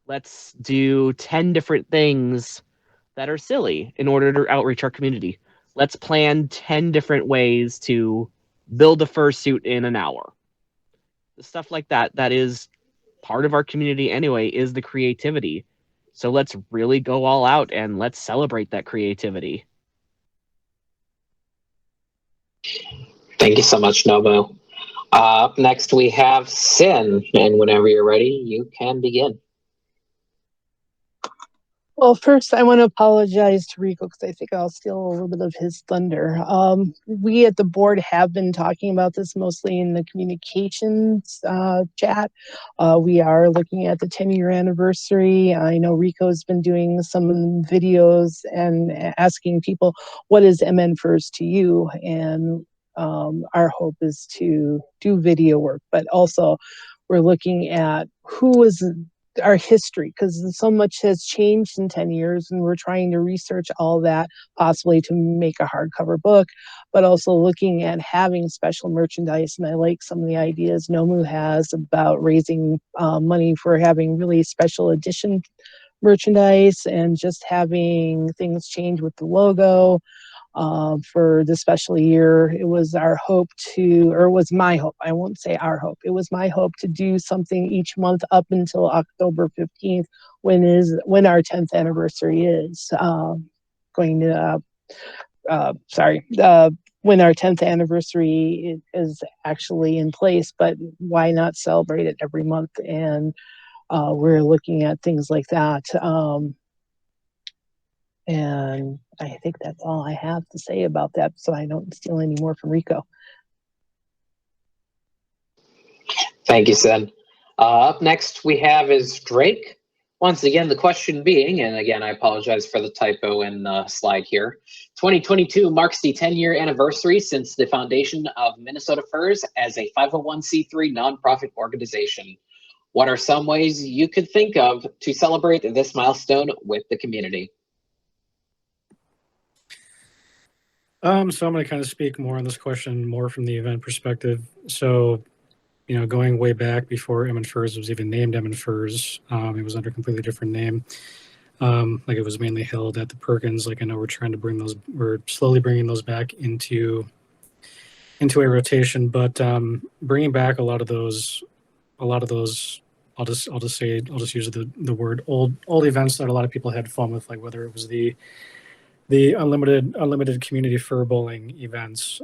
Let's do 10 different things that are silly in order to outreach our community. Let's plan 10 different ways to build a fursuit in an hour. Stuff like that is part of our community anyway, is the creativity. So let's really go all out and let's celebrate that creativity. Thank you so much, Nomo. Up next, we have Sin, and whenever you're ready, you can begin. Well, first, I want to apologize to Rico because I think I'll steal a little bit of his thunder. We at the board have been talking about this mostly in the communications chat. We are looking at the 10-year anniversary. I know Rico's been doing some videos and asking people, what is MN Furs to you? And our hope is to do video work, but also we're looking at who is our history, because so much has changed in 10 years and we're trying to research all that, possibly to make a hardcover book, but also looking at having special merchandise. And I like some of the ideas Nomu has about raising money for having really special edition merchandise and just having things change with the logo. For the special year, it was our hope or it was my hope, I won't say our hope, it was my hope to do something each month up until October 15th, when our 10th anniversary is when our 10th anniversary is actually in place. But why not celebrate it every month? And we're looking at things like that. And I think that's all I have to say about that, so I don't steal any more from Rico. Thank you, Sin. Up next we have is Drake. Once again, the question being, and again, I apologize for the typo in the slide here. 2022 marks the 10-year anniversary since the foundation of Minnesota Furs as a 501c3 nonprofit organization. What are some ways you could think of to celebrate this milestone with the community? So I'm going to kind of speak more on this question more from the event perspective. So, going way back before Infers was even named Infers, it was under a completely different name. Like it was mainly held at the Perkins. Like I know we're slowly bringing those back into a rotation, but bringing back a lot of those. I'll just use the word old events that a lot of people had fun with, like whether it was the unlimited community fur bowling events.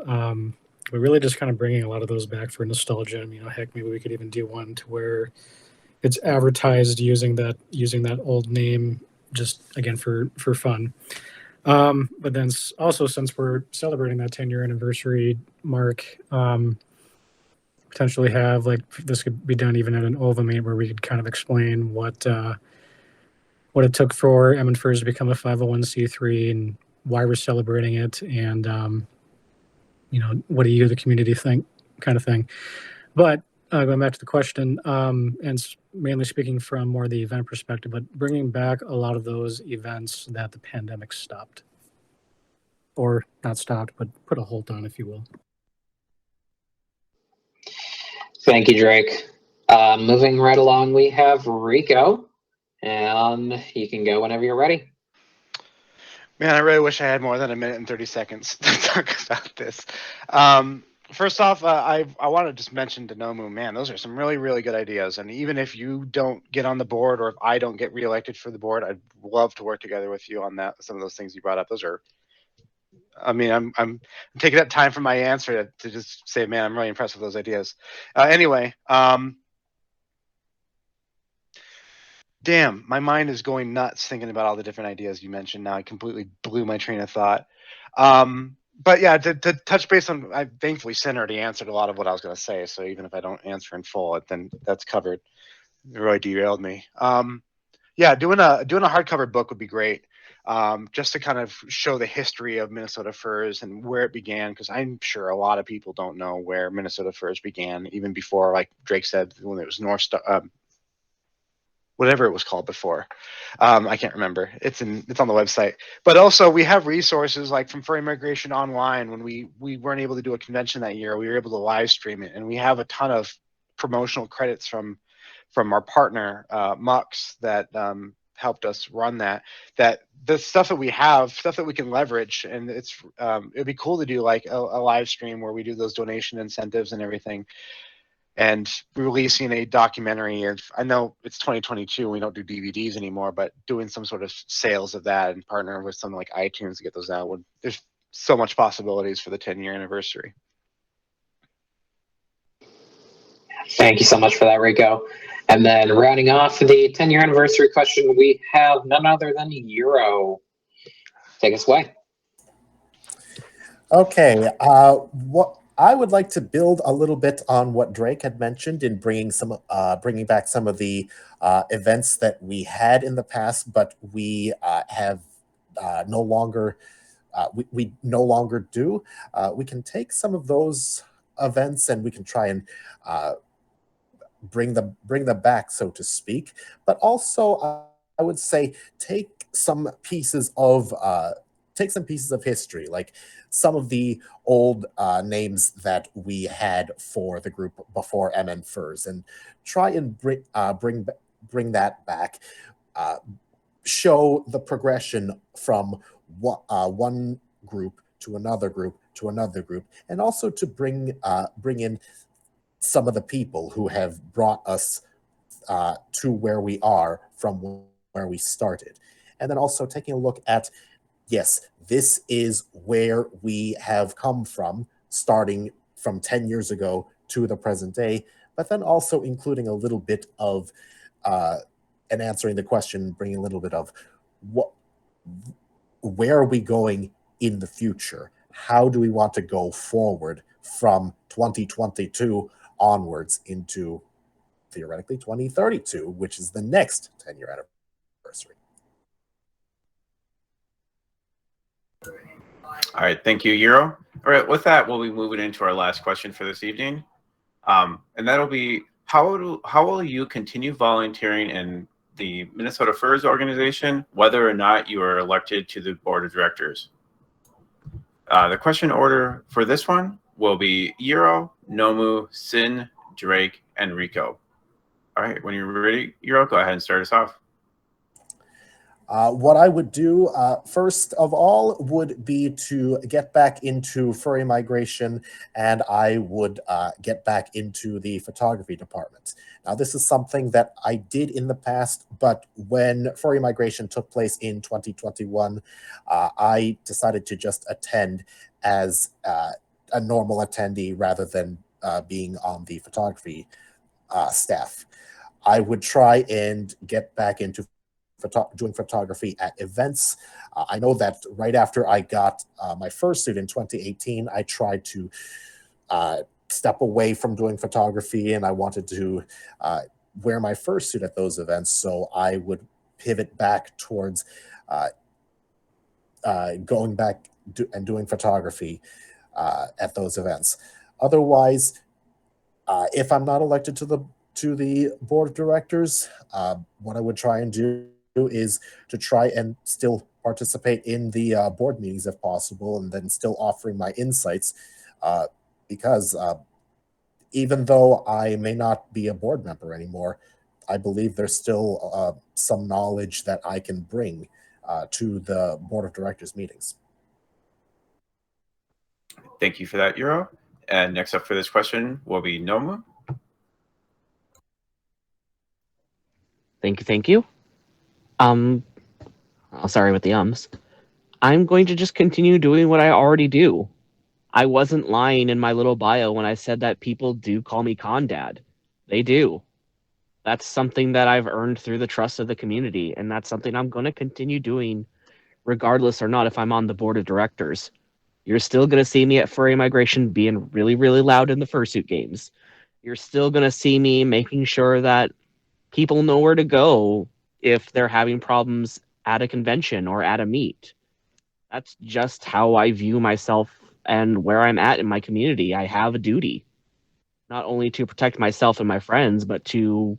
We're really just kind of bringing a lot of those back for nostalgia. I mean, heck, maybe we could even do one to where it's advertised using that old name, just again for fun. But then also, since we're celebrating that 10-year anniversary mark, potentially have like this could be done even at an Ovamate where we could kind of explain what it took for Infers to become a 501c3 and why we're celebrating it, and what do you, the community, think, kind of thing. But going back to the question, and mainly speaking from more the event perspective, but bringing back a lot of those events that the pandemic stopped, or not stopped, but put a halt on, if you will. Thank you, Drake. Moving right along, we have Rico, and you can go whenever you're ready. Man, I really wish I had more than a minute and 30 seconds to talk about this. First off, I want to just mention Denomu. Man, those are some really, really good ideas. And even if you don't get on the board, or if I don't get reelected for the board, I'd love to work together with you on that. Some of those things you brought up, those are. I mean, I'm taking up time from my answer to just say, man, I'm really impressed with those ideas. Anyway. Damn, my mind is going nuts thinking about all the different ideas you mentioned. Now I completely blew my train of thought. But yeah, to touch base on, thankfully Sin already answered a lot of what I was going to say. So even if I don't answer in full, then that's covered. It really derailed me. Yeah, doing a hardcover book would be great. Just to kind of show the history of Minnesota Furs and where it began, because I'm sure a lot of people don't know where Minnesota Furs began, even before, like Drake said, when it was North Star. Whatever it was called before. I can't remember. It's on the website. But also we have resources like from Furry Migration Online. When we weren't able to do a convention that year, we were able to live stream it. And we have a ton of promotional credits from our partner, Mux, that helped us run that the stuff that we have, stuff that we can leverage. And it'd be cool to do like a live stream where we do those donation incentives and everything. And releasing a documentary of, I know it's 2022, we don't do DVDs anymore, but doing some sort of sales of that and partner with something like iTunes to get those out. There's so much possibilities for the 10-year anniversary. Thank you so much for that, Rico. And then rounding off the 10-year anniversary question, we have none other than Euro. Take us away. Okay, what I would like to build a little bit on what Drake had mentioned in bringing back some of the events that we had in the past, but we have no longer we no longer do. We can take some of those events and we can try and bring them back, so to speak. But also, I would say take some pieces of history, like some of the old names that we had for the group before Infers, and try and bring that back. Show the progression from one group to another group to another group, and also to bring in some of the people who have brought us to where we are from where we started. And then also taking a look at, yes, this is where we have come from, starting from 10 years ago to the present day, but then also including a little bit of, and answering the question, bringing a little bit of where are we going in the future? How do we want to go forward from 2022 onwards into theoretically 2032, which is the next 10-year All right, thank you, Euro. All right, with that, we'll be moving into our last question for this evening. And that'll be, how will you continue volunteering in the Minnesota Furs organization, whether or not you are elected to the board of directors? The question order for this one will be Euro, Nomu, Sin, Drake, and Rico. All right, when you're ready, Euro, go ahead and start us off. What I would do, first of all, would be to get back into furry migration, and I would get back into the photography department. Now, this is something that I did in the past, but when furry migration took place in 2021, I decided to just attend as a normal attendee rather than being on the photography staff. I would try and get back into doing photography at events. I know that right after I got my fursuit in 2018, I tried to step away from doing photography, and I wanted to wear my fursuit at those events. So I would pivot back towards going back and doing photography at those events. Otherwise, if I'm not elected to the board of directors, what I would try and do is to try and still participate in the board meetings if possible, and then still offering my insights, because even though I may not be a board member anymore, I believe there's still some knowledge that I can bring to the board of directors meetings. Thank you for that, Euro. And next up for this question will be Nomu. Thank you. Sorry with the ums. I'm going to just continue doing what I already do. I wasn't lying in my little bio when I said that people do call me Con Dad. They do. That's something that I've earned through the trust of the community, and that's something I'm going to continue doing regardless or not if I'm on the board of directors. You're still going to see me at Furry Migration being really, really loud in the fursuit games. You're still going to see me making sure that people know where to go if they're having problems at a convention or at a meet. That's just how I view myself and where I'm at in my community. I have a duty, not only to protect myself and my friends, but to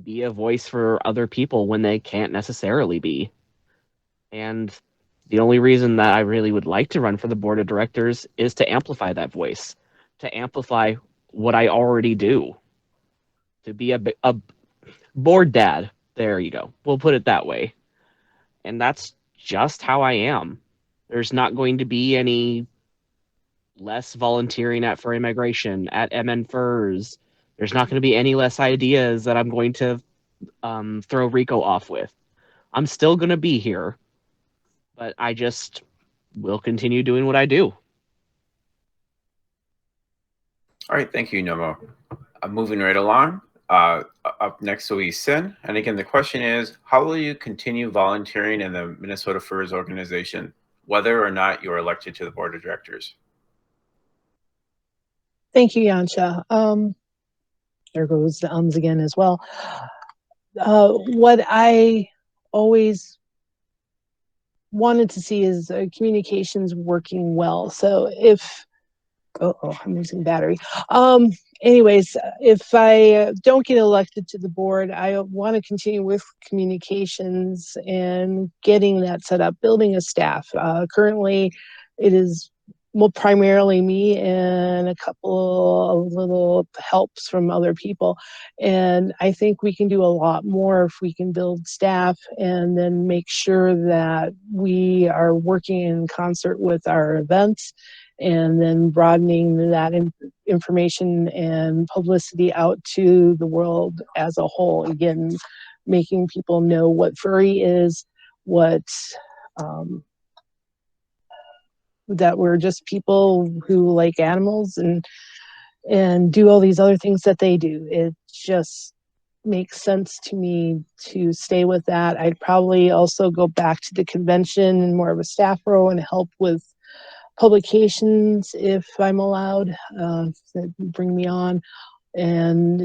be a voice for other people when they can't necessarily be. And the only reason that I really would like to run for the board of directors is to amplify that voice, to amplify what I already do, to be a board dad. There you go. We'll put it that way. And that's just how I am. There's not going to be any less volunteering at Furry Migration, at MN Furs. There's not going to be any less ideas that I'm going to throw Rico off with. I'm still going to be here, but I just will continue doing what I do. All right, thank you, Nomo. Moving right along. Up next will be Sin. And again, the question is, how will you continue volunteering in the Minnesota Furs organization, whether or not you are elected to the board of directors? Thank you, Yansha. There goes the ums again as well. What I always wanted to see is communications working well. So if I'm losing battery. Anyways, if I don't get elected to the board, I want to continue with communications and getting that set up, building a staff. Currently, it is primarily me and a couple of little helps from other people. And I think we can do a lot more if we can build staff and then make sure that we are working in concert with our events, and then broadening that information and publicity out to the world as a whole. Again, making people know what furry is, that we're just people who like animals and do all these other things that they do. It just makes sense to me to stay with that. I'd probably also go back to the convention in more of a staff role and help with publications if I'm allowed, that bring me on. And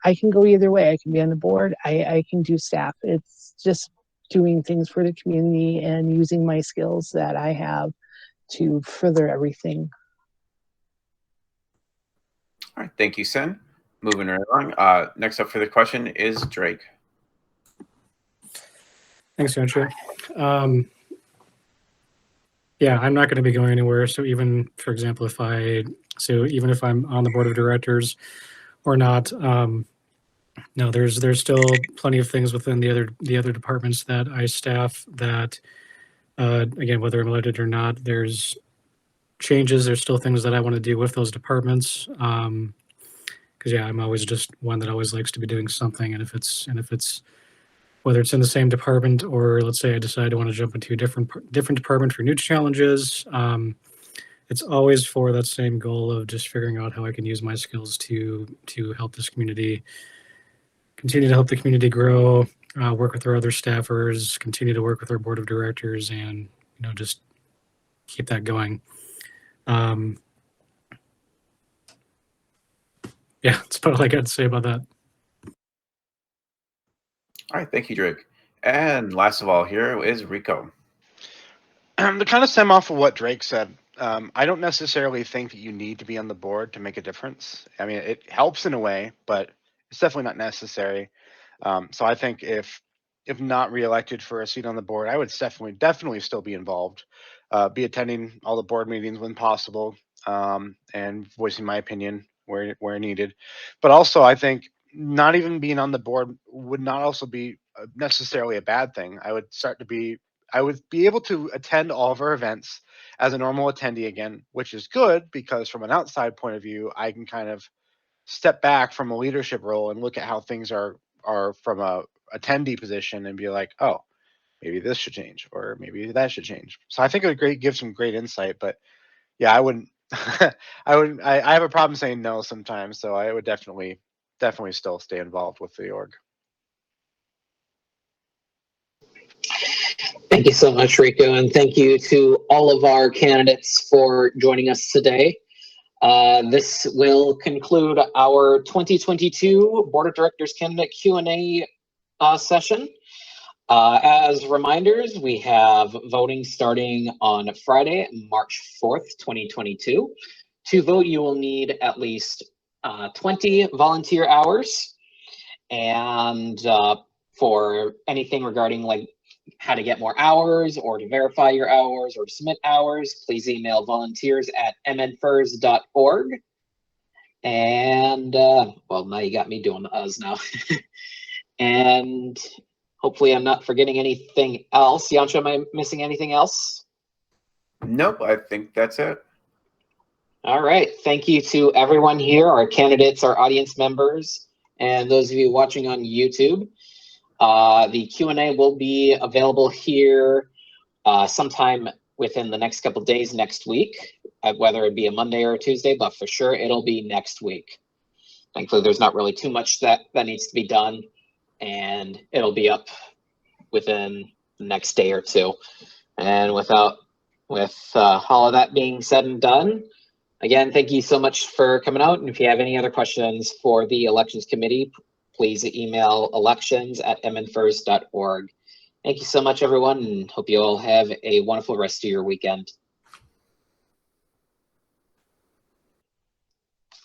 I can go either way. I can be on the board, I can do staff. It's just doing things for the community and using my skills that I have to further everything. All right, thank you, Sin. Moving right along. Next up for the question is Drake. Thanks, Yancho. Yeah, I'm not going to be going anywhere. So even, for example, even if I'm on the board of directors or not, no, there's still plenty of things within the other departments that I staff that, again, whether I'm elected or not, there's changes. There's still things that I want to do with those departments. Because yeah, I'm always just one that always likes to be doing something, and if it's whether it's in the same department or let's say I decide I want to jump into a different department for new challenges, it's always for that same goal of just figuring out how I can use my skills to help this community, continue to help the community grow, work with our other staffers, continue to work with our board of directors, and just keep that going. Yeah, that's about all I got to say about that. All right, thank you, Drake. And last of all here is Rico. To kind of stem off of what Drake said, I don't necessarily think that you need to be on the board to make a difference. I mean, it helps in a way, but it's definitely not necessary. So I think if not reelected for a seat on the board, I would definitely still be involved, be attending all the board meetings when possible, and voicing my opinion where needed. But also, I think not even being on the board would not also be necessarily a bad thing. I would be able to attend all of our events as a normal attendee again, which is good because from an outside point of view, I can kind of step back from a leadership role and look at how things are from a attendee position and be like, oh, maybe this should change or maybe that should change. So I think it would give some great insight. But yeah, I wouldn't. I have a problem saying no sometimes, so I would definitely still stay involved with the org. Thank you so much, Rico, and thank you to all of our candidates for joining us today. This will conclude our 2022 Board of Directors candidate Q&A session. As reminders, we have voting starting on Friday, March 4th, 2022. To vote, you will need at least 20 volunteer hours. And for anything regarding like how to get more hours or to verify your hours or submit hours, please email volunteers@mnfers.org. And well, now you got me doing the us now. And hopefully I'm not forgetting anything else. Yancho, am I missing anything else? Nope, I think that's it. All right. Thank you to everyone here, our candidates, our audience members, and those of you watching on YouTube. The Q&A will be available here sometime within the next couple of days next week, whether it be a Monday or a Tuesday, but for sure it'll be next week. Thankfully, there's not really too much that needs to be done, and it'll be up within the next day or two. And with all of that being said and done, again, thank you so much for coming out. And if you have any other questions for the Elections Committee, please email elections@mnfers.org. Thank you so much, everyone, and hope you all have a wonderful rest of your weekend.